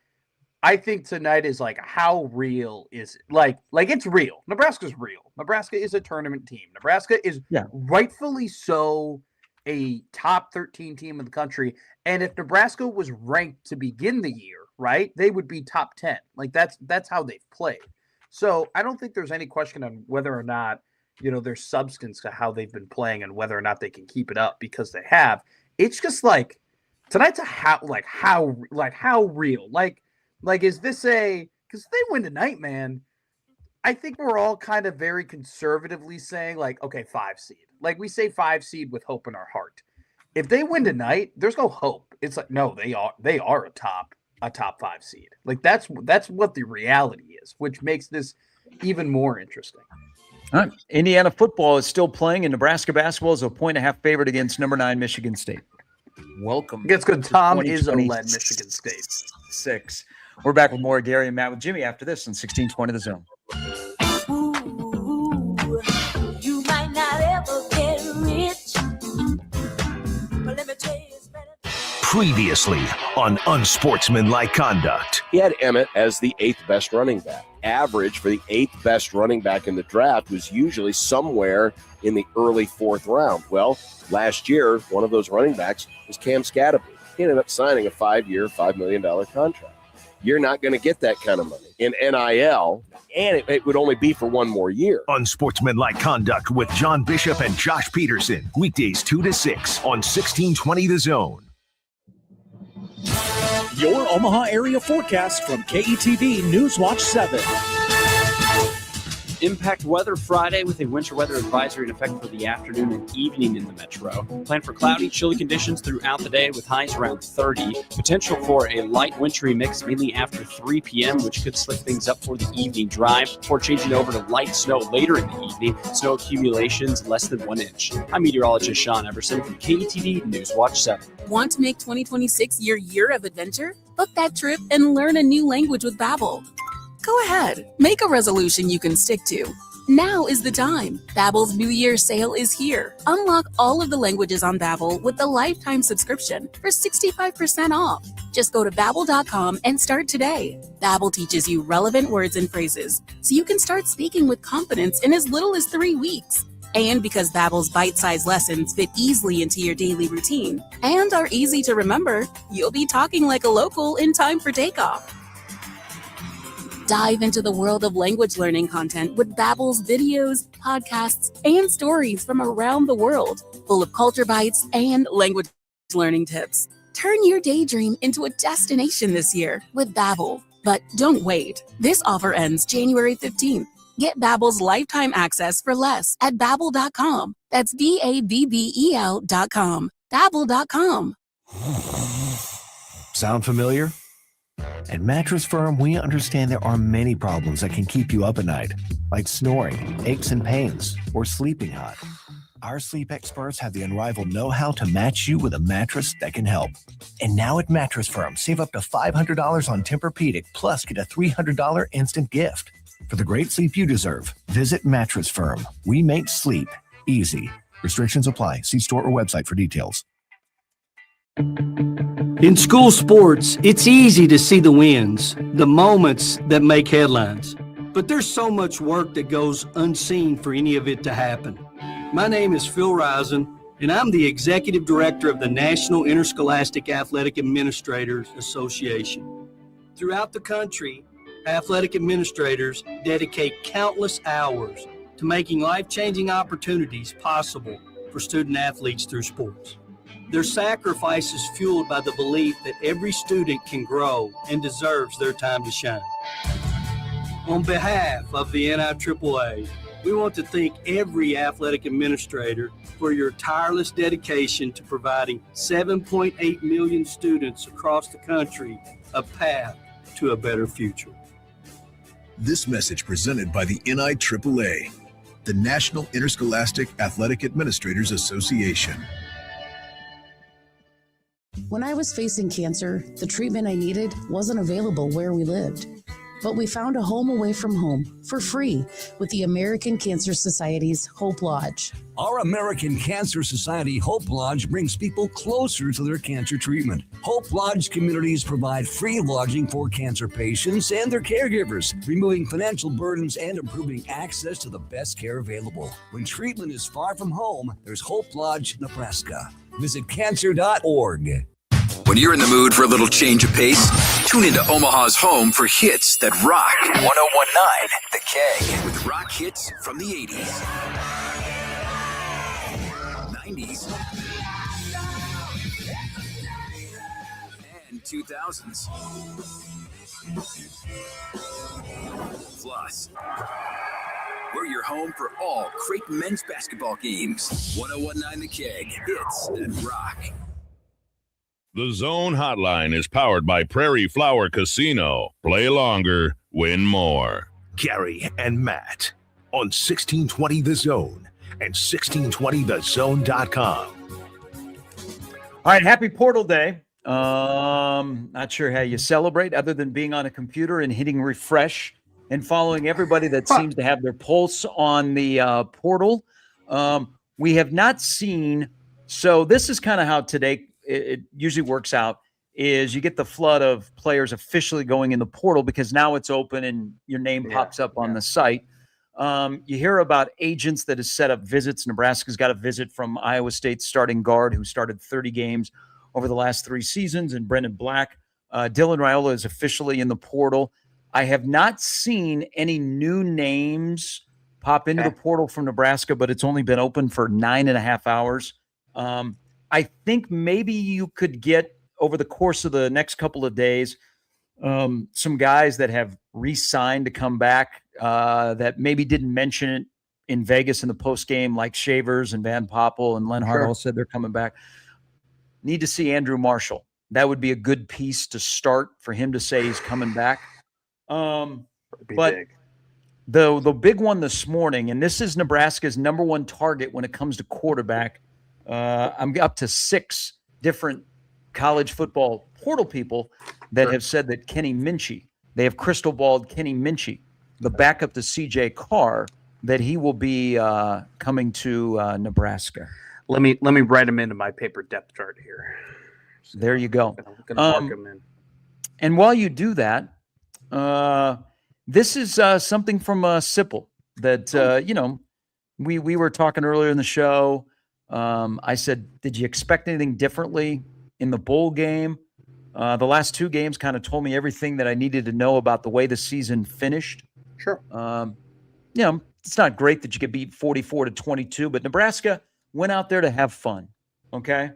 I think tonight is how real is it? Like it's real. Nebraska's real. Nebraska is a tournament team. Nebraska is rightfully so a top 13 team in the country. And if Nebraska was ranked to begin the year, right, they would be top 10. That's how they've played. So I don't think there's any question on whether or not, there's substance to how they've been playing and whether or not they can keep it up because they have. It's just tonight's how real. Is this because if they win tonight, man, I think we're all kind of very conservatively saying okay, 5 seed. We say 5 seed with hope in our heart. If they win tonight, there's no hope. It's no, they are a top 5 seed. That's what the reality is, which makes this even more interesting. All right. Indiana football is still playing, and Nebraska basketball is a 1.5 favorite against number 9 Michigan State. Welcome. It's good. Tom Izzo-led Michigan State. 6. We're back with more Gary and Matt with Jimmy after this on 1620 The Zone. You might not ever get rich, but let me tell you, it's better. Previously on Unsportsmanlike Conduct. He had Emmett as the 8th best running back. Average for the 8th best running back in the draft was usually somewhere in the early 4th round. Well, last year, one of those running backs was Cam Scatterby. He ended up signing a 5-year, $5 million contract. You're not going to get that kind of money in NIL, and it would only be for 1 more year. Unsportsmanlike Conduct with John Bishop and Josh Peterson. Weekdays 2 to 6 on 1620 The Zone. Your Omaha area forecast from KETV Newswatch 7. Impact weather Friday with a winter weather advisory in effect for the afternoon and evening in the metro. Plan for cloudy, chilly conditions throughout the day with highs around 30. Potential for a light wintry mix mainly after 3 p.m., which could slick things up for the evening drive before changing over to light snow later in the evening. Snow accumulations less than 1 inch. I'm meteorologist Sean Everson from KETV News Watch 7. Want to make 2026 your year of adventure? Book that trip and learn a new language with Babbel. Go ahead, make a resolution you can stick to. Now is the time. Babbel's New Year sale is here. Unlock all of the languages on Babbel with the lifetime subscription for 65% off. Just go to Babbel.com and start today. Babbel teaches you relevant words and phrases, so you can start speaking with confidence in as little as 3 weeks. And because Babbel's bite-sized lessons fit easily into your daily routine and are easy to remember, you'll be talking like a local in time for takeoff. Dive into the world of language learning content with Babbel's videos, podcasts, and stories from around the world, full of culture bites and language learning tips. Turn your daydream into a destination this year with Babbel. But don't wait. This offer ends January 15th. Get Babbel's lifetime access for less at Babbel.com. That's Babbel.com. Babbel.com. Sound familiar? At Mattress Firm, we understand there are many problems that can keep you up at night, like snoring, aches and pains, or sleeping hot. Our sleep experts have the unrivaled know-how to match you with a mattress that can help. And now at Mattress Firm, save up to $500 on Tempur-Pedic, plus get a $300 instant gift. For the great sleep you deserve, visit Mattress Firm. We make sleep easy. Restrictions apply. See store or website for details. In school sports, it's easy to see the wins, the moments that make headlines. But there's so much work that goes unseen for any of it to happen. My name is Phil Risen, and I'm the Executive Director of the National Interscholastic Athletic Administrators Association. Throughout the country, athletic administrators dedicate countless hours to making life-changing opportunities possible for student athletes through sports. Their sacrifice is fueled by the belief that every student can grow and deserves their time to shine. On behalf of the NIAAA, we want to thank every athletic administrator for your tireless dedication to providing 7.8 million students across the country a path to a better future. This message presented by the NIAAA, the National Interscholastic Athletic Administrators Association. When I was facing cancer, the treatment I needed wasn't available where we lived. But we found a home away from home for free with the American Cancer Society's Hope Lodge. Our American Cancer Society Hope Lodge brings people closer to their cancer treatment. Hope Lodge communities provide free lodging for cancer patients and their caregivers, removing financial burdens and improving access to the best care available. When treatment is far from home, there's Hope Lodge, Nebraska. Visit cancer.org. When you're in the mood for a little change of pace, tune into Omaha's home for hits that rock. 101.9 The K with rock hits from the 80s, 90s, and 2000s. Plus, we're your home for all Creighton men's basketball games. 101.9 The Keg, hits that rock. The Zone Hotline is powered by Prairie Flower Casino. Play longer, win more. Gary and Matt on 1620 The Zone and 1620thezone.com. All right, happy Portal Day. Not sure how you celebrate other than being on a computer and hitting refresh and following everybody that seems to have their pulse on the portal. We have not seen, so this is kind of how today it usually works out, is you get the flood of players officially going in the portal because now it's open and your name pops up on the site. You hear about agents that have set up visits. Nebraska's got a visit from Iowa State's starting guard who started 30 games over the last 3 seasons, and Brendan Black. Dylan Raiola is officially in the portal. I have not seen any new names pop into the portal from Nebraska, but it's only been open for 9.5 hours. I think maybe you could get, over the course of the next couple of days, some guys that have re-signed to come back that maybe didn't mention it in Vegas in the post game, like Shavers and Van Poppel and Len Hart all said they're coming back. Need to see Andrew Marshall. That would be a good piece to start for him to say he's coming back. But big. the big one this morning, and this is Nebraska's number one target when it comes to quarterback. I'm up to 6 different college football portal people that have said that Kenny Minchey, they have crystal balled Kenny Minchey, the backup to CJ Carr, that he will be coming to Nebraska. Let me write him into my paper depth chart here. There you go. I'm gonna mark him in. And while you do that, this is something from Sipple that we were talking earlier in the show. I said, did you expect anything differently in the bowl game? The last 2 games kind of told me everything that I needed to know about the way the season finished. Sure. It's not great that you get beat 44-22, but Nebraska went out there to have fun. Okay.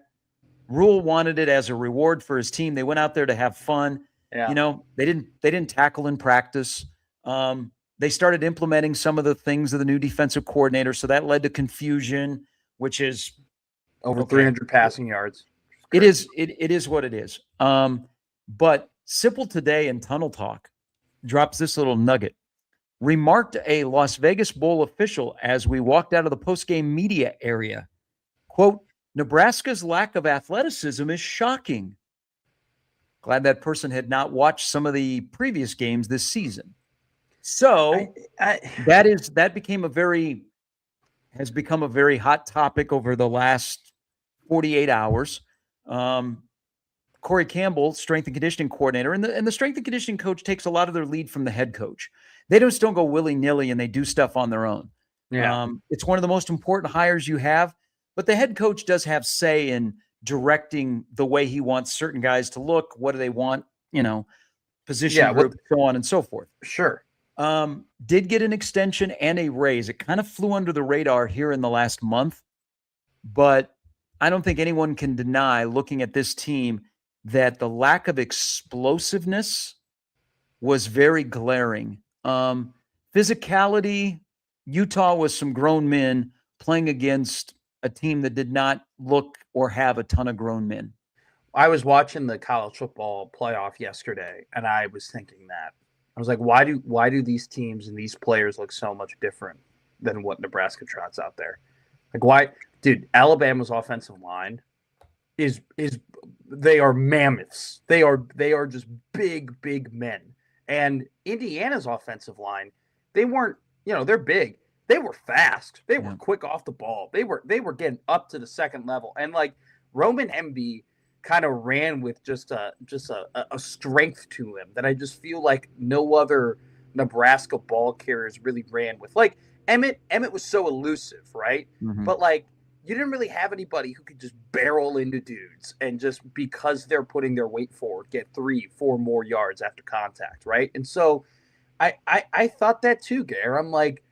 Rule wanted it as a reward for his team. They went out there to have fun. Yeah. They didn't tackle in practice. They started implementing some of the things of the new defensive coordinator. So that led to confusion, which is over 300 passing yards. It is what it is. But Sipple today in Tunnel Talk drops this little nugget. Remarked a Las Vegas Bowl official as we walked out of the post-game media area. Quote, Nebraska's lack of athleticism is shocking. Glad that person had not watched some of the previous games this season. So has become a very hot topic over the last 48 hours. Corey Campbell, strength and conditioning coordinator, and the strength and conditioning coach takes a lot of their lead from the head coach. They just don't go willy-nilly and they do stuff on their own. Yeah. It's one of the most important hires you have, but the head coach does have say in directing the way he wants certain guys to look. What do they want? Position group, so on and so forth. Sure. Did get an extension and a raise. It kind of flew under the radar here in the last month, but I don't think anyone can deny, looking at this team, that the lack of explosiveness was very glaring. Physicality, Utah was some grown men playing against a team that did not look or have a ton of grown men. I was watching the college football playoff yesterday, and I was thinking that. I was like, why do these teams and these players look so much different than what Nebraska trots out there? Like, why? Dude, Alabama's offensive line is they are mammoths. They are just big men. And Indiana's offensive line, they weren't, they're big. They were fast. They were quick off the ball. They were getting up to the second level. And like Roman Embiid kind of ran with just a strength to him that I just feel like no other Nebraska ball carriers really ran with. Like Emmett was so elusive, right? Mm-hmm. But like you didn't really have anybody who could just barrel into dudes and just because they're putting their weight forward, get 3-4 more yards after contact, right? And so I thought that too, Gare. I'm like,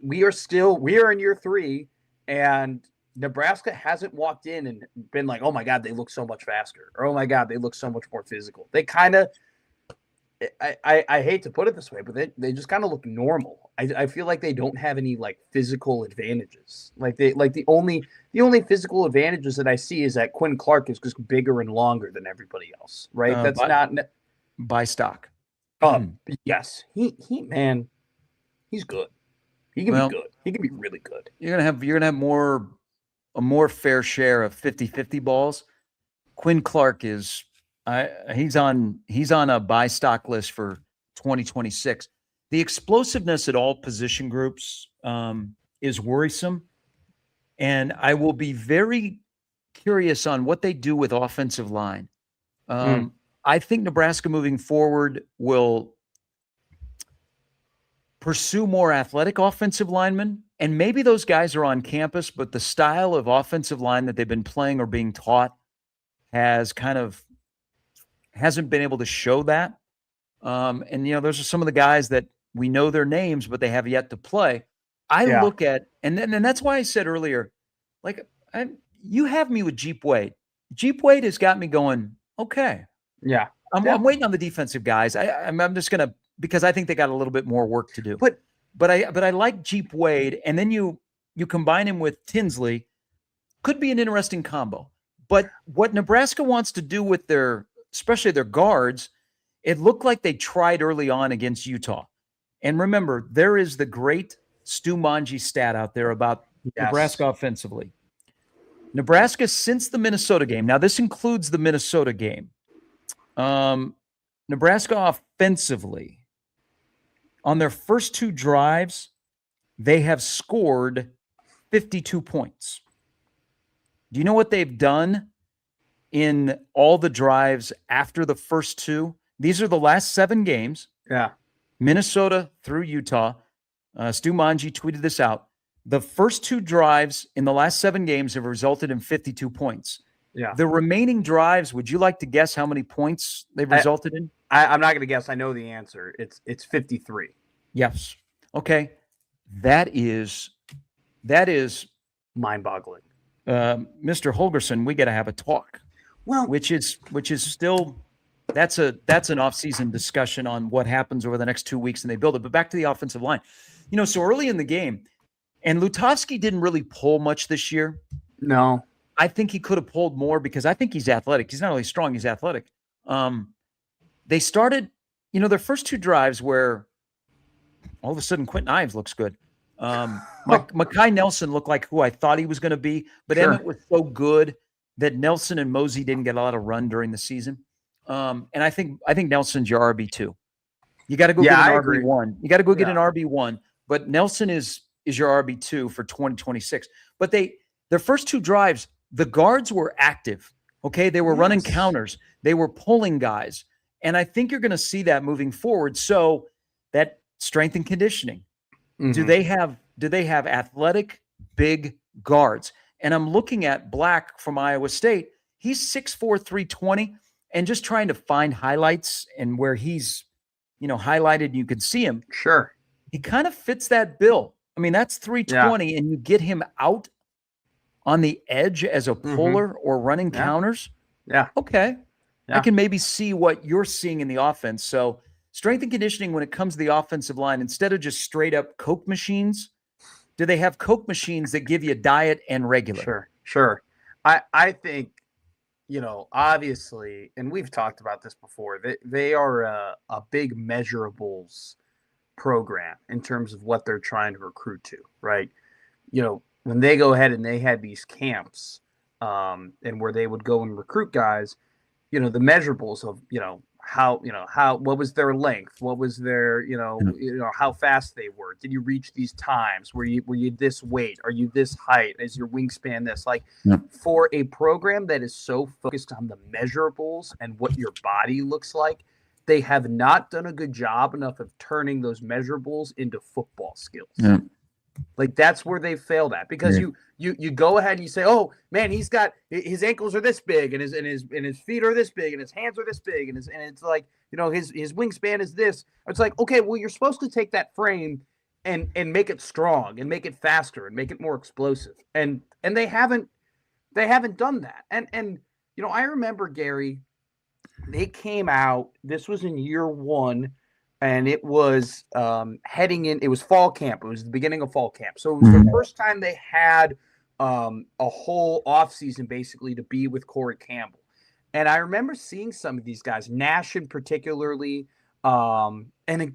we are in year 3, and Nebraska hasn't walked in and been like, oh my God, they look so much faster, or oh my God, they look so much more physical. They kind of, I hate to put it this way, but they just kind of look normal. I feel like they don't have any like physical advantages. The only physical advantages that I see is that Quinn Clark is just bigger and longer than everybody else, right? That's not by stock. Yes, man, he's good. He can be good. He can be really good. You're gonna have a more fair share of 50-50 balls. Quinn Clark is he's on a buy stock list for 2026. The explosiveness at all position groups is worrisome, and I will be very curious on what they do with offensive line. I think Nebraska moving forward will pursue more athletic offensive linemen, and maybe those guys are on campus, but the style of offensive line that they've been playing or being taught hasn't been able to show that. And those are some of the guys that we know their names, but they have yet to play. Look at, and that's why I said earlier, you have me with Jeep Wade. Jeep Wade has got me going, okay. Yeah. I'm waiting on the defensive guys. I'm just gonna, because I think they got a little bit more work to do. But I like Jeep Wade, and then you combine him with Tinsley, could be an interesting combo. But what Nebraska wants to do with especially their guards, it looked like they tried early on against Utah. And remember, there is the great Stu Manji stat out there about Nebraska offensively. Nebraska, since the Minnesota game, now this includes the Minnesota game, Nebraska offensively, on their first 2 drives, they have scored 52 points. Do you know what they've done in all the drives after the first 2? These are the last 7 games. Yeah. Minnesota through Utah. Stu Manji tweeted this out. The first 2 drives in the last 7 games have resulted in 52 points. Yeah. The remaining drives, would you like to guess how many points they've resulted in? I'm not going to guess. I know the answer. It's 53. Yes. Okay. That is mind-boggling. Mr. Holgerson, we got to have a talk. Well, which is still, that's an off-season discussion on what happens over the next 2 weeks, and they build it. But back to the offensive line, so early in the game, and Lutovsky didn't really pull much this year. No, I think he could have pulled more because I think he's athletic. He's not only strong, he's athletic. They started, their first 2 drives where all of a sudden Quentin Ives looks good. Mekhi Nelson looked like who I thought he was going to be, but Emmett was so good that Nelson and Mosey didn't get a lot of run during the season. And I think Nelson's your RB2. You got to go get an RB1. You got to go get an RB1, but Nelson is your RB2 for 2026. But their first 2 drives, the guards were active. Okay. They were running counters. They were pulling guys. And I think you're going to see that moving forward. So that strength and conditioning, do they have athletic big guards? And I'm looking at Black from Iowa State. He's 6'4", 320, and just trying to find highlights and where he's, highlighted and you can see him. Sure. He kind of fits that bill. I mean, that's 320, and you get him out on the edge as a puller or running counters. Yeah. Okay. Yeah. I can maybe see what you're seeing in the offense. So strength and conditioning when it comes to the offensive line, instead of just straight up Coke machines, do they have Coke machines that give you diet and regular? Sure. I think, obviously, and we've talked about this before, they are a big measurables program in terms of what they're trying to recruit to, right? When they go ahead and they had these camps and where they would go and recruit guys, the measurables of, what was their length? What was their, how fast they were? Did you reach these times? Were you this weight? Are you this height? Is your wingspan this? For a program that is so focused on the measurables and what your body looks like, they have not done a good job enough of turning those measurables into football skills. Yeah. That's where they failed at, because you go ahead and you say, oh man, he's got his ankles are this big and his feet are this big and his hands are this big and it's like, his wingspan is this. It's like, okay, well, you're supposed to take that frame and make it strong and make it faster and make it more explosive. And they haven't done that. And I remember, Gary, they came out, this was in year 1. And it was it was fall camp. It was the beginning of fall camp. So it was the first time they had a whole offseason basically to be with Corey Campbell. And I remember seeing some of these guys, Nash in particularly, and then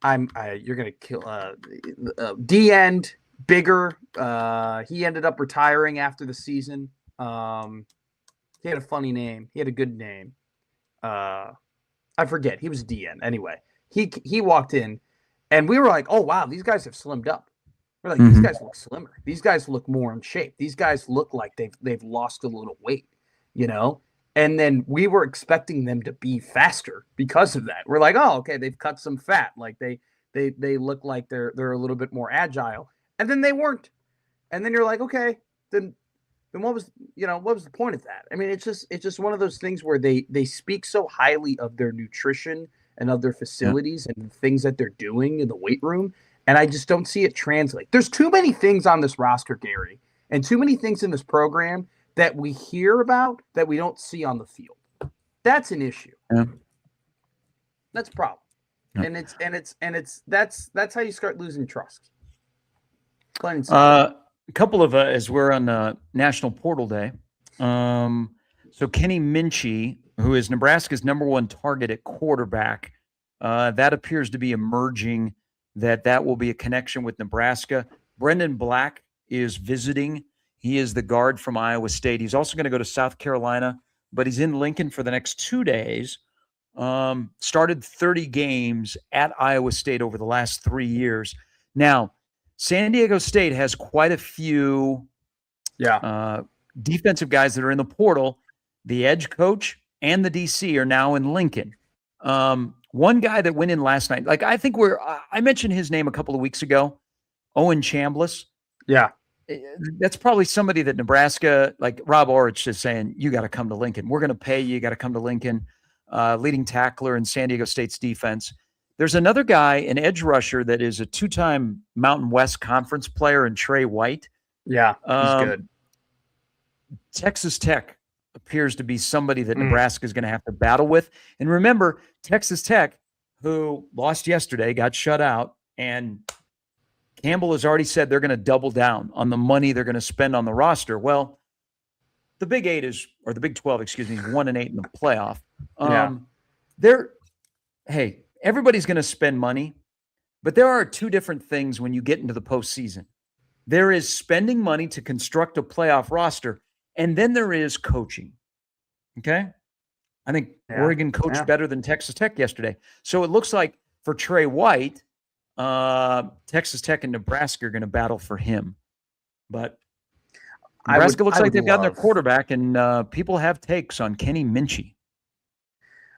you're gonna kill D-end, bigger. He ended up retiring after the season. He had a funny name. He had a good name. I forget. He was DN. Anyway, he walked in and we were like, oh, wow, these guys have slimmed up. We're like, these guys look slimmer. These guys look more in shape. These guys look like they've lost a little weight, And then we were expecting them to be faster because of that. We're like, oh, okay, they've cut some fat. Like they look like they're a little bit more agile. And then they weren't. And then you're like, okay, then what was the point of that? I mean, it's just one of those things where they speak so highly of their nutrition and of their facilities and the things that they're doing in the weight room, and I just don't see it translate. There's too many things on this roster, Gary, and too many things in this program that we hear about that we don't see on the field. That's an issue. Yeah. That's a problem. Yeah. That's how you start losing trust. Plain and simple. A couple of as we're on National Portal Day. So Kenny Minchey, who is Nebraska's #1 target at quarterback, that appears to be emerging. That will be a connection with Nebraska. Brendan Black is visiting. He is the guard from Iowa State. He's also going to go to South Carolina, but he's in Lincoln for the next 2 days. Started 30 games at Iowa State over the last 3 years. Now, San Diego State has quite a few defensive guys that are in the portal. The edge coach and the DC are now in Lincoln. One guy that went in last night, like I think I mentioned his name a couple of weeks ago, Owen Chambliss. Yeah. That's probably somebody that Nebraska, like Rob Orich is saying, you got to come to Lincoln. We're going to pay you. You got to come to Lincoln. Leading tackler in San Diego State's defense. There's another guy, an edge rusher that is a 2-time Mountain West Conference player, in Trey White. Yeah, he's good. Texas Tech appears to be somebody that Nebraska is going to have to battle with. And remember, Texas Tech, who lost yesterday, got shut out, and Campbell has already said they're going to double down on the money they're going to spend on the roster. Well, the Big 8 is, or the Big 12, excuse me, 1-8 in the playoff. Hey, everybody's going to spend money, but there are two different things when you get into the postseason. There is spending money to construct a playoff roster, and then there is coaching. Okay? I think Oregon coached better than Texas Tech yesterday. So it looks like for Trey White, Texas Tech and Nebraska are going to battle for him. But Nebraska looks like they've gotten their quarterback, and people have takes on Kenny Minchey.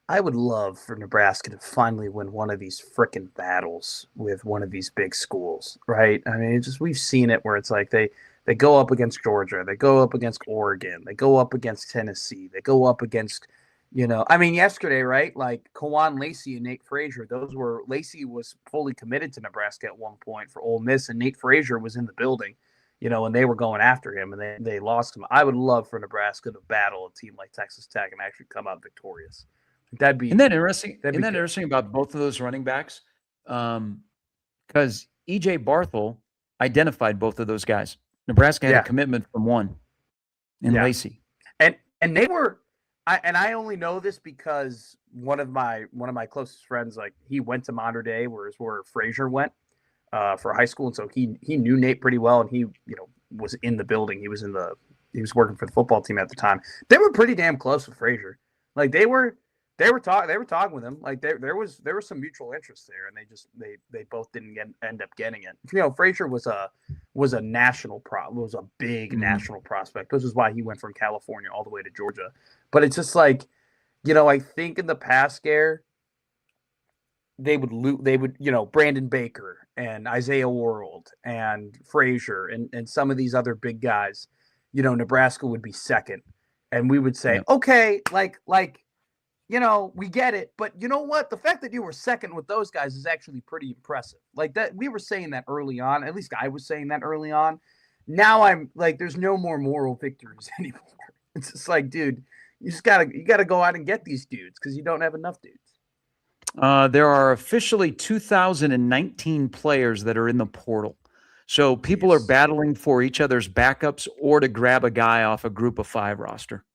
I would love for Nebraska to finally win one of these frickin' battles with one of these big schools, right? I mean, we've seen it where it's like they go up against Georgia, they go up against Oregon, they go up against Tennessee, they go up against, yesterday, right? Like Kawan Lacey and Nate Frazier, Lacey was fully committed to Nebraska at one point for Ole Miss, and Nate Frazier was in the building, and they were going after him, and they lost him. I would love for Nebraska to battle a team like Texas Tech and actually come out victorious. Isn't that interesting? Isn't that interesting about both of those running backs? Because E.J. Barthel identified both of those guys. Nebraska had a commitment from one in Lacey, and they were. I only know this because one of my closest friends, like he went to Mater Dei, where Frazier went for high school, and so he knew Nate pretty well, and he was in the building. He was working for the football team at the time. They were pretty damn close with Frazier. Like they were talking with him. Like there was some mutual interest there, and they both didn't end up getting it. Frazier was a national was a big national prospect. This is why he went from California all the way to Georgia. But it's just like, I think in the past, Gare, they would Brandon Baker and Isaiah World and Frazier and some of these other big guys, Nebraska would be second, and we would say, okay, like. We get it, but you know what? The fact that you were second with those guys is actually pretty impressive. Like that, we were saying that early on. At least I was saying that early on. Now I'm like, there's no more moral victories anymore. It's just like, dude, you gotta go out and get these dudes because you don't have enough dudes. There are officially 2,019 players that are in the portal. So people are battling for each other's backups or to grab a guy off a group of 5 roster.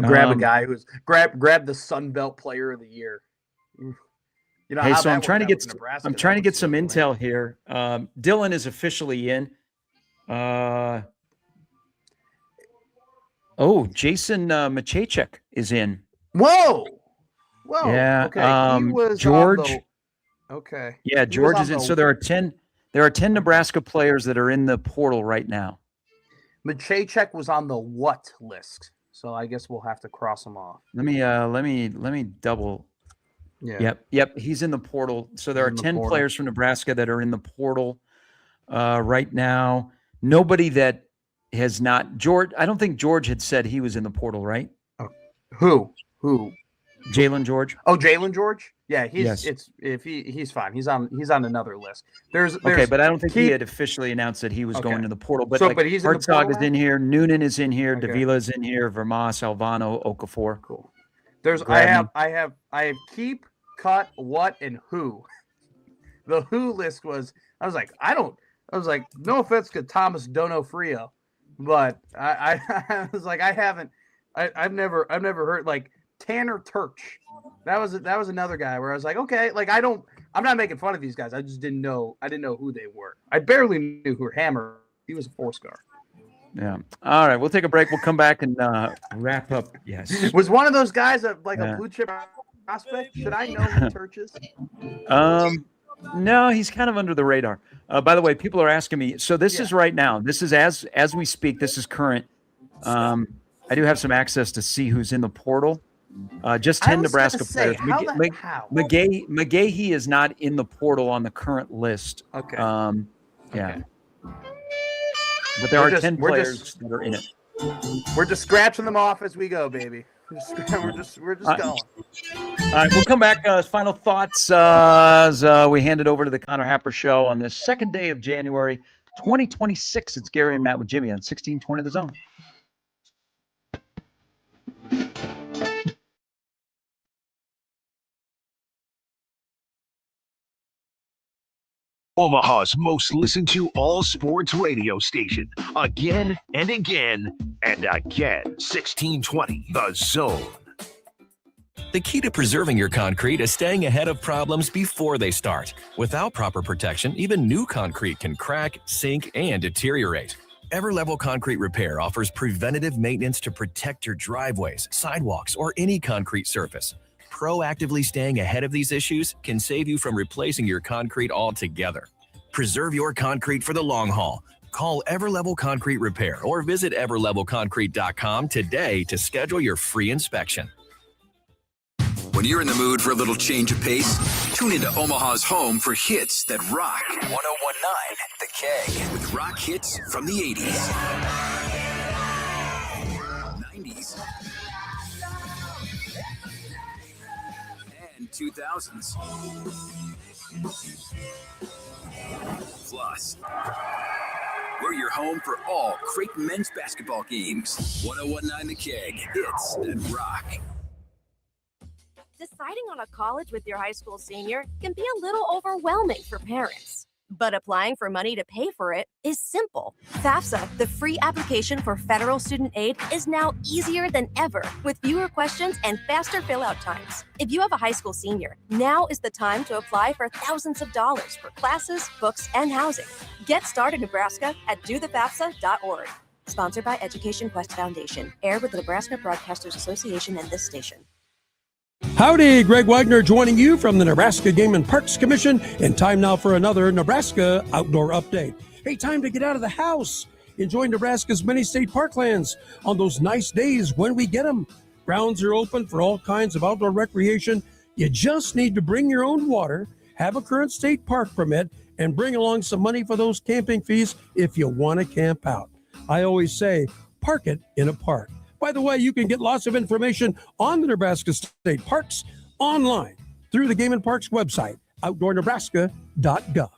Grab a guy who's grab the Sun Belt Player of the Year. Hey, so I'm trying to get some intel here. Dylan is officially in. Jason Machacek is in. Whoa. Yeah. Okay. He was George. Okay. Yeah, George is in. So there are 10 Nebraska players that are in the portal right now. Machacek was on the what list? So I guess we'll have to cross him off. Let me double. Yeah. Yep. He's in the portal. So there are 10 players from Nebraska that are in the portal right now. Nobody that has not. George. I don't think George had said he was in the portal, right? Who? Jalen George. Oh, Jalen George. Yeah, Yes. he's fine. He's on another list. There's Okay, but I don't think he had officially announced that he was going to the portal. But, but he's in the Hertzog portal is now? in here. Noonan is in here. Okay. Davila is in here. Vermas, Alvano, Okafor. Cool. I have keep, cut, what, and who. The who list was I was like no offense to Thomas Donofrio, but I was like I've never heard like Tanner Turch. That was another guy where I was like, okay, like I'm not making fun of these guys. I just didn't know who they were. I barely knew who Hammer. He was a 4-star. Yeah. All right. We'll take a break. We'll come back and wrap up. Yes. Was one of those guys a Yeah. blue chip prospect? Should I know who Turch is? No, he's kind of under the radar. By the way, people are asking me. So this is right now. This is as we speak. This is current. I do have some access to see who's in the portal. Just 10 Nebraska players. McGahee is not in the portal on the current list. Okay. Yeah. But there are 10 players that are in it. We're just scratching them off as we go, baby. We're just going. All right, we'll come back. Final thoughts as we hand it over to the Connor Happer Show on this second day of January 2026. It's Gary and Matt with Jimmy on 1620 The Zone. Omaha's most listened to all sports radio station. Again and again and again. 1620 The Zone. The key to preserving your concrete is staying ahead of problems before they start. Without proper protection, even new concrete can crack, sink, and deteriorate. Everlevel Concrete Repair offers preventative maintenance to protect your driveways, sidewalks, or any concrete surface. Proactively staying ahead of these issues can save you from replacing your concrete altogether. Preserve your concrete for the long haul. Call Everlevel Concrete Repair or visit everlevelconcrete.com today to schedule your free inspection. When you're in the mood for a little change of pace, tune into Omaha's home for hits that rock. 1019 The Keg with rock hits from the 80s, 90s, and 2000s. Plus, we're your home for all Creighton men's basketball games. 1019 The Keg, hits that rock. Deciding on a college with your high school senior can be a little overwhelming for parents. But applying for money to pay for it is simple. FAFSA, the free application for federal student aid, is now easier than ever with fewer questions and faster fill-out times. If you have a high school senior, now is the time to apply for thousands of dollars for classes, books, and housing. Get started, Nebraska, at dothefafsa.org. Sponsored by Education Quest Foundation. Aired with the Nebraska Broadcasters Association and this station. Howdy, Greg Wagner joining you from the Nebraska Game and Parks Commission, and time now for another Nebraska Outdoor Update. Hey, time to get out of the house. Enjoy Nebraska's many state parklands on those nice days when we get them. Grounds are open for all kinds of outdoor recreation. You just need to bring your own water, have a current state park permit, and bring along some money for those camping fees if you want to camp out. I always say, park it in a park. By the way, you can get lots of information on the Nebraska State Parks online through the Game and Parks website, outdoornebraska.gov.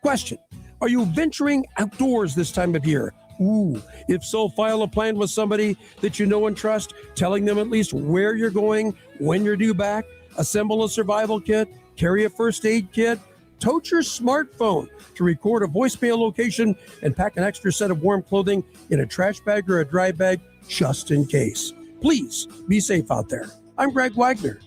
Question: are you venturing outdoors this time of year? Ooh, if so, file a plan with somebody that you know and trust, telling them at least where you're going, when you're due back, assemble a survival kit, carry a first aid kit, tote your smartphone to record a voicemail location, and pack an extra set of warm clothing in a trash bag or a dry bag just in case. Please be safe out there. I'm Greg Wagner.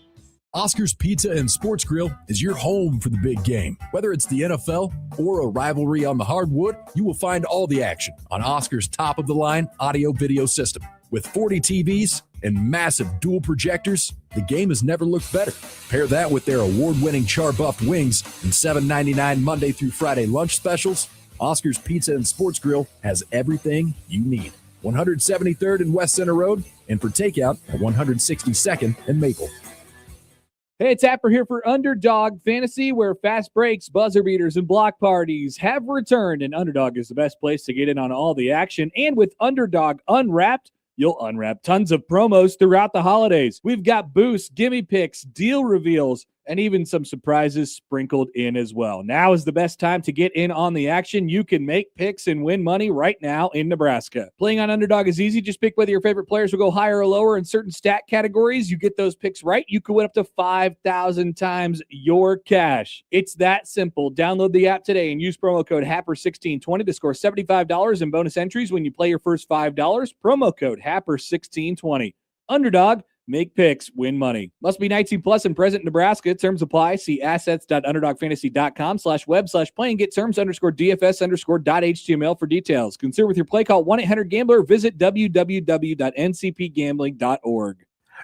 Oscar's Pizza and Sports Grill is your home for the big game. Whether it's the NFL or a rivalry on the hardwood, you will find all the action on Oscar's top-of-the-line audio-video system. With 40 TVs and massive dual projectors, the game has never looked better. Pair that with their award-winning char-buffed wings and $7.99 Monday through Friday lunch specials, Oscar's Pizza and Sports Grill has everything you need. 173rd and West Center Road, and for takeout at 162nd and Maple. Hey, it's Tapper here for Underdog Fantasy, where fast breaks, buzzer beaters, and block parties have returned, and Underdog is the best place to get in on all the action. And with Underdog Unwrapped, you'll unwrap tons of promos throughout the holidays. We've got boosts, gimme picks, deal reveals, and even some surprises sprinkled in as well. Now is the best time to get in on the action. You can make picks and win money right now in Nebraska. Playing on Underdog is easy. Just pick whether your favorite players will go higher or lower in certain stat categories. You get those picks right, you can win up to 5,000 times your cash. It's that simple. Download the app today and use promo code HAPPER1620 to score $75 in bonus entries when you play your first $5. Promo code HAPPER1620. Underdog. Make picks, win money. Must be 19 plus and present in Nebraska. Terms apply. See assets.underdogfantasy.com/web/play and get terms_DFS_.html for details. Concern with your play, call 1-800-GAMBLER. Visit www.ncpgambling.org.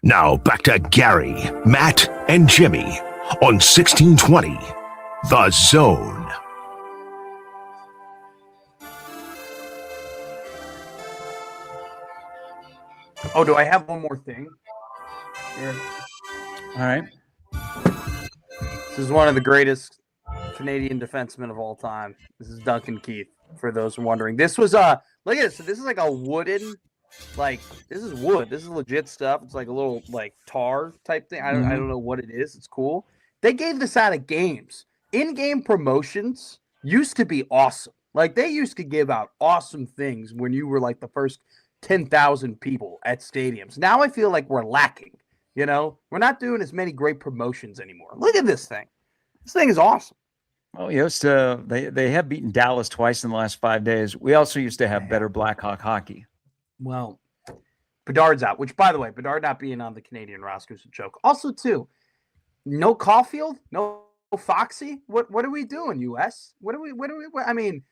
Now back to Gary, Matt, and Jimmy on 1620 The Zone. Oh, do I have one more thing? Yeah. All right. This is one of the greatest Canadian defensemen of all time. This is Duncan Keith, for those wondering. This was look at this. This is like a wooden, this is wood. This is legit stuff. It's like a little tar type thing. I don't know what it is. It's cool. They gave this out at games. In-game promotions used to be awesome. Like they used to give out awesome things when you were like the first 10,000 people at stadiums. Now I feel like we're lacking. You know, we're not doing as many great promotions anymore. Look at this thing. This thing is awesome. Oh, yes. They have beaten Dallas twice in the last 5 days. We also used to have better Blackhawk hockey. Well, Bedard's out, which, by the way, Bedard not being on the Canadian roster is a joke. Also, too, no Caulfield, no Foxy. What are we doing, U.S.? I mean,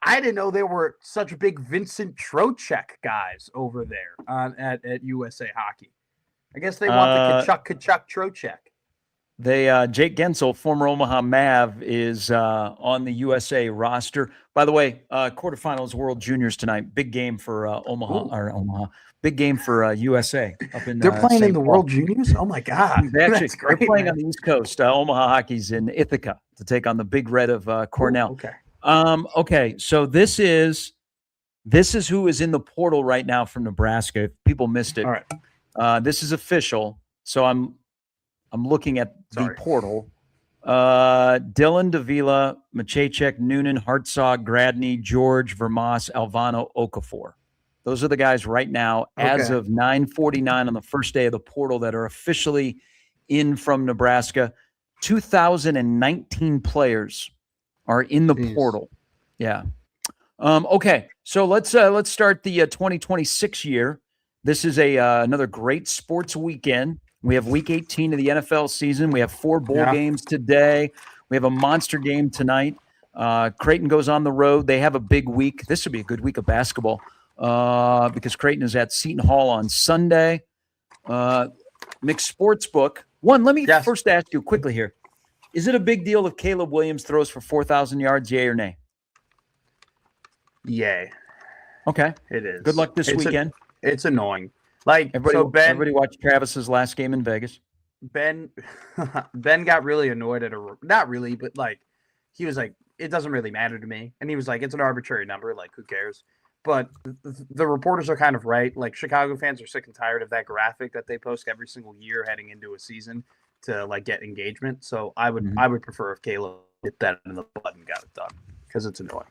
I didn't know there were such big Vincent Trocheck guys over there at USA Hockey. I guess they want the Kachuk Trocheck. Jake Gensel, former Omaha Mav, is on the USA roster. By the way, quarterfinals World Juniors tonight. Big game for Omaha. Big game for USA up in. They're playing St. in the Paul. World Juniors. Oh my God, That's great. They're playing on the East Coast. Omaha Hockey's in Ithaca to take on the Big Red of Cornell. Okay. Okay. So this is who is in the portal right now from Nebraska. If people missed it. All right. This is official. So I'm looking at the portal. Dylan Davila, Maciejczak, Noonan, Hartzog, Gradney, George, Vermas, Alvano, Okafor. Those are the guys right now as of 9:49 on the first day of the portal that are officially in from Nebraska. 2019 players are in the portal. Yeah. Okay. So let's start the 2026 year. This is another great sports weekend. We have week 18 of the NFL season. We have 4 bowl games today. We have a monster game tonight. Creighton goes on the road. They have a big week. This would be a good week of basketball because Creighton is at Seton Hall on Sunday. Mick Sportsbook. Let me first ask you quickly here. Is it a big deal if Caleb Williams throws for 4,000 yards, yay or nay? Yay. Okay. It is. Good luck this weekend. It's annoying. Everybody watched Travis's last game in Vegas. Ben got really annoyed at not really, but he was like, it doesn't really matter to me. And he was like, it's an arbitrary number. Like, who cares? But the reporters are kind of right. Like, Chicago fans are sick and tired of that graphic that they post every single year heading into a season to get engagement. So I would prefer if Caleb hit that in the butt and got it done because it's annoying.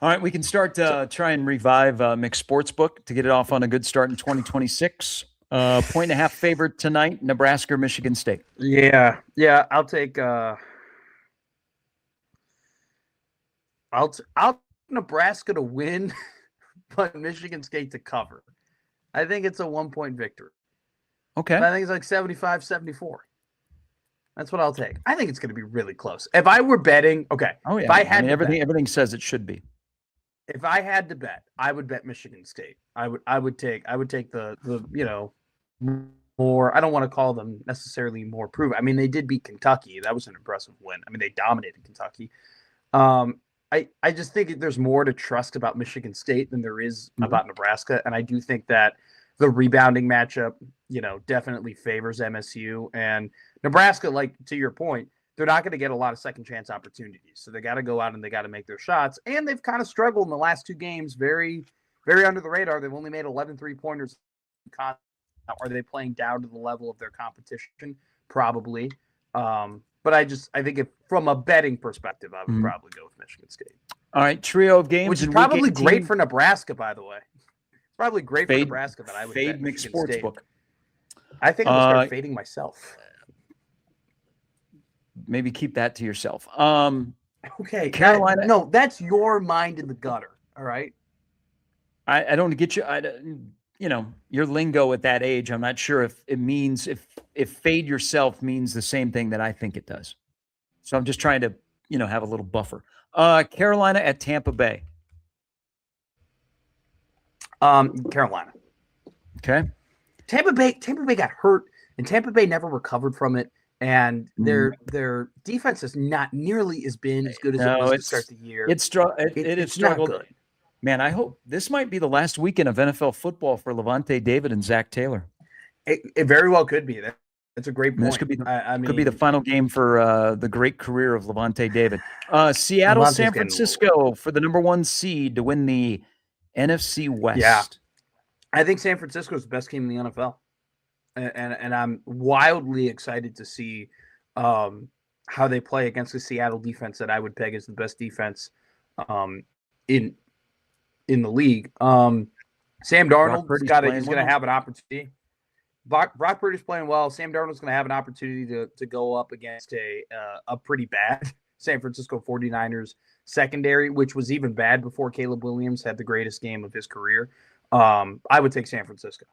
All right, we can start try and revive Mick Sportsbook to get it off on a good start in 2026. 1.5 favorite tonight, Nebraska or Michigan State. Yeah, I'll take I'll Nebraska to win, but Michigan State to cover. I think it's a 1-point victory. Okay. But I think it's like 75-74. That's what I'll take. I think it's going to be really close. If I were betting, okay. Oh yeah. If I had everything says it should be. If I had to bet, I would bet Michigan State. I would take the more. I don't want to call them necessarily more proven. I mean, they did beat Kentucky. That was an impressive win. I mean, they dominated Kentucky. I just think there's more to trust about Michigan State than there is about Nebraska, and I do think that the rebounding matchup, definitely favors MSU and Nebraska. Like, to your point, they're not going to get a lot of second chance opportunities. So they got to go out and they got to make their shots. And they've kind of struggled in the last 2 games very very under the radar. They've only made 11 3-pointers. Are they playing down to the level of their competition? Probably. But I think if from a betting perspective, I would probably go with Michigan State. All right, trio of games. Which is in probably Week 18. great for Nebraska, by the way. It's probably great for Fade- Nebraska that I would Fade bet Mixed Michigan State. Sportsbook. I think I'm going to start fading myself. Maybe keep that to yourself. Okay, Carolina. No, that's your mind in the gutter. All right. I don't get you. Your lingo at that age. I'm not sure if it means if fade yourself means the same thing that I think it does. So I'm just trying to have a little buffer. Carolina at Tampa Bay. Carolina. Okay. Tampa Bay got hurt, and Tampa Bay never recovered from it. And their defense has not nearly been as good as it was to start the year. It has struggled. Not good. Man, I hope this might be the last weekend of NFL football for Levante David and Zach Taylor. It very well could be. That's a great point. This could be the final game for the great career of Levante David. Seattle, Levante's San Francisco for the number 1 seed to win the NFC West. Yeah, I think San Francisco is the best team in the NFL, and I'm wildly excited to see how they play against the Seattle defense that I would peg as the best defense in the league. Sam Darnold's he's going to have an opportunity. Brock Purdy's playing well. Sam Darnold's going to have an opportunity to go up against a pretty bad San Francisco 49ers secondary, which was even bad before Caleb Williams had the greatest game of his career. I would take San Francisco.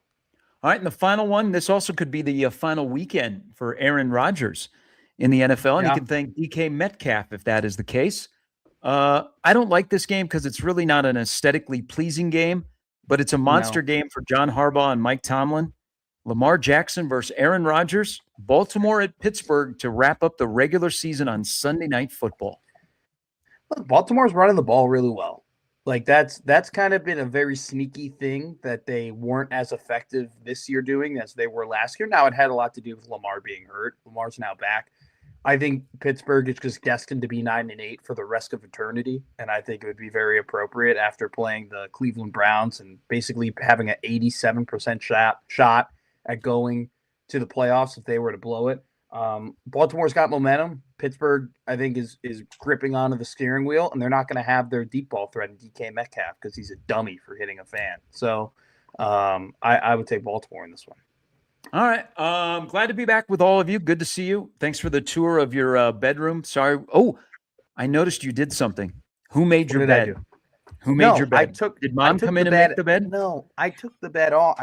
All right, and the final one, this also could be the final weekend for Aaron Rodgers in the NFL, and you can thank DK Metcalf if that is the case. I don't like this game because it's really not an aesthetically pleasing game, but it's a monster game for John Harbaugh and Mike Tomlin. Lamar Jackson versus Aaron Rodgers, Baltimore at Pittsburgh to wrap up the regular season on Sunday Night Football. Look, Baltimore's running the ball really well. Like that's kind of been a very sneaky thing that they weren't as effective this year doing as they were last year. Now it had a lot to do with Lamar being hurt. Lamar's now back. I think Pittsburgh is just destined to be 9-8 for the rest of eternity, and I think it would be very appropriate after playing the Cleveland Browns and basically having an 87% shot at going to the playoffs if they were to blow it. Baltimore's got momentum. Pittsburgh, I think, is gripping onto the steering wheel, and they're not going to have their deep ball threat in DK Metcalf because he's a dummy for hitting a fan. So I would take Baltimore in this one. All right. Glad to be back with all of you. Good to see you. Thanks for the tour of your bedroom. Sorry. Oh, I noticed you did something. Who made your bed? Who made your bed? Did Mom come in and make the bed? No, I took the bed off.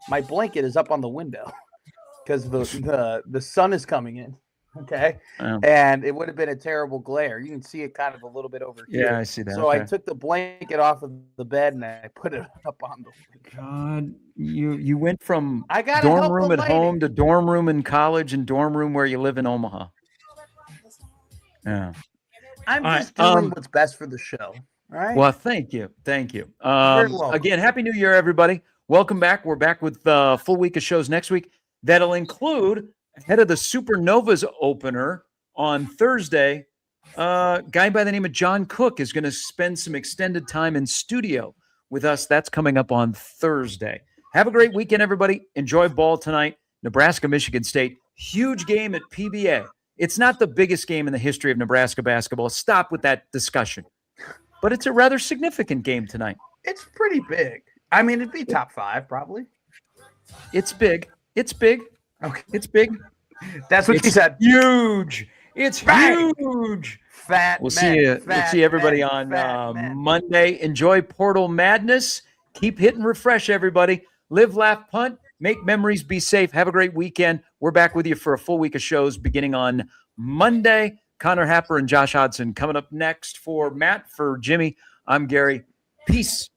My blanket is up on the window because the sun is coming in. Okay. And it would have been a terrible glare. You can see it kind of a little bit over here. Yeah, I see that. So I took the blanket off of the bed and I put it up on the window. God, you went from I gotta dorm help room the at lady. home to dorm room in college and dorm room where you live in Omaha. Yeah. I'm All just right, doing what's best for the show. All right. Well, thank you. Thank you. Very welcome. Again, Happy New Year, everybody. Welcome back. We're back with a full week of shows next week. That'll include, ahead of the Supernovas opener on Thursday, a guy by the name of John Cook is going to spend some extended time in studio with us. That's coming up on Thursday. Have a great weekend, everybody. Enjoy ball tonight. Nebraska, Michigan State. Huge game at PBA. It's not the biggest game in the history of Nebraska basketball. Stop with that discussion. But it's a rather significant game tonight. It's pretty big. I mean, it'd be top 5 probably. It's big. It's big. Okay. It's big. That's what she said. Huge. It's Right. huge. Fat We'll men, see you. We'll fat see everybody men, fat on men. Monday. Enjoy Portal Madness. Keep hitting refresh, everybody. Live, laugh, punt. Make memories. Be safe. Have a great weekend. We're back with you for a full week of shows beginning on Monday. Connor Happer and Josh Hodson coming up next. For Matt, for Jimmy, I'm Gary. Peace.